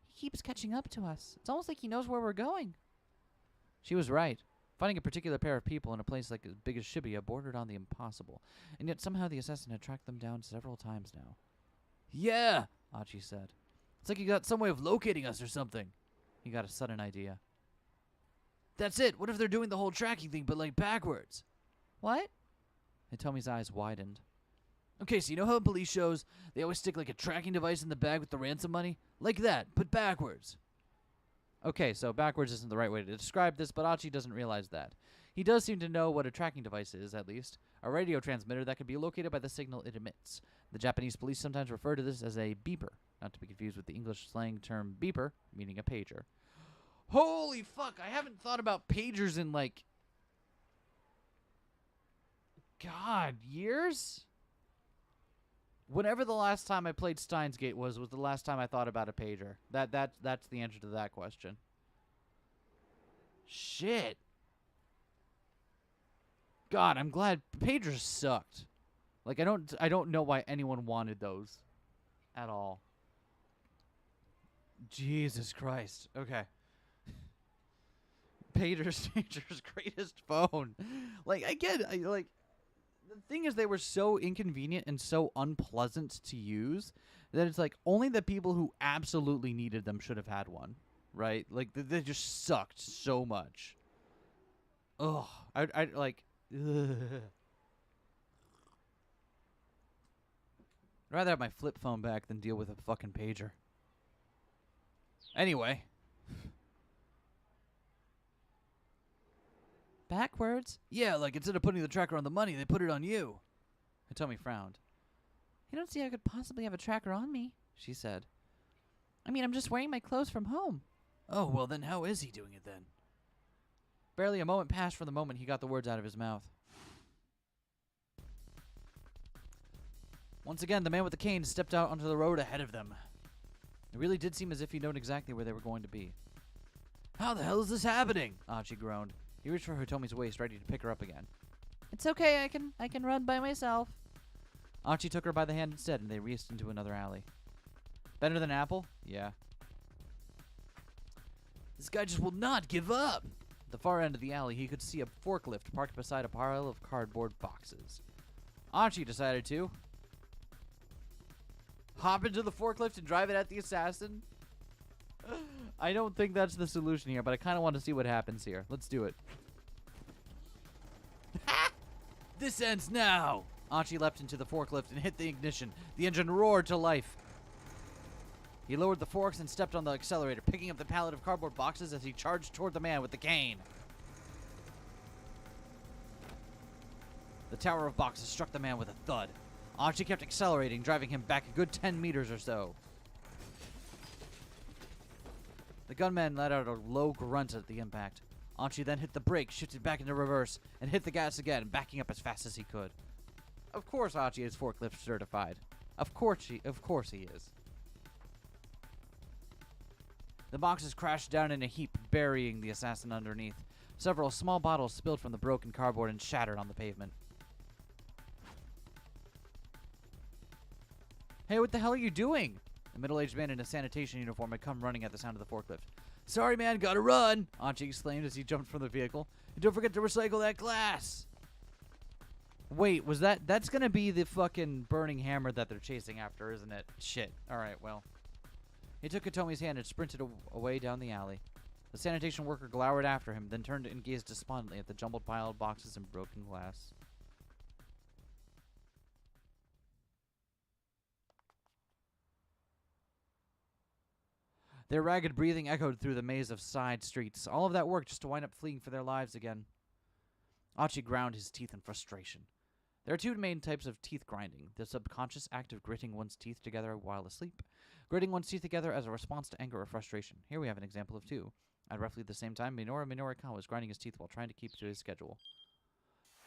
he keeps catching up to us. It's almost like he knows where we're going. She was right. Finding a particular pair of people in a place like as big as Shibuya bordered on the impossible, and yet somehow the assassin had tracked them down several times now. Yeah, Archie said. it's like you got some way of locating us or something. He got a sudden idea. That's it. What if they're doing the whole tracking thing, but like backwards? What? Hitomi's eyes widened. Okay, so you know how in police shows they always stick like a tracking device in the bag with the ransom money? Like that, but backwards. Okay, so backwards isn't the right way to describe this, but Archie doesn't realize that. He does seem to know what a tracking device is, at least. A radio transmitter that can be located by the signal it emits. The Japanese police sometimes refer to this as a beeper, not to be confused with the English slang term beeper, meaning a pager. Holy fuck, I haven't thought about pagers in like... God, years? Whenever the last time I played Steins Gate was the last time I thought about a pager. That's the answer to that question. Shit. God, I'm glad pagers sucked. Like I don't know why anyone wanted those at all. Jesus Christ. Okay. Pager's greatest phone. Like again, the thing is they were so inconvenient and so unpleasant to use that it's like only the people who absolutely needed them should have had one, right? Like they just sucked so much. Ugh. I like ugh. I'd rather have my flip phone back than deal with a fucking pager. Anyway. Backwards? Yeah, like instead of putting the tracker on the money, they put it on you. Hitomi frowned. I don't see how I could possibly have a tracker on me, she said. I mean, I'm just wearing my clothes from home. Oh, well then how is he doing it then? Barely a moment passed from the moment he got the words out of his mouth. Once again, the man with the cane stepped out onto the road ahead of them. It really did seem as if he knew exactly where they were going to be. How the hell is this happening? Archie groaned. He reached for Hitomi's waist, ready to pick her up again. It's okay, I can run by myself. Archie took her by the hand instead, and they raced into another alley. Better than Apple? Yeah. This guy just will not give up. At the far end of the alley, he could see a forklift parked beside a pile of cardboard boxes. Archie decided to hop into the forklift and drive it at the assassin. I don't think that's the solution here, but I kind of want to see what happens here. Let's do it. This ends now. Archie leapt into the forklift and hit the ignition. The engine roared to life. He lowered the forks and stepped on the accelerator, picking up the pallet of cardboard boxes as he charged toward the man with the cane. The tower of boxes struck the man with a thud. Archie kept accelerating, driving him back a good 10 meters or so. The gunman let out a low grunt at the impact. Archie then hit the brake, shifted back into reverse, and hit the gas again, backing up as fast as he could. Of course Archie is forklift certified. Of course he is. The boxes crashed down in a heap, burying the assassin underneath. Several small bottles spilled from the broken cardboard and shattered on the pavement. Hey, what the hell are you doing? A middle-aged man in a sanitation uniform had come running at the sound of the forklift. Sorry, man, gotta run. Archie exclaimed as he jumped from the vehicle. And don't forget to recycle that glass. Wait, was that's gonna be the fucking burning hammer that they're chasing after, isn't it? Shit. Alright, well. He took Hitomi's hand and sprinted away down the alley. The sanitation worker glowered after him, then turned and gazed despondently at the jumbled pile of boxes and broken glass. Their ragged breathing echoed through the maze of side streets. All of that work just to wind up fleeing for their lives again. Archie ground his teeth in frustration. There are two main types of teeth grinding. The subconscious act of gritting one's teeth together while asleep. Gritting one's teeth together as a response to anger or frustration. Here we have an example of two. At roughly the same time, Minoru Kawa was grinding his teeth while trying to keep to his schedule.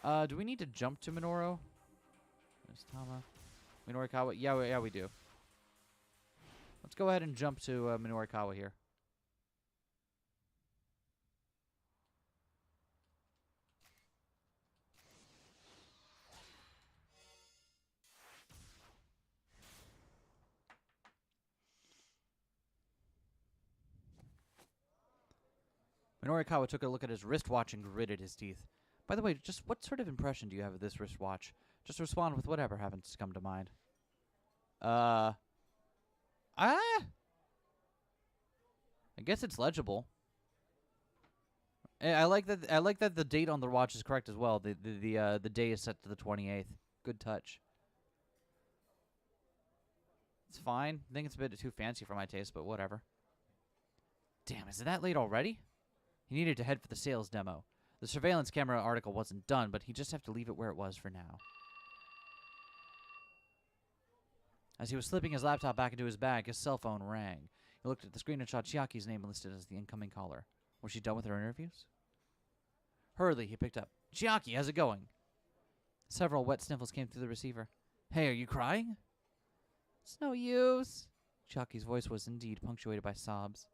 Do we need to jump to Minoru? There's Tama. Minoru Kawa? Yeah, we do. Let's go ahead and jump to Minoru Kawa here. Minorikawa took a look at his wristwatch and gritted his teeth. By the way, just what sort of impression do you have of this wristwatch? Just respond with whatever happens to come to mind. I guess it's legible. I like that. I like that the date on the watch is correct as well. The day is set to the 28th. Good touch. It's fine. I think it's a bit too fancy for my taste, but whatever. Damn, is it that late already? He needed to head for the sales demo. The surveillance camera article wasn't done, but he'd just have to leave it where it was for now. As he was slipping his laptop back into his bag, his cell phone rang. He looked at the screen and saw Chiaki's name listed as the incoming caller. Was she done with her interviews? Hurriedly, he picked up. Chiaki, how's it going? Several wet sniffles came through the receiver. Hey, are you crying? It's no use. Chiaki's voice was indeed punctuated by sobs.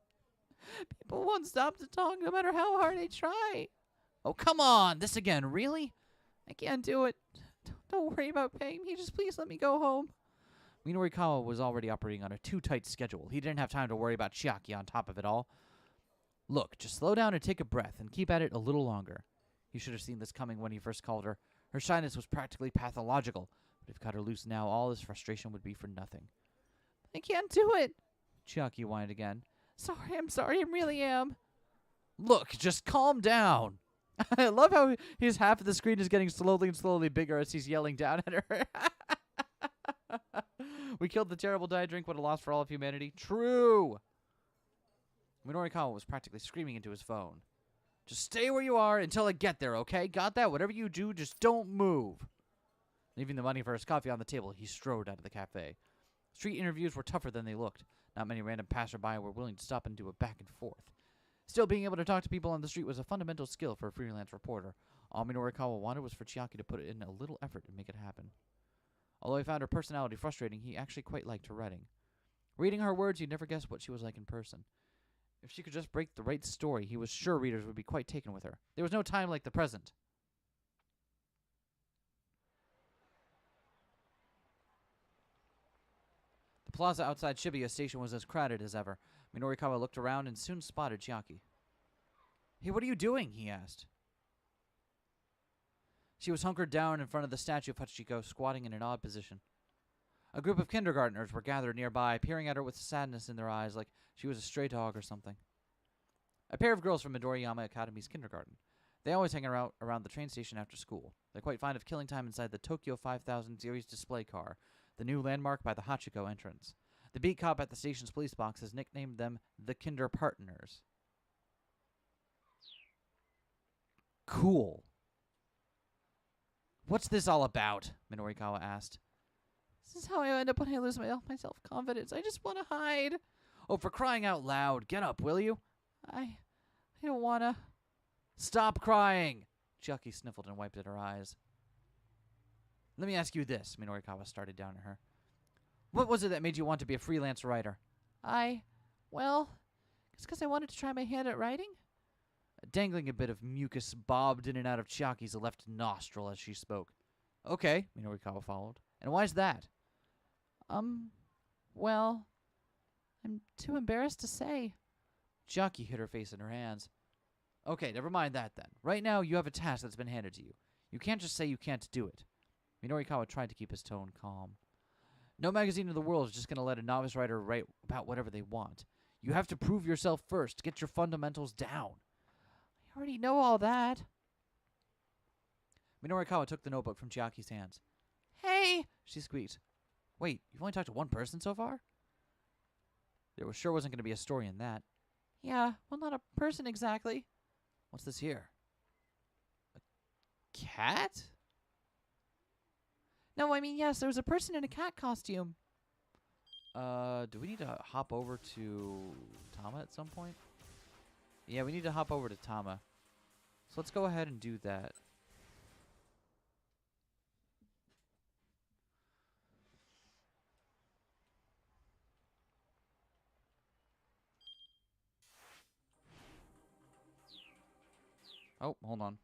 People won't stop to talk no matter how hard I try. Oh, come on! This again, really? I can't do it. Don't worry about paying me. Just please let me go home. Minorikawa was already operating on a too tight schedule. He didn't have time to worry about Chiaki on top of it all. Look, just slow down and take a breath and keep at it a little longer. He should have seen this coming when he first called her. Her shyness was practically pathological, but if he cut her loose now, all his frustration would be for nothing. I can't do it. Chiaki whined again. I'm sorry, I really am. Look, just calm down. I love how his half of the screen is getting slowly and slowly bigger as he's yelling down at her. We killed the terrible diet drink, what a loss for all of humanity. True. Minorikawa was practically screaming into his phone. Just stay where you are until I get there, okay? Got that? Whatever you do, just don't move. Leaving the money for his coffee on the table, he strode out of the cafe. Street interviews were tougher than they looked. Not many random passerby were willing to stop and do a back and forth. Still, being able to talk to people on the street was a fundamental skill for a freelance reporter. All Minorikawa wanted was for Chiaki to put in a little effort and make it happen. Although he found her personality frustrating, he actually quite liked her writing. Reading her words, you'd never guess what she was like in person. If she could just break the right story, he was sure readers would be quite taken with her. There was no time like the present. The plaza outside Shibuya Station was as crowded as ever. Minorikawa looked around and soon spotted Chiaki. Hey, what are you doing? He asked. She was hunkered down in front of the statue of Hachiko, squatting in an odd position. A group of kindergartners were gathered nearby, peering at her with sadness in their eyes, like she was a stray dog or something. A pair of girls from Midoriyama Academy's kindergarten. They always hang around the train station after school. They're quite fond of killing time inside the Tokyo 5000 series display car, the new landmark by the Hachiko entrance. The beat cop at the station's police box has nicknamed them the Kinder Partners. Cool. What's this all about? Minorikawa asked. This is how I end up when I lose my self-confidence. I just want to hide. Oh, for crying out loud. Get up, will you? I don't want to. Stop crying. Chiaki sniffled and wiped at her eyes. Let me ask you this, Minorikawa started down at her. What was it that made you want to be a freelance writer? Well, it's because I wanted to try my hand at writing. Dangling a bit of mucus bobbed in and out of Chiaki's left nostril as she spoke. Okay, Minorikawa followed. And why's that? Well, I'm too embarrassed to say. Chiaki hid her face in her hands. Okay, never mind that then. Right now, you have a task that's been handed to you. You can't just say you can't do it. Minorikawa tried to keep his tone calm. No magazine in the world is just going to let a novice writer write about whatever they want. You have to prove yourself first. Get your fundamentals down. I already know all that. Minorikawa took the notebook from Chiaki's hands. Hey! She squeaked. Wait, you've only talked to one person so far? There sure wasn't going to be a story in that. Yeah, well, not a person exactly. What's this here? A cat? No, I mean, yes, there was a person in a cat costume. Do we need to hop over to Tama at some point? Yeah, we need to hop over to Tama. So let's go ahead and do that. Oh, hold on.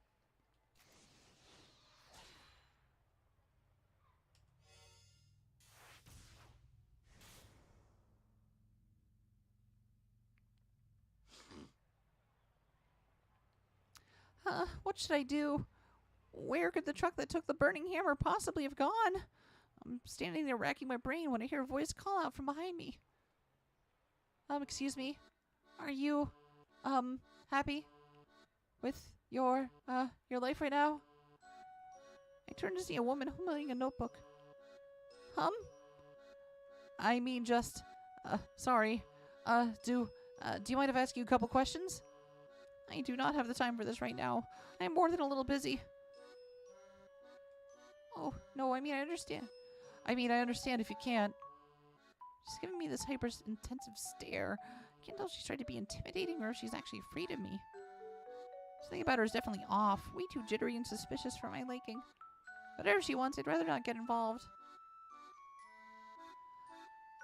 What should I do? Where could the truck that took the burning hammer possibly have gone? I'm standing there racking my brain when I hear a voice call out from behind me. Excuse me. Are you, happy with your life right now? I turn to see a woman holding a notebook. I mean just, sorry. Do you mind if I ask you a couple questions? I do not have the time for this right now. I'm more than a little busy. Oh, no, I understand. I understand if you can't. She's giving me this hyper-intensive stare. I can't tell if she's trying to be intimidating or if she's actually afraid of me. Something about her is definitely off. Way too jittery and suspicious for my liking. Whatever she wants, I'd rather not get involved.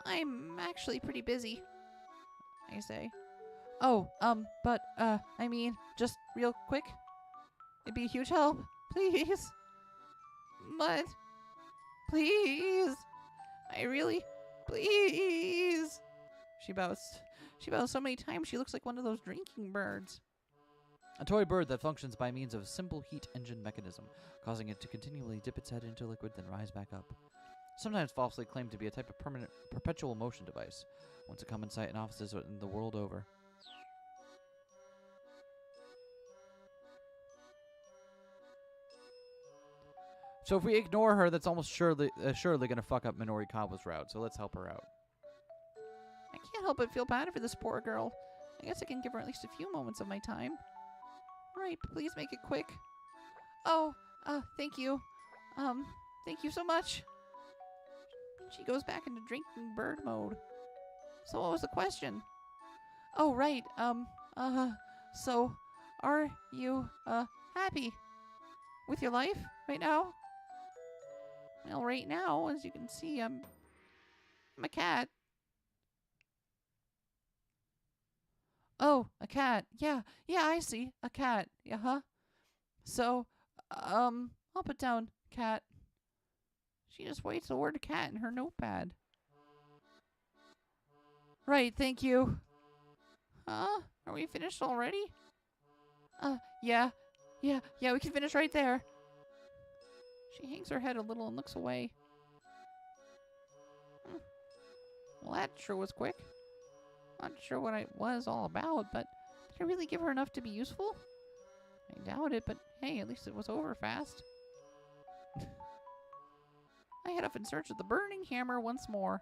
I'm actually pretty busy, I say. Oh, but, just real quick. It'd be a huge help. Please. But, please. Please. She bows. She bows so many times she looks like one of those drinking birds. A toy bird that functions by means of a simple heat engine mechanism, causing it to continually dip its head into liquid, then rise back up. Sometimes falsely claimed to be a type of permanent perpetual motion device, once a common sight in offices in the world over. So if we ignore her, that's almost surely going to fuck up Minori Kawa's route, so let's help her out. I can't help but feel bad for this poor girl. I guess I can give her at least a few moments of my time. Alright, but please make it quick. Oh, thank you. Thank you so much. She goes back into drinking bird mode. So what was the question? Oh, right, so, are you, happy with your life right now? Well, right now, as you can see, I'm a cat. Oh, a cat. Yeah, I see. A cat. Yeah, So, I'll put down cat. She just waits the word cat in her notepad. Right, thank you. Are we finished already? Yeah, we can finish right there. She hangs her head a little and looks away. Well, that sure was quick. Not sure what it was all about, but did I really give her enough to be useful? I doubt it, but hey, at least it was over fast. I head off in search of the burning hammer once more.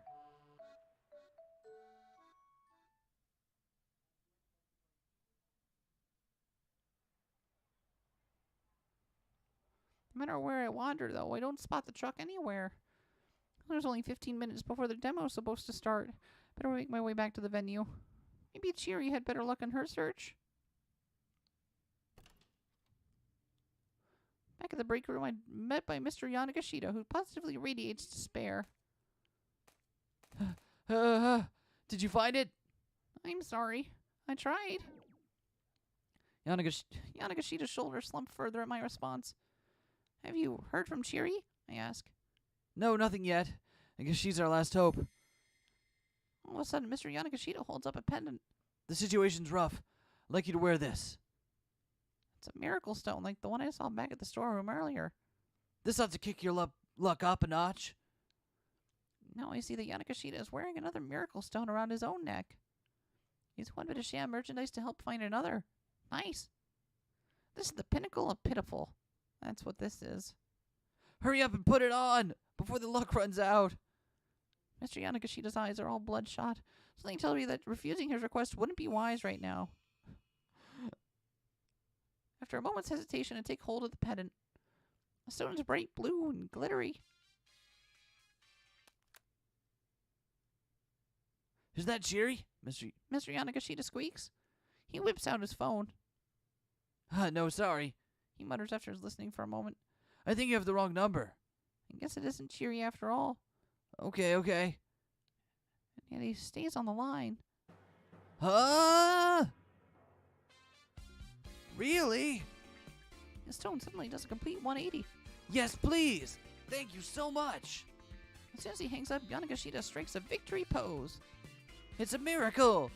No matter where I wander, though, I don't spot the truck anywhere. There's only 15 minutes before the demo's supposed to start. Better make my way back to the venue. Maybe Cheery had better luck on her search. Back at the break room, I'm met by Mr. Yanagashita, who positively radiates despair. Did you find it? I'm sorry. I tried. Yanagashita's shoulders slump further at my response. Have you heard from Cheery? I ask. No, nothing yet. I guess she's our last hope. All of a sudden, Mr. Yanagashita holds up a pendant. The situation's rough. I'd like you to wear this. It's a miracle stone like the one I saw back at the storeroom earlier. This ought to kick your luck up a notch. Now I see that Yanagashita is wearing another miracle stone around his own neck. He's one bit of sham merchandise to help find another. Nice. This is the pinnacle of pitiful. That's what this is. Hurry up and put it on before the luck runs out. Mr. Yanagashita's eyes are all bloodshot. Something tells me that refusing his request wouldn't be wise right now. After a moment's hesitation, I take hold of the pendant. The stone is bright blue and glittery. Is that Cheery? Mr. Yanagashita squeaks. He whips out his phone. No, sorry. He mutters after listening for a moment. I think you have the wrong number. I guess it isn't Cheery after all. Okay. And yet he stays on the line. Huh? Really? His tone suddenly does a complete 180. Yes, please. Thank you so much. As soon as he hangs up, Yanagashita strikes a victory pose. It's a miracle.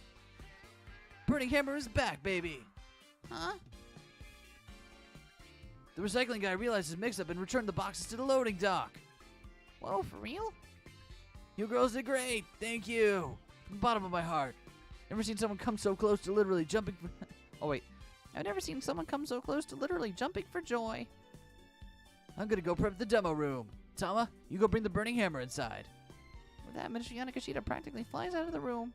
Burning Hammer is back, baby. Huh? The recycling guy realized his mix-up and returned the boxes to the loading dock. Whoa, for real? You girls did great. Thank you. From the bottom of my heart. Never seen someone come so close to literally jumping for Oh, wait. I've never seen someone come so close to literally jumping for joy. I'm gonna go prep the demo room. Tama, you go bring the burning hammer inside. With that, Mr. Yanagashita practically flies out of the room.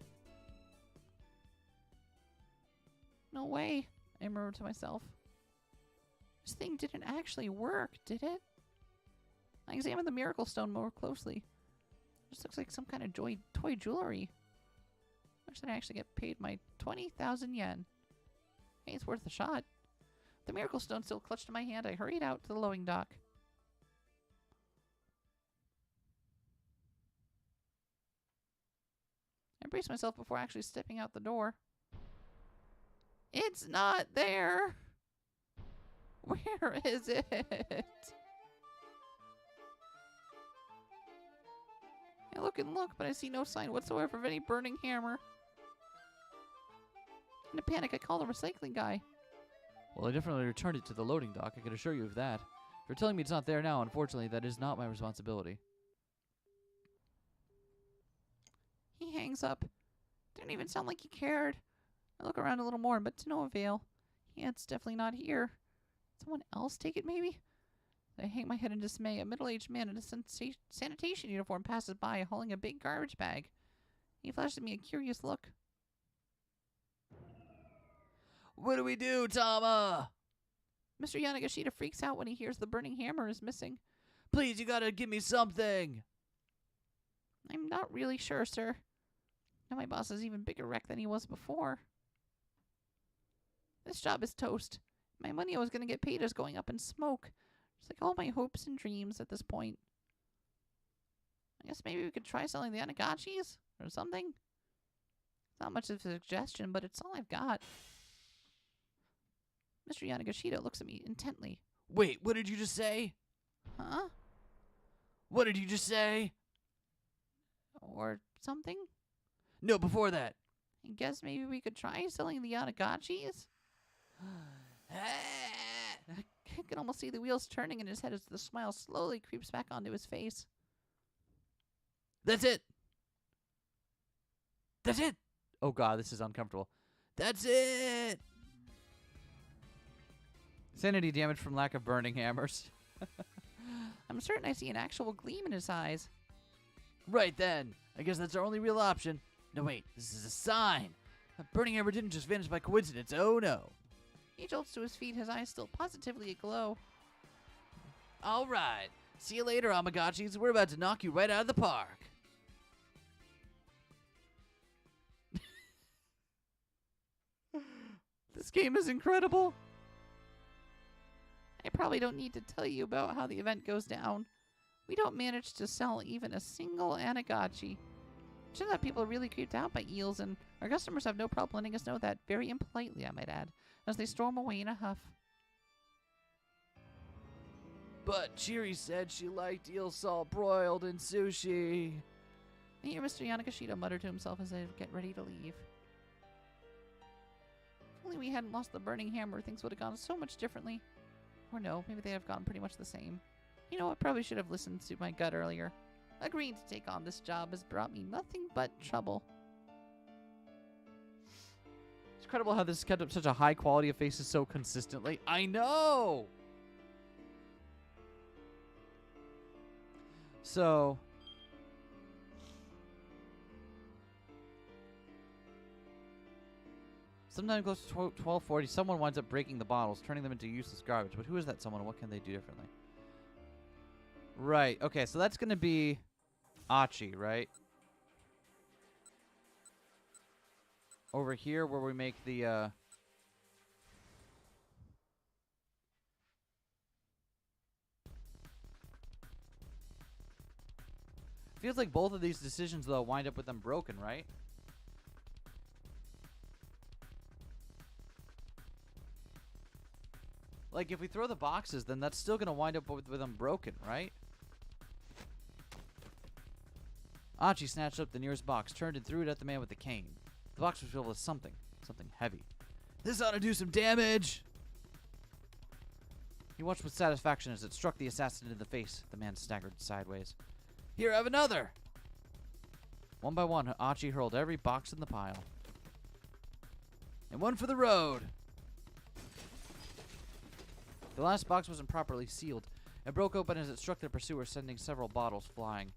No way, I murmured to myself. This thing didn't actually work, did it? I examined the miracle stone more closely. This looks like some kind of toy jewelry. Wish that I actually get paid my 20,000 yen. Hey, it's worth a shot. The miracle stone still clutched in my hand. I hurried out to the loading dock. I braced myself before actually stepping out the door. It's not there. Where is it? I look and look, but I see no sign whatsoever of any burning hammer. In a panic, I call the recycling guy. Well, I definitely returned it to the loading dock. I can assure you of that. If you're telling me it's not there now, unfortunately, that is not my responsibility. He hangs up. Didn't even sound like he cared. I look around a little more, but to no avail. Yeah, it's definitely not here. Someone else take it, maybe? I hang my head in dismay. A middle-aged man in a sanitation uniform passes by, hauling a big garbage bag. He flashes at me a curious look. What do we do, Tama? Mr. Yanagashita freaks out when he hears the burning hammer is missing. Please, you gotta give me something. I'm not really sure, sir. Now my boss is even bigger wreck than he was before. This job is toast. My money I was going to get paid is going up in smoke. Just like all my hopes and dreams at this point. I guess maybe we could try selling the Anagachis or something. It's not much of a suggestion, but it's all I've got. Mr. Yanagashita looks at me intently. Wait, what did you just say? Huh? What did you just say? Or something? No, before that. I guess maybe we could try selling the Anagachis? I can almost see the wheels turning in his head as the smile slowly creeps back onto his face. That's it. That's it. Oh, God, this is uncomfortable. That's it. Sanity damage from lack of burning hammers. I'm certain I see an actual gleam in his eyes. Right then. I guess that's our only real option. No, wait. This is a sign. That burning hammer didn't just vanish by coincidence. Oh, no. He jolts to his feet, his eyes still positively aglow. All right. See you later, Amagachis. We're about to knock you right out of the park. This game is incredible. I probably don't need to tell you about how the event goes down. We don't manage to sell even a single Anagachi. Turns out people are really creeped out by eels, and our customers have no problem letting us know that, very impolitely, I might add, as they storm away in a huff. But Chiri said she liked eel salt broiled in sushi. I hear Mr. Yanagashita mutter to himself as they get ready to leave. If only we hadn't lost the burning hammer, things would have gone so much differently. Or no, maybe they have gone pretty much the same. You know, I probably should have listened to my gut earlier. Agreeing to take on this job has brought me nothing but trouble. It's incredible how this kept up such a high quality of faces so consistently. I know! So... sometime close to 12:40, someone winds up breaking the bottles, turning them into useless garbage. But who is that someone, and what can they do differently? Right, okay, so that's going to be Achi, right? Over here where we make the, feels like both of these decisions, though, wind up with them broken, right? Like, if we throw the boxes, then that's still going to wind up with them broken, right? Achi snatched up the nearest box, turned and threw it at the man with the cane. The box was filled with something heavy. This ought to do some damage. He watched with satisfaction as it struck the assassin in the face. The man staggered sideways. Here, have another. One by one, Archie hurled every box in the pile. And one for the road. The last box wasn't properly sealed. It broke open as it struck the pursuer, sending several bottles flying.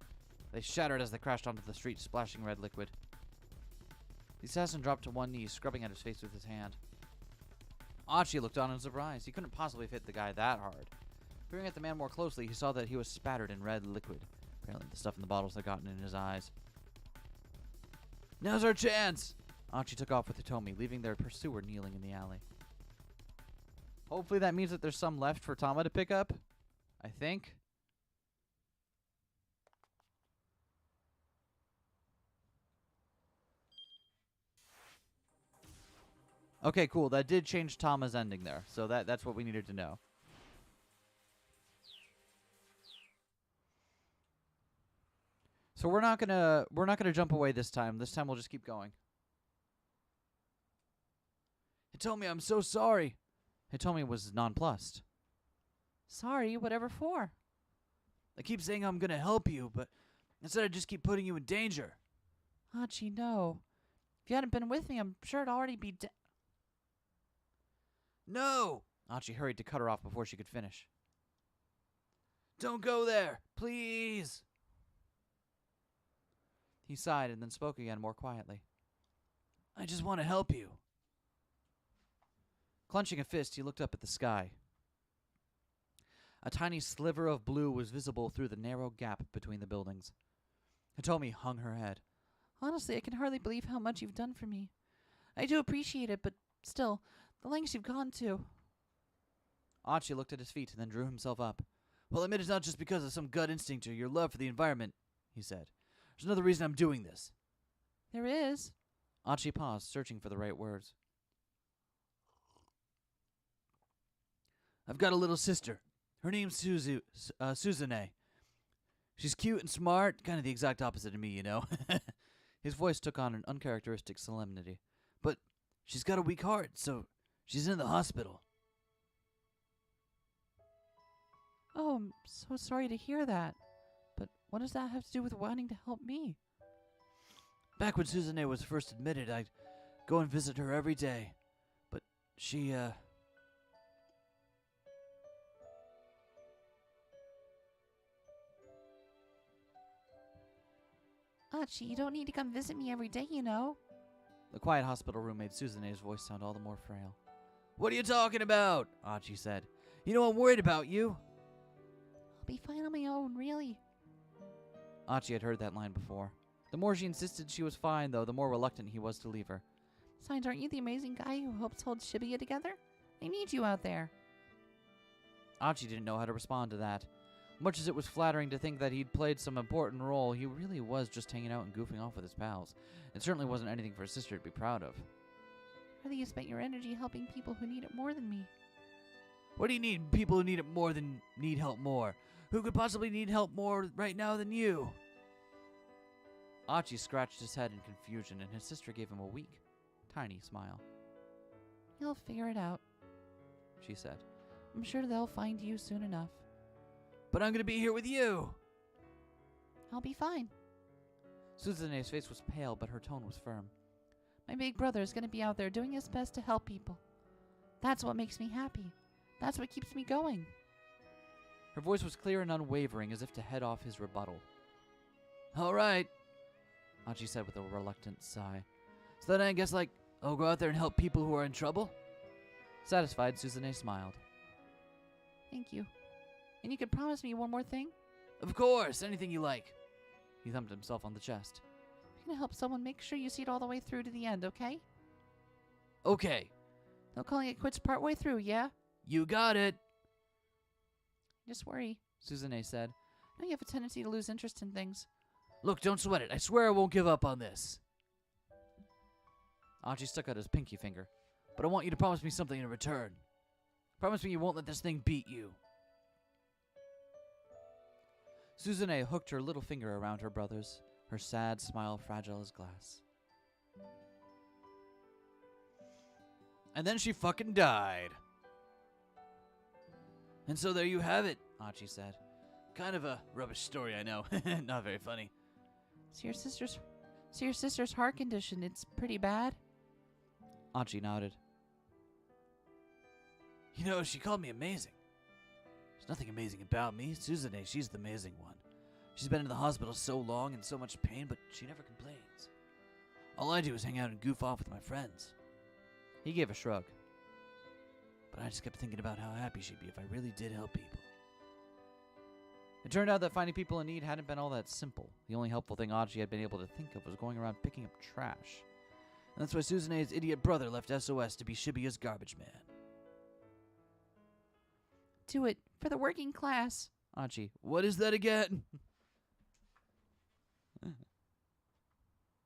They shattered as they crashed onto the street, splashing red liquid. The assassin dropped to one knee, scrubbing at his face with his hand. Archie looked on in surprise. He couldn't possibly have hit the guy that hard. Peering at the man more closely, he saw that he was spattered in red liquid. Apparently the stuff in the bottles had gotten in his eyes. Now's our chance. Archie took off with Hitomi, leaving their pursuer kneeling in the alley. Hopefully that means that there's some left for Tama to pick up. I think. Okay, cool. That did change Tama's ending there. So that's what we needed to know. So we're not gonna jump away this time. This time we'll just keep going. Hitomi, I'm so sorry. Hitomi was nonplussed. Sorry, whatever for? I keep saying I'm gonna help you, but instead I just keep putting you in danger. Archie, no. If you hadn't been with me, I'm sure it'd already be dead. No! Archie hurried to cut her off before she could finish. Don't go there, please. He sighed and then spoke again more quietly. I just want to help you. Clenching a fist, he looked up at the sky. A tiny sliver of blue was visible through the narrow gap between the buildings. Hitomi hung her head. Honestly, I can hardly believe how much you've done for me. I do appreciate it, but still, the lengths you've gone to. Archie looked at his feet and then drew himself up. Well, admit it's not just because of some gut instinct or your love for the environment, he said. There's another reason I'm doing this. There is. Archie paused, searching for the right words. I've got a little sister. Her name's Suzune. She's cute and smart, kind of the exact opposite of me, you know. His voice took on an uncharacteristic solemnity. But she's got a weak heart, so she's in the hospital. Oh, I'm so sorry to hear that. But what does that have to do with wanting to help me? Back when Suzune was first admitted, I'd go and visit her every day. But she, Archie, you don't need to come visit me every day, you know. The quiet hospital room made Suzune's voice sound all the more frail. What are you talking about? Archie said. You know I'm worried about you. I'll be fine on my own, really. Archie had heard that line before. The more she insisted she was fine, though, the more reluctant he was to leave her. Besides, aren't you the amazing guy who helps hold Shibuya together? I need you out there. Archie didn't know how to respond to that. Much as it was flattering to think that he'd played some important role, he really was just hanging out and goofing off with his pals. It certainly wasn't anything for his sister to be proud of. Rather you spent your energy helping people who need it more than me. What do you need? People who need it more than need help more. Who could possibly need help more right now than you? Archie scratched his head in confusion, and his sister gave him a weak, tiny smile. You'll figure it out, She said. I'm sure they'll find you soon enough. But I'm going to be here with you. I'll be fine. Suzune's face was pale, but her tone was firm. My big brother is going to be out there doing his best to help people. That's what makes me happy. That's what keeps me going. Her voice was clear and unwavering, as if to head off his rebuttal. All right, Archie said with a reluctant sigh. so then I guess, I'll go out there and help people who are in trouble? Satisfied, Suzune smiled. Thank you. And you could promise me one more thing? Of course, anything you like. He thumped himself on the chest. If you're going to help someone, make sure you see it all the way through to the end, okay? Okay, No calling it quits partway through, yeah? you got it. Just worry. Suzune said. I know you have a tendency to lose interest in things. Look, don't sweat it. I swear I won't give up on this. Archie stuck out his pinky finger. But I want you to promise me something in return. Promise me you won't let this thing beat you. Suzune hooked her little finger around her brother's, her sad smile fragile as glass. And then she fucking died. And so there you have it, Archie said. Kind of a rubbish story, I know. Not very funny. So your sister's heart condition, it's pretty bad? Archie nodded. You know, she called me amazing. There's nothing amazing about me. Suzanne, she's the amazing one. She's been in the hospital so long and so much pain, but she never complains. All I do is hang out and goof off with my friends. He gave a shrug. But I just kept thinking about how happy she'd be if I really did help people. It turned out that finding people in need hadn't been all that simple. The only helpful thing Archie had been able to think of was going around picking up trash. And that's why Suzanne's idiot brother left SOS to be Shibuya's garbage man. Do it for the working class. Archie, What is that again?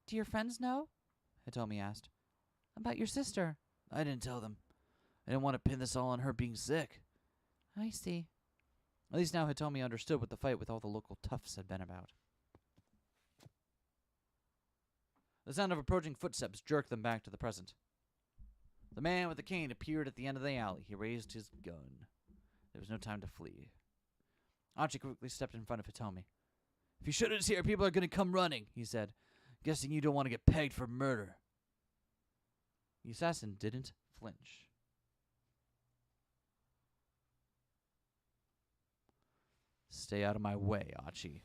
Do your friends know Hitomi asked. about your sister? I didn't tell them. I didn't want to pin this all on her being sick. I see. At least now Hitomi understood what the fight with all the local toughs had been about. The sound of approaching footsteps jerked them back to the present. The man with the cane appeared at the end of the alley. He raised his gun. There was no time to flee. Archie quickly stepped in front of Hitomi. If you shoot us here, people are going to come running, he said. Guessing you don't want to get pegged for murder. The assassin didn't flinch. Stay out of my way, Archie.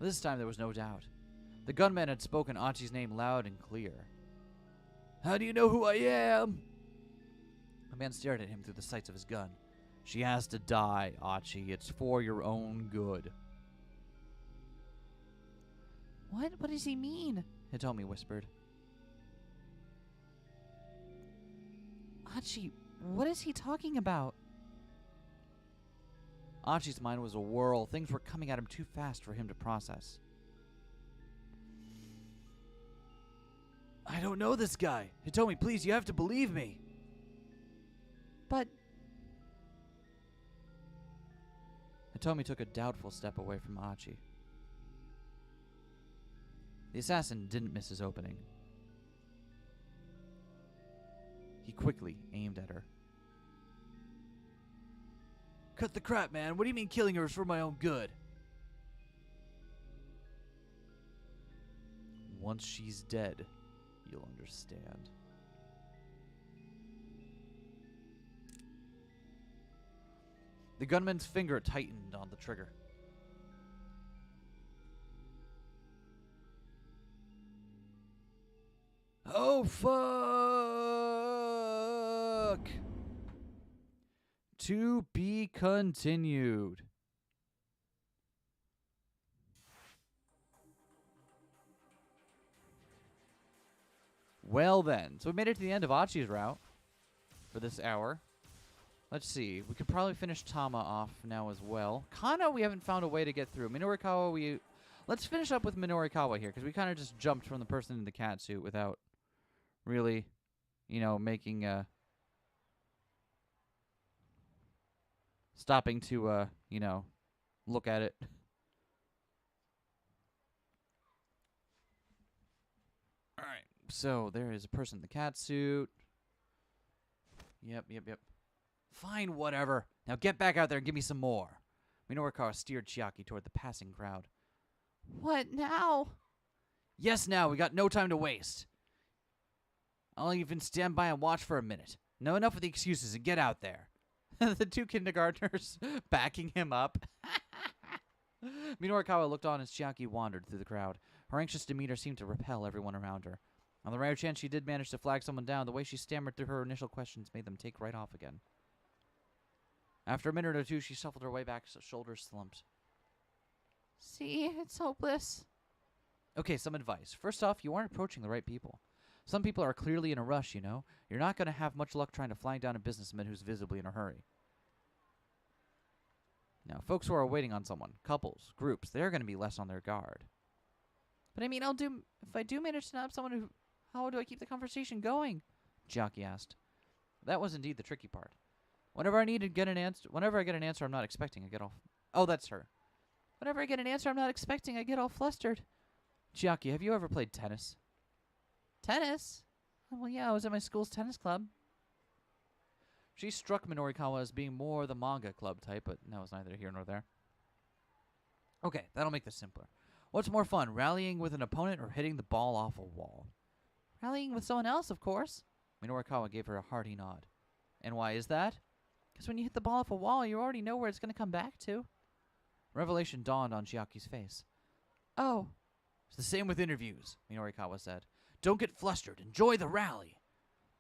This time there was no doubt. The gunman had spoken Archie's name loud and clear. How do you know who I am? The man stared at him through the sights of his gun. She has to die, Archie. It's for your own good. What does he mean? Hitomi whispered. Archie, what is he talking about? Archie's mind was a whirl. Things were coming at him too fast for him to process. I don't know this guy. Hitomi, please, you have to believe me. But Hitomi took a doubtful step away from Archie. The assassin didn't miss his opening. He quickly aimed at her. Cut the crap, man. What do you mean killing her is for my own good? Once she's dead, you'll understand. The gunman's finger tightened on the trigger. Oh, fuck! To be continued. Well then, so we made it to the end of Archie's route for this hour. Let's see, we could probably finish Tama off now as well. Kana, we haven't found a way to get through. Minorikawa, let's finish up with Minorikawa here, because we kind of just jumped from the person in the cat suit without really, making stopping to, look at it. Alright, so there is a person in the cat suit. Yep. Fine, whatever. Now get back out there and give me some more. Minorikawa steered Chiaki toward the passing crowd. what now? Yes, now, we got no time to waste. I'll even stand by and watch for a minute. No, enough of the excuses and get out there. The two kindergartners backing him up. Minorikawa looked on as Chiaki wandered through the crowd. Her anxious demeanor seemed to repel everyone around her. On the rare chance she did manage to flag someone down, the way she stammered through her initial questions made them take right off again. After a minute or two, she shuffled her way back, shoulders slumped. See, it's hopeless. Okay, some advice. First off, you aren't approaching the right people. Some people are clearly in a rush, You're not going to have much luck trying to flag down a businessman who's visibly in a hurry. Now, folks who are waiting on someone, couples, groups, they're going to be less on their guard. But I mean, if I do manage to nab someone how do I keep the conversation going? Chiaki asked. That was indeed the tricky part. Whenever I get an answer I'm not expecting, I get all... Oh, that's her. Whenever I get an answer I'm not expecting, I get all flustered. Chiaki, have you ever played tennis? Tennis? Well, yeah, I was at my school's tennis club. She struck Minorikawa as being more the manga club type, but that was neither here nor there. Okay, that'll make this simpler. What's more fun, rallying with an opponent or hitting the ball off a wall? Rallying with someone else, of course. Minorikawa gave her a hearty nod. And why is that? Because when you hit the ball off a wall, you already know where it's going to come back to. Revelation dawned on Chiaki's face. Oh, It's the same with interviews, Minorikawa said. Don't get flustered. Enjoy the rally.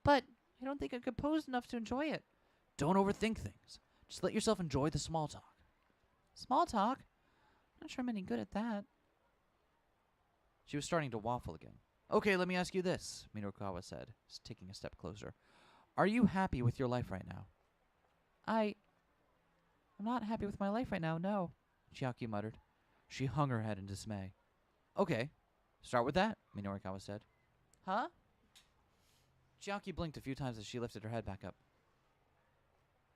but I don't think I'm composed enough to enjoy it. Don't overthink things. Just let yourself enjoy the small talk. Small talk? Not sure I'm any good at that. She was starting to waffle again. Okay, let me ask you this, Minorikawa said, taking a step closer. Are you happy with your life right now? I'm not happy with my life right now, no. Chiaki muttered. She hung her head in dismay. Okay, start with that, Minorikawa said. Huh? Chiaki blinked a few times as she lifted her head back up.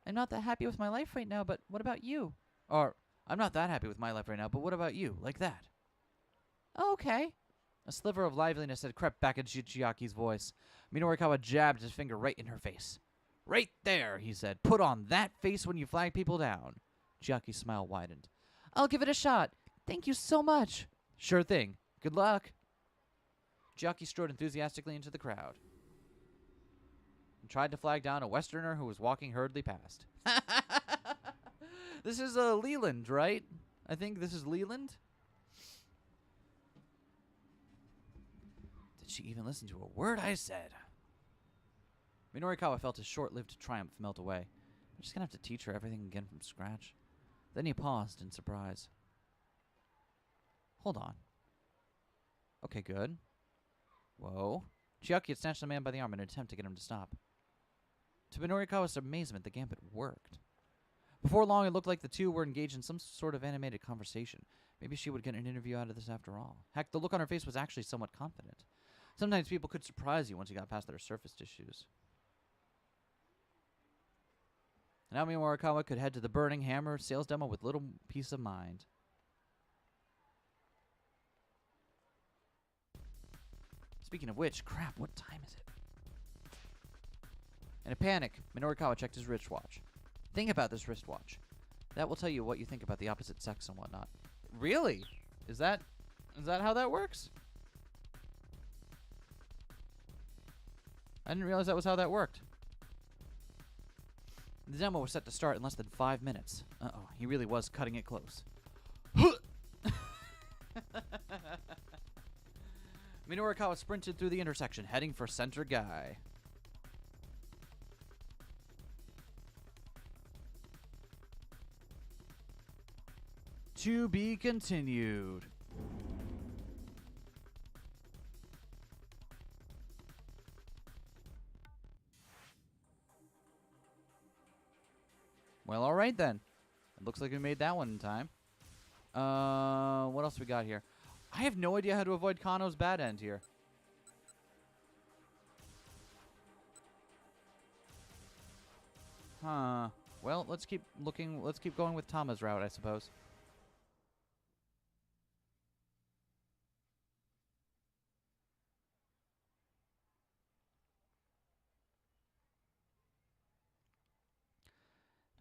I'm not that happy with my life right now, but what about you? Or, I'm not that happy with my life right now, but what about you? Like that. Oh, okay. A sliver of liveliness had crept back into Chiaki's voice. Minorikawa jabbed his finger right in her face. Right there, he said. Put on that face when you flag people down. Chiaki's smile widened. I'll give it a shot. Thank you so much. Sure thing. Good luck. Chiaki strode enthusiastically into the crowd and tried to flag down a Westerner who was walking hurriedly past. This is Leland, right? I think this is Leland. Did she even listen to a word I said? Minorikawa felt his short-lived triumph melt away. I'm just going to have to teach her everything again from scratch. Then he paused in surprise. Hold on. Okay, good. Whoa. Chiaki had snatched the man by the arm in an attempt to get him to stop. To Minorikawa's amazement, the gambit worked. Before long, it looked like the two were engaged in some sort of animated conversation. Maybe she would get an interview out of this after all. Heck, the look on her face was actually somewhat confident. Sometimes people could surprise you once you got past their surface issues. Now Minorikawa could head to the Burning Hammer sales demo with little peace of mind. Speaking of which, crap, what time is it? In a panic, Minorikawa checked his wristwatch. Think about this wristwatch. That will tell you what you think about the opposite sex and whatnot. Really? Is that how that works? I didn't realize that was how that worked. The demo was set to start in less than 5 minutes. Uh-oh, he really was cutting it close. Minorikawa sprinted through the intersection, heading for Center Guy. To be continued. Well, all right then. It looks like we made that one in time. What else we got here? I have no idea how to avoid Kano's bad end here. Huh. Well, let's keep looking. Let's keep going with Tama's route, I suppose.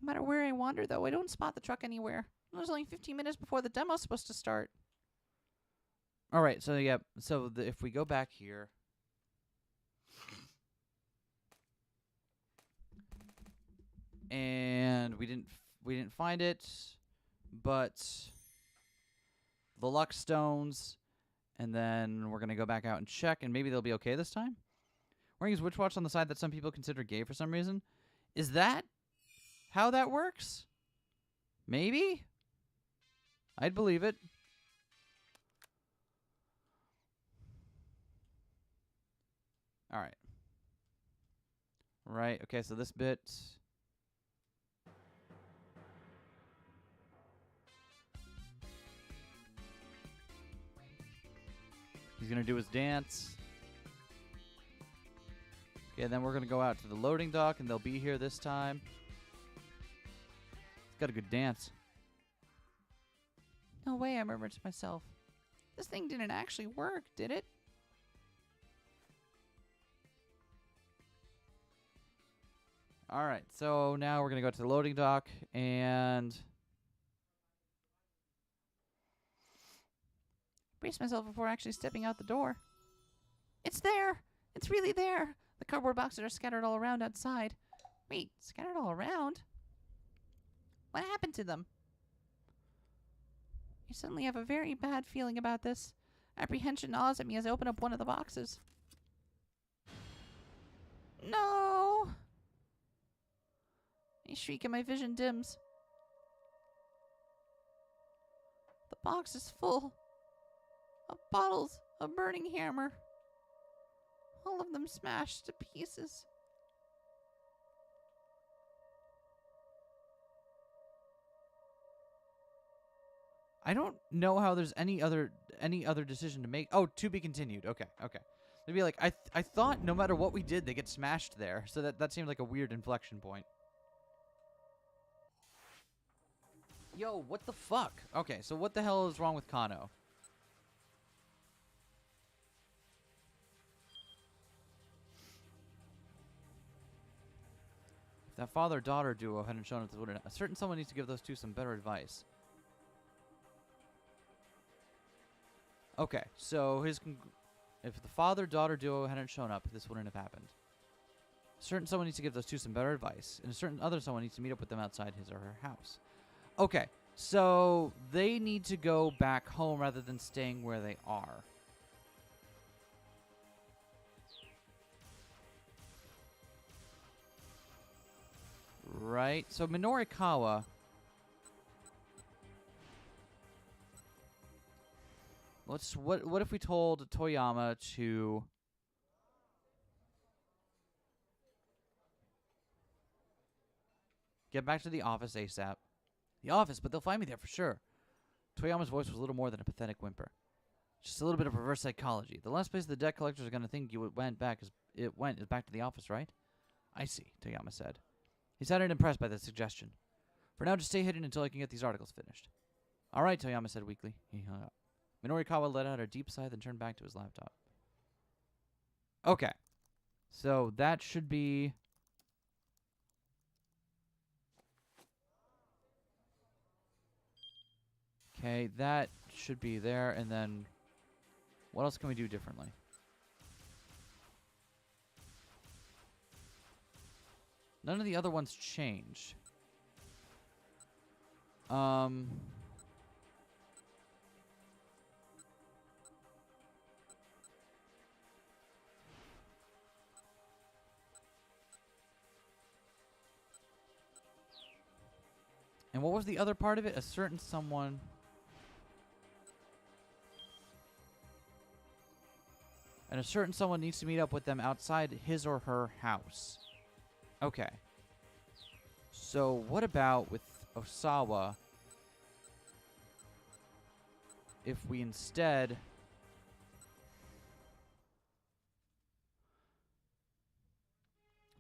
No matter where I wander, though, I don't spot the truck anywhere. It was only 15 minutes before the demo's supposed to start. All right, so yeah, so if we go back here, and we didn't find it, but the luck stones, and then we're gonna go back out and check, and maybe they'll be okay this time. Wearing his witch watch on the side that some people consider gay for some reason. Is that how that works? Maybe. I'd believe it. All right. Right. Okay, so this bit. He's going to do his dance. Okay, then we're going to go out to the loading dock, and they'll be here this time. He's got a good dance. No way, I murmured to myself. This thing didn't actually work, did it? All right, so now we're going to go to the loading dock and... Brace myself before actually stepping out the door. It's there! It's really there! The cardboard boxes are scattered all around outside. Wait, scattered all around? What happened to them? I suddenly have a very bad feeling about this. Apprehension gnaws at me as I open up one of the boxes. No! I shriek and my vision dims. The box is full of bottles of burning hammer. All of them smashed to pieces. I don't know how there's any other decision to make. Oh, to be continued. Okay. They'd be like, I thought no matter what we did, they get smashed there. So that seemed like a weird inflection point. Yo, what the fuck? Okay, so what the hell is wrong with Kano? If that father-daughter duo hadn't shown up, a certain someone needs to give those two some better advice. Okay, so if the father-daughter duo hadn't shown up, this wouldn't have happened. A certain someone needs to give those two some better advice, and a certain other someone needs to meet up with them outside his or her house. Okay, so they need to go back home rather than staying where they are. Right, so Minorikawa... What if we told Toyama to get back to the office ASAP? The office, but they'll find me there for sure. Toyama's voice was a little more than a pathetic whimper. Just a little bit of reverse psychology. The last place the debt collectors are going to think you went back is back to the office, right? I see, Toyama said. He sounded impressed by the suggestion. For now, just stay hidden until I can get these articles finished. All right, Toyama said weakly. He hung up. Minorikawa let out a deep sigh, then turned back to his laptop. Okay. So that should be... Okay, that should be there, and then... What else can we do differently? None of the other ones changed. And what was the other part of it? A certain someone... And a certain someone needs to meet up with them outside his or her house. Okay. So what about with Osawa if we instead...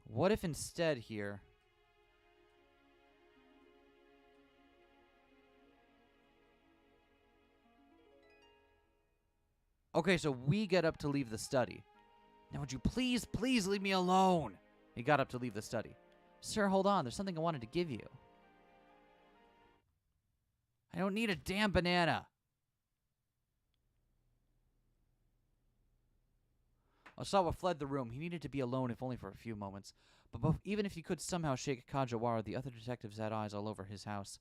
What if instead here... Okay, so we get up to leave the study. Now would you please leave me alone? He got up to leave the study. Sir, hold on. There's something I wanted to give you. I don't need a damn banana. Osawa fled the room. He needed to be alone, if only for a few moments. But even if he could somehow shake Kajawara, the other detectives had eyes all over his house.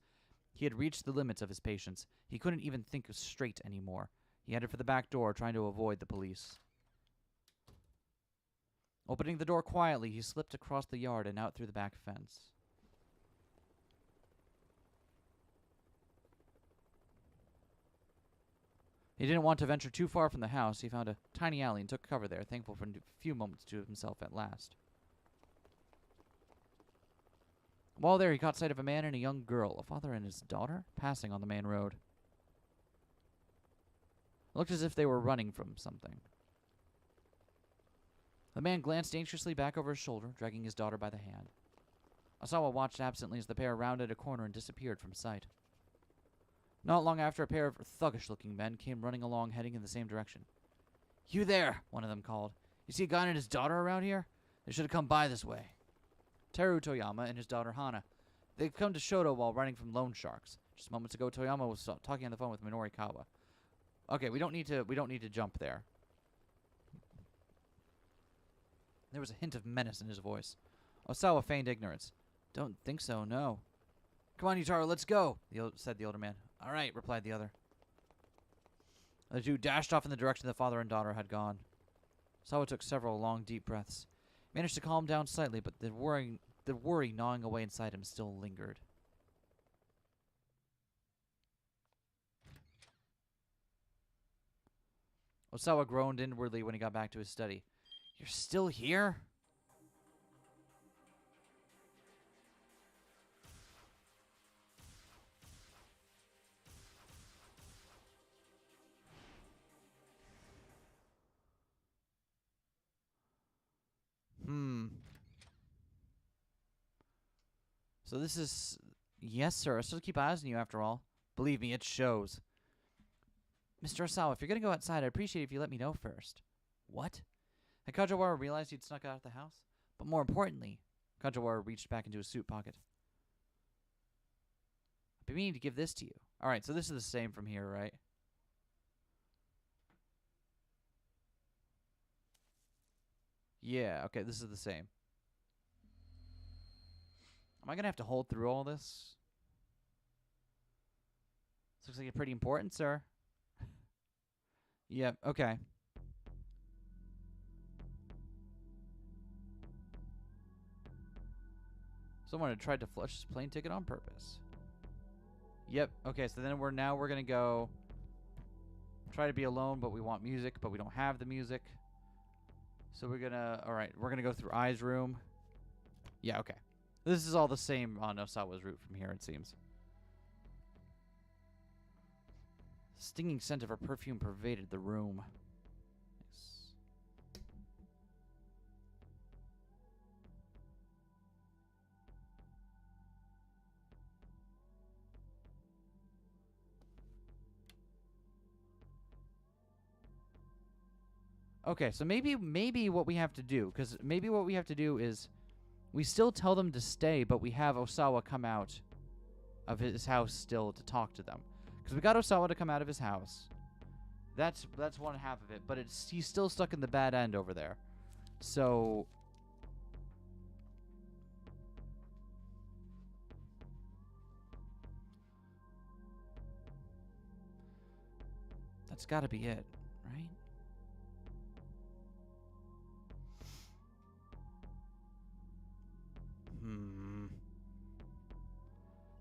He had reached the limits of his patience. He couldn't even think straight anymore. He headed for the back door, trying to avoid the police. Opening the door quietly, he slipped across the yard and out through the back fence. He didn't want to venture too far from the house. He found a tiny alley and took cover there, thankful for a few moments to himself at last. While there, he caught sight of a man and a young girl, a father and his daughter, passing on the main road. It looked as if they were running from something. The man glanced anxiously back over his shoulder, dragging his daughter by the hand. Osawa watched absently as the pair rounded a corner and disappeared from sight. Not long after, a pair of thuggish-looking men came running along, heading in the same direction. "You there," one of them called. "You see a guy and his daughter around here? They should have come by this way." Teru Toyama and his daughter Hana. They'd come to Shoto while running from loan sharks. Just moments ago, Toyama was talking on the phone with Minori Kawa. Okay, we don't need to jump there. There was a hint of menace in his voice. Osawa feigned ignorance. Don't think so, no. Come on, Yutaro, let's go, said the older man. All right, replied the other. The two dashed off in the direction the father and daughter had gone. Osawa took several long, deep breaths. Managed to calm down slightly, but the worry gnawing away inside him still lingered. Osawa groaned inwardly when he got back to his study. You're still here? So this is... Yes, sir. I still keep eyes on you after all. Believe me, it shows. Mr. Osawa, if you're going to go outside, I'd appreciate it if you let me know first. What? Had Kajawara realized he'd snuck out of the house? But more importantly, Kajawara reached back into his suit pocket. I've been meaning to give this to you. Alright, so this is the same from here, right? Yeah, okay, this is the same. Am I going to have to hold through all this? This looks like it's pretty important, sir. Yep, okay. Someone had tried to flush his plane ticket on purpose. Yep, okay, so then we're going to go try to be alone, but we want music, but we don't have the music. So we're going to, alright, we're going to go through Ai's room. Yeah, okay. This is all the same on Osawa's route from here, it seems. The stinging scent of her perfume pervaded the room. Nice. Okay, so maybe what we have to do, because maybe what we have to do is we still tell them to stay, but we have Osawa come out of his house still to talk to them. Because we got Osawa to come out of his house. That's one half of it, but he's still stuck in the bad end over there. So that's got to be it, right?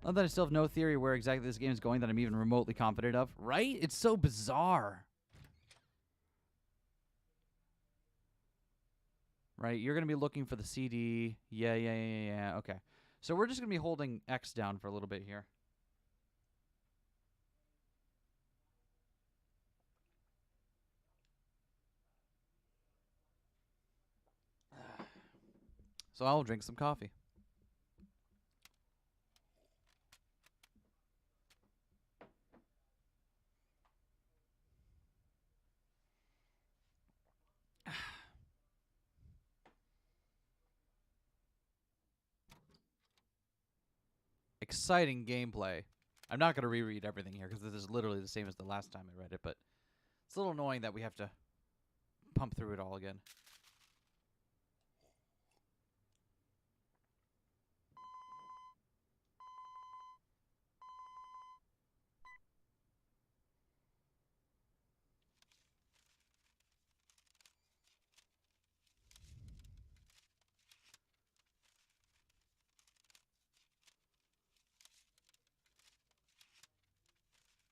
Not that I still have no theory where exactly this game is going that I'm even remotely confident of. Right? It's so bizarre. Right? You're going to be looking for the CD. Yeah. Okay. So we're just going to be holding X down for a little bit here. So I'll drink some coffee. Exciting gameplay. I'm not going to reread everything here because this is literally the same as the last time I read it, but it's a little annoying that we have to pump through it all again.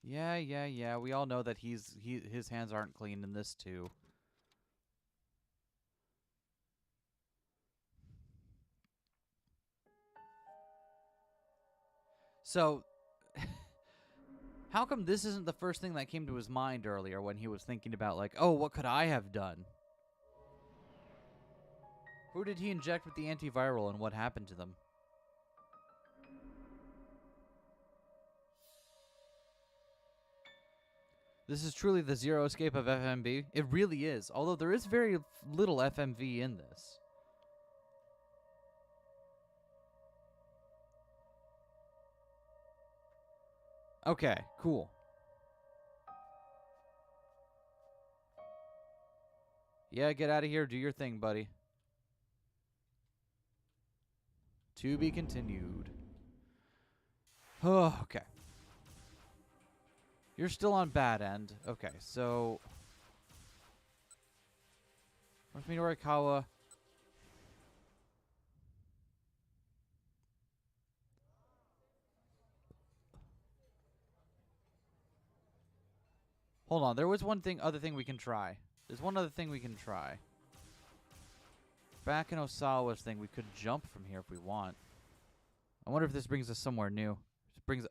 Yeah. We all know that his hands aren't clean in this too. So, how come this isn't the first thing that came to his mind earlier when he was thinking about, like, oh, what could I have done? Who did he inject with the antiviral and what happened to them? This is truly the zero escape of FMV. It really is, although there is very little FMV in this. Okay, cool. Yeah, get out of here. Do your thing, buddy. To be continued. Oh, okay. You're still on bad end. Okay, so... Where's Minorikawa? Hold on, there was other thing we can try. There's one other thing we can try. Back in Osawa's thing, we could jump from here if we want. I wonder if this brings us somewhere new.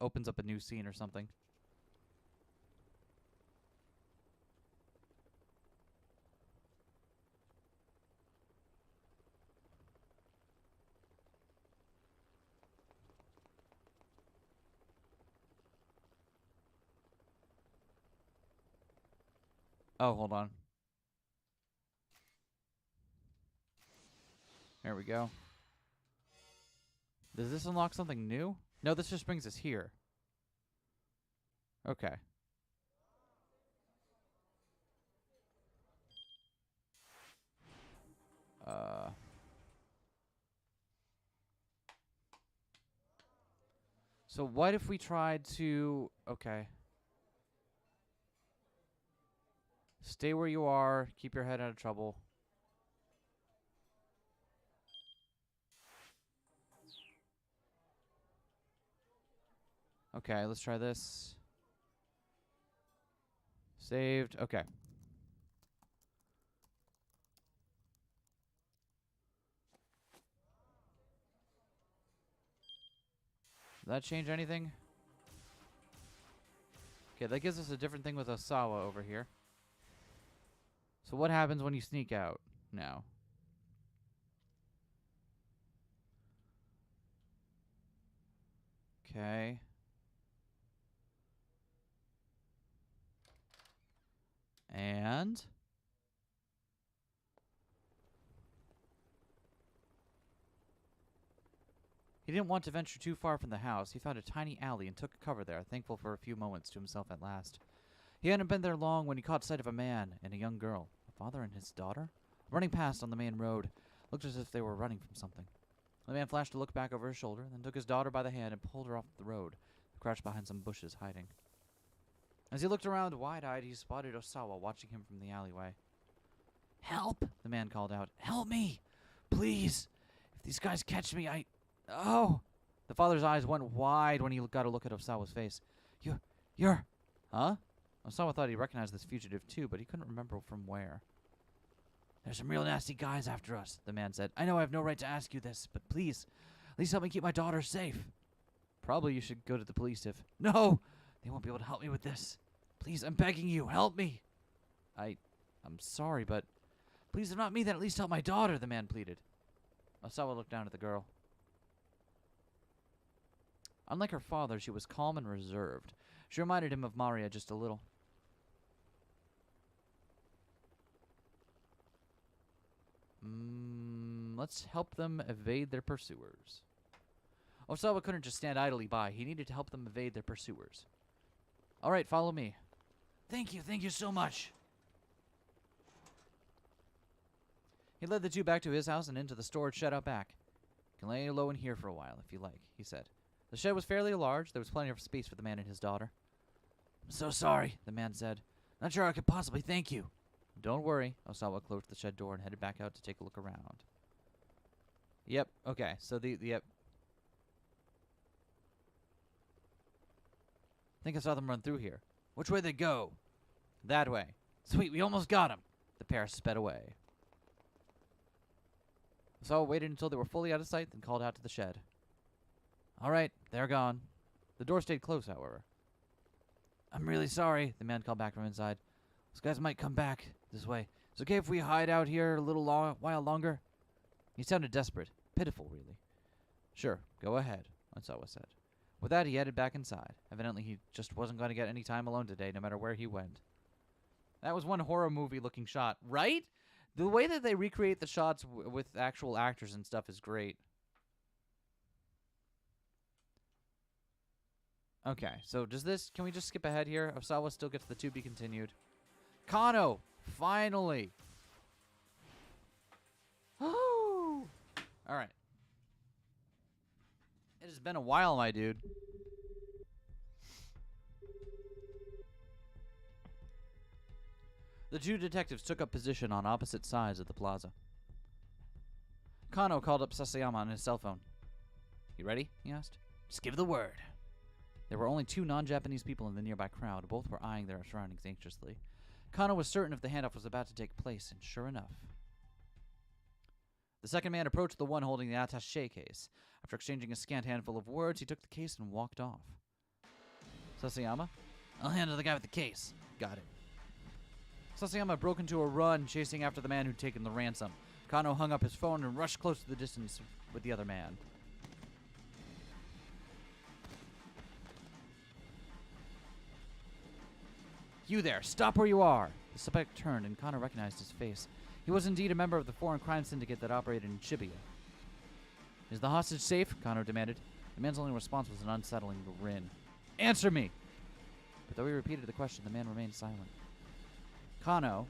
Opens up a new scene or something. Oh, hold on. There we go. Does this unlock something new? No, this just brings us here. Okay. So what if we tried to... Okay. Stay where you are. Keep your head out of trouble. Okay, let's try this. Saved. Okay. Did that change anything? Okay, that gives us a different thing with Osawa over here. So what happens when you sneak out now? Okay. And... He didn't want to venture too far from the house. He found a tiny alley and took cover there, thankful for a few moments to himself at last. He hadn't been there long when he caught sight of a man and a young girl, a father and his daughter, running past on the main road. Looked as if they were running from something. The man flashed a look back over his shoulder, then took his daughter by the hand and pulled her off the road, crouched behind some bushes, hiding. As he looked around wide-eyed, he spotted Osawa watching him from the alleyway. Help! The man called out. Help me! Please! If these guys catch me, Oh! The father's eyes went wide when he got a look at Osawa's face. You're... Huh? Osawa thought he recognized this fugitive too, but he couldn't remember from where. There's some real nasty guys after us, the man said. I know I have no right to ask you this, but please, at least help me keep my daughter safe. Probably you should go to the police if... No! They won't be able to help me with this. Please, I'm begging you, help me. I'm sorry, but... Please, if not me, then at least help my daughter, the man pleaded. Osawa looked down at the girl. Unlike her father, she was calm and reserved. She reminded him of Maria just a little. Let's help them evade their pursuers. Osawa couldn't just stand idly by. He needed to help them evade their pursuers. All right, follow me. Thank you so much. He led the two back to his house and into the storage shed out back. You can lay low in here for a while, if you like, he said. The shed was fairly large. There was plenty of space for the man and his daughter. I'm so sorry, the man said. Not sure I could possibly thank you. Don't worry. Osawa closed the shed door and headed back out to take a look around. Yep, okay, so yep. I think I saw them run through here. Which way they go? That way. Sweet, we almost got him. The pair sped away. Osawa waited until they were fully out of sight, then called out to the shed. All right, they're gone. The door stayed closed, however. I'm really sorry, the man called back from inside. Those guys might come back this way. It's okay if we hide out here a little while longer? He sounded desperate. Pitiful, really. Sure, go ahead, Osawa said. With that, he headed back inside. Evidently, he just wasn't going to get any time alone today, no matter where he went. That was one horror movie-looking shot, right? The way that they recreate the shots with actual actors and stuff is great. Okay, so does this... Can we just skip ahead here? Osawa still gets the to be continued. Kano! Finally! All right. It has been a while, my dude. The two detectives took up position on opposite sides of the plaza. Kano called up Sasayama on his cell phone. You ready? He asked. Just give the word. There were only 2 non-Japanese people in the nearby crowd. Both were eyeing their surroundings anxiously. Kano was certain if the handoff was about to take place, and sure enough. The second man approached the one holding the attaché case. After exchanging a scant handful of words, he took the case and walked off. Sasayama? I'll handle the guy with the case. Got it. Sasayama broke into a run, chasing after the man who'd taken the ransom. Kano hung up his phone and rushed close to the distance with the other man. You there, stop where you are! The suspect turned, and Kano recognized his face. He was indeed a member of the foreign crime syndicate that operated in Shibuya. Is the hostage safe? Kano demanded. The man's only response was an unsettling grin. Answer me! But though he repeated the question, the man remained silent. Kano.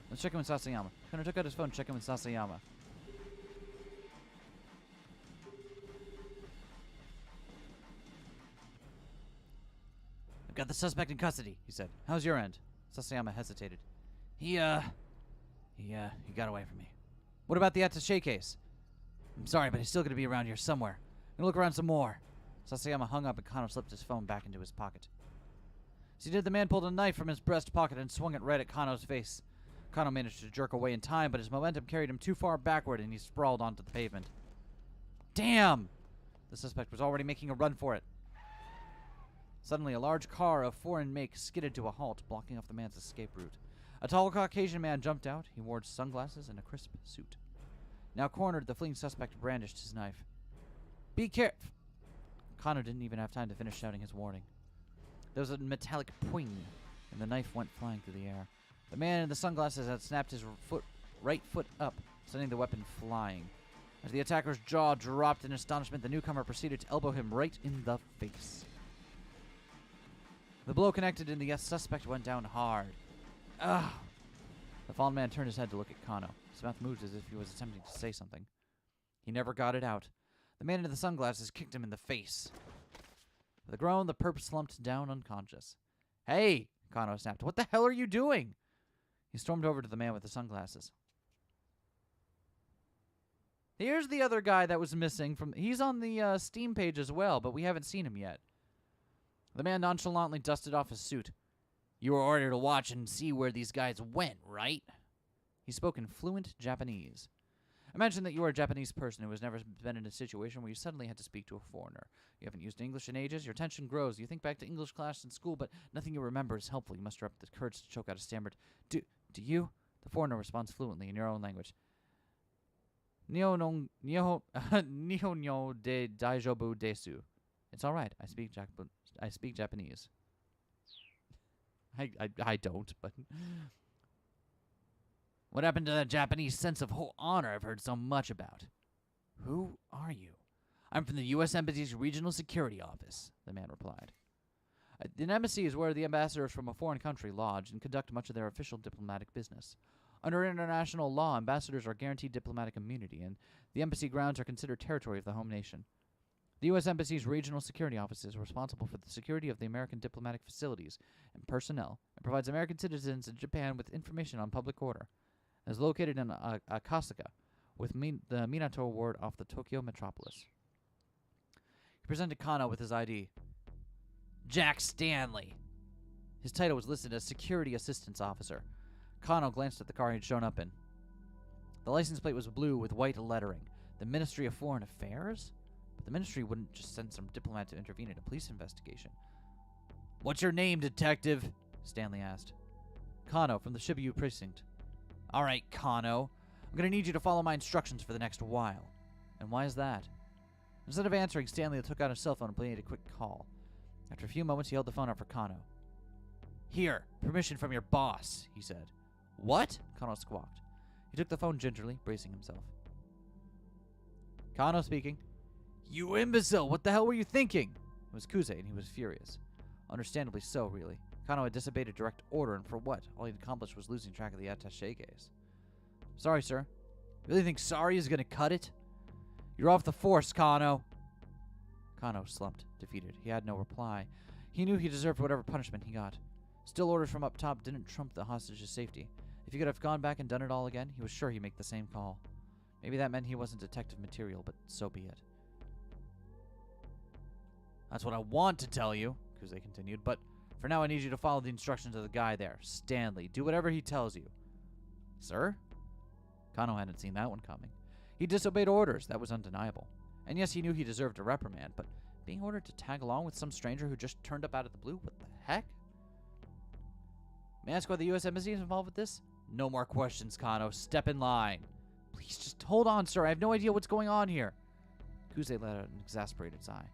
Let's check in with Sasayama. Kano took out his phone and checked in with Sasayama. I've got the suspect in custody, He said. How's your end? Sasayama hesitated. He got away from me. What about the attaché case? I'm sorry, but he's still gonna be around here somewhere. I'm gonna look around some more. Sasayama hung up and Kano slipped his phone back into his pocket. As he did, the man pulled a knife from his breast pocket and swung it right at Kano's face. Kano managed to jerk away in time, but his momentum carried him too far backward and he sprawled onto the pavement. Damn! The suspect was already making a run for it. Suddenly, a large car of foreign make skidded to a halt, blocking off the man's escape route. A tall Caucasian man jumped out. He wore sunglasses and a crisp suit. Now cornered, the fleeing suspect brandished his knife. Be careful! Kano didn't even have time to finish shouting his warning. There was a metallic poing, and the knife went flying through the air. The man in the sunglasses had snapped his right foot up, sending the weapon flying. As the attacker's jaw dropped in astonishment, the newcomer proceeded to elbow him right in the face. The blow connected and the suspect went down hard. Ugh! The fallen man turned his head to look at Kano. His mouth moved as if he was attempting to say something. He never got it out. The man in the sunglasses kicked him in the face. With a groan, the perp slumped down unconscious. Hey! Kano snapped. What the hell are you doing? He stormed over to the man with the sunglasses. Here's the other guy that was missing from... He's on the Steam page as well, but we haven't seen him yet. The man nonchalantly dusted off his suit. You were ordered to watch and see where these guys went, right? He spoke in fluent Japanese. Imagine that you are a Japanese person who has never been in a situation where you suddenly had to speak to a foreigner. You haven't used English in ages, your tension grows. You think back to English class in school, but nothing you remember is helpful. You muster up the courage to choke out a stammered, Do you? The foreigner responds fluently in your own language. Nihon de daijobu desu. It's all right. I speak Japanese. I don't, but... What happened to that Japanese sense of honor I've heard so much about? Who are you? I'm from the U.S. Embassy's Regional Security Office, the man replied. An embassy is where the ambassadors from a foreign country lodge and conduct much of their official diplomatic business. Under international law, ambassadors are guaranteed diplomatic immunity, and the embassy grounds are considered territory of the home nation. The U.S. Embassy's Regional Security Office is responsible for the security of the American diplomatic facilities and personnel, and provides American citizens in Japan with information on public order. It is located in Akasaka, with the Minato ward off the Tokyo metropolis. He presented Kano with his ID. Jack Stanley. His title was listed as Security Assistance Officer. Kano glanced at the car he'd shown up in. The license plate was blue with white lettering. The Ministry of Foreign Affairs? But the ministry wouldn't just send some diplomat to intervene in a police investigation. What's your name, detective? Stanley asked. Kano from the Shibuya precinct. All right, Kano. I'm going to need you to follow my instructions for the next while. And why is that? Instead of answering, Stanley took out his cell phone and made a quick call. After a few moments, he held the phone up for Kano. Here, permission from your boss, he said. What? Kano squawked. He took the phone gingerly, bracing himself. Kano speaking. You imbecile! What the hell were you thinking? It was Kuze, and he was furious. Understandably so, really. Kano had disobeyed a direct order, and for what? All he'd accomplished was losing track of the attaché case. Sorry, sir. Really think sorry is gonna cut it? You're off the force, Kano. Kano slumped, defeated. He had no reply. He knew he deserved whatever punishment he got. Still, orders from up top didn't trump the hostage's safety. If he could have gone back and done it all again, he was sure he'd make the same call. Maybe that meant he wasn't detective material, but so be it. That's what I want to tell you, Kuze continued, but for now I need you to follow the instructions of the guy there, Stanley. Do whatever he tells you. Sir? Kano hadn't seen that one coming. He disobeyed orders, that was undeniable. And yes, he knew he deserved a reprimand, but being ordered to tag along with some stranger who just turned up out of the blue? What the heck? May I ask why the U.S. Embassy is involved with this? No more questions, Kano. Step in line. Please, just hold on, sir. I have no idea what's going on here. Kuze let out an exasperated sigh.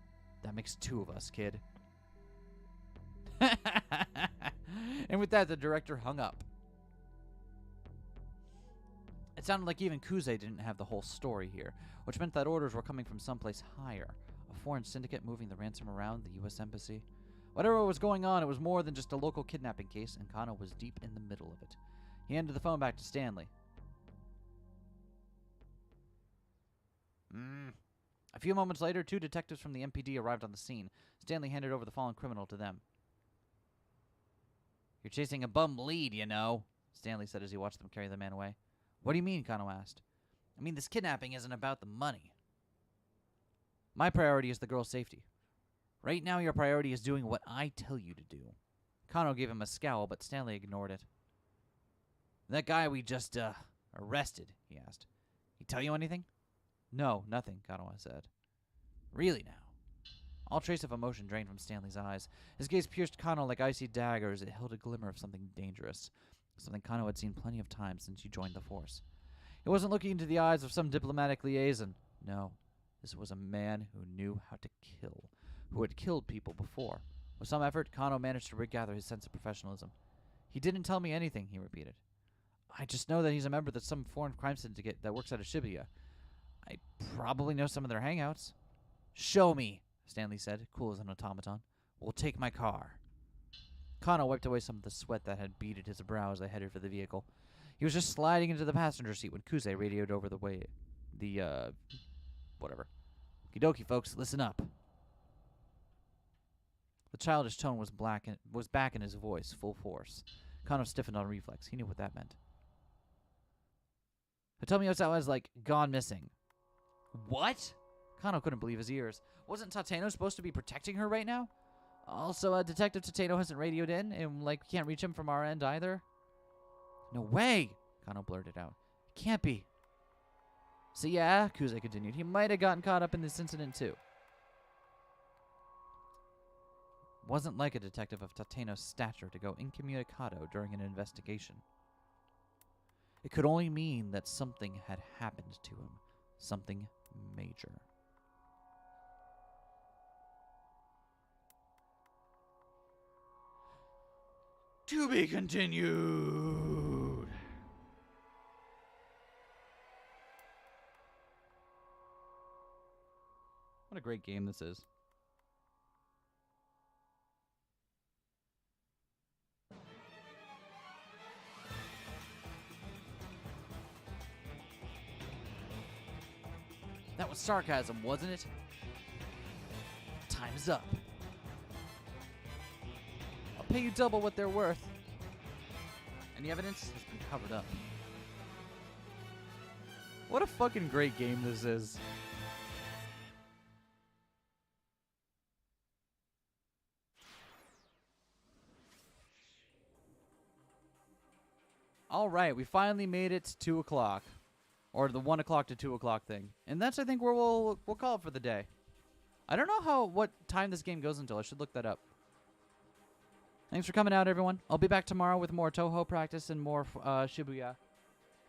That makes two of us, kid. And with that, the director hung up. It sounded like even Kuze didn't have the whole story here, which meant that orders were coming from someplace higher. A foreign syndicate moving the ransom around the U.S. Embassy. Whatever was going on, it was more than just a local kidnapping case, and Kano was deep in the middle of it. He handed the phone back to Stanley. A few moments later, 2 detectives from the MPD arrived on the scene. Stanley handed over the fallen criminal to them. You're chasing a bum lead, you know, Stanley said as he watched them carry the man away. What do you mean? Kano asked. I mean, this kidnapping isn't about the money. My priority is the girl's safety. Right now, your priority is doing what I tell you to do. Kano gave him a scowl, but Stanley ignored it. That guy we just, arrested, he asked. He tell you anything? No, nothing, Kano said. Really now? All trace of emotion drained from Stanley's eyes. His gaze pierced Kano like icy daggers. It held a glimmer of something dangerous. Something Kano had seen plenty of times since he joined the force. He wasn't looking into the eyes of some diplomatic liaison. No, this was a man who knew how to kill, who had killed people before. With some effort, Kano managed to regather his sense of professionalism. He didn't tell me anything, he repeated. I just know that he's a member of some foreign crime syndicate that works out of Shibuya. I probably know some of their hangouts. Show me, Stanley said, cool as an automaton. We'll take my car. Kano wiped away some of the sweat that had beaded his brow as they headed for the vehicle. He was just sliding into the passenger seat when Kuze radioed over the way. Whatever. Okie dokie, folks, listen up. The childish tone was back in his voice, full force. Kano stiffened on reflex. He knew what that meant. But tell me what that was like, gone missing. What? Kano couldn't believe his ears. Wasn't Tateno supposed to be protecting her right now? Also, Detective Tateno hasn't radioed in, and, we can't reach him from our end either? No way, Kano blurted out. It can't be. So yeah, Kuze continued, he might have gotten caught up in this incident too. Wasn't like a detective of Tateno's stature to go incommunicado during an investigation. It could only mean that something had happened to him. Something major. To be continued. What a great game this is. That was sarcasm, wasn't it? Time's up. I'll pay you double what they're worth. Any evidence has been covered up. What a fucking great game this is. All right, we finally made it to 2 o'clock. Or the 1 o'clock to 2 o'clock thing. And that's, I think, where we'll call it for the day. I don't know what time this game goes until. I should look that up. Thanks for coming out, everyone. I'll be back tomorrow with more Toho practice and more Shibuya.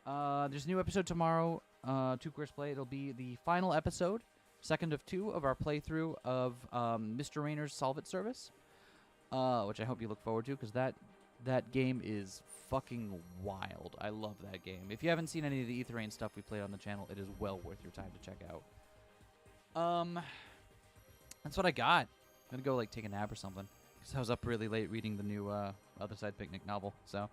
There's a new episode tomorrow, 2 Queers Play. It'll be the final episode, second of 2 of our playthrough of Mr. Rayner's Solve It service. Which I hope you look forward to, because that game is fucking wild. I love that game. If you haven't seen any of the Ether Rain stuff we played on the channel, it is well worth your time to check out. That's what I got. I'm gonna go like take a nap or something. Cause I was up really late reading the new Other Side Picnic novel. So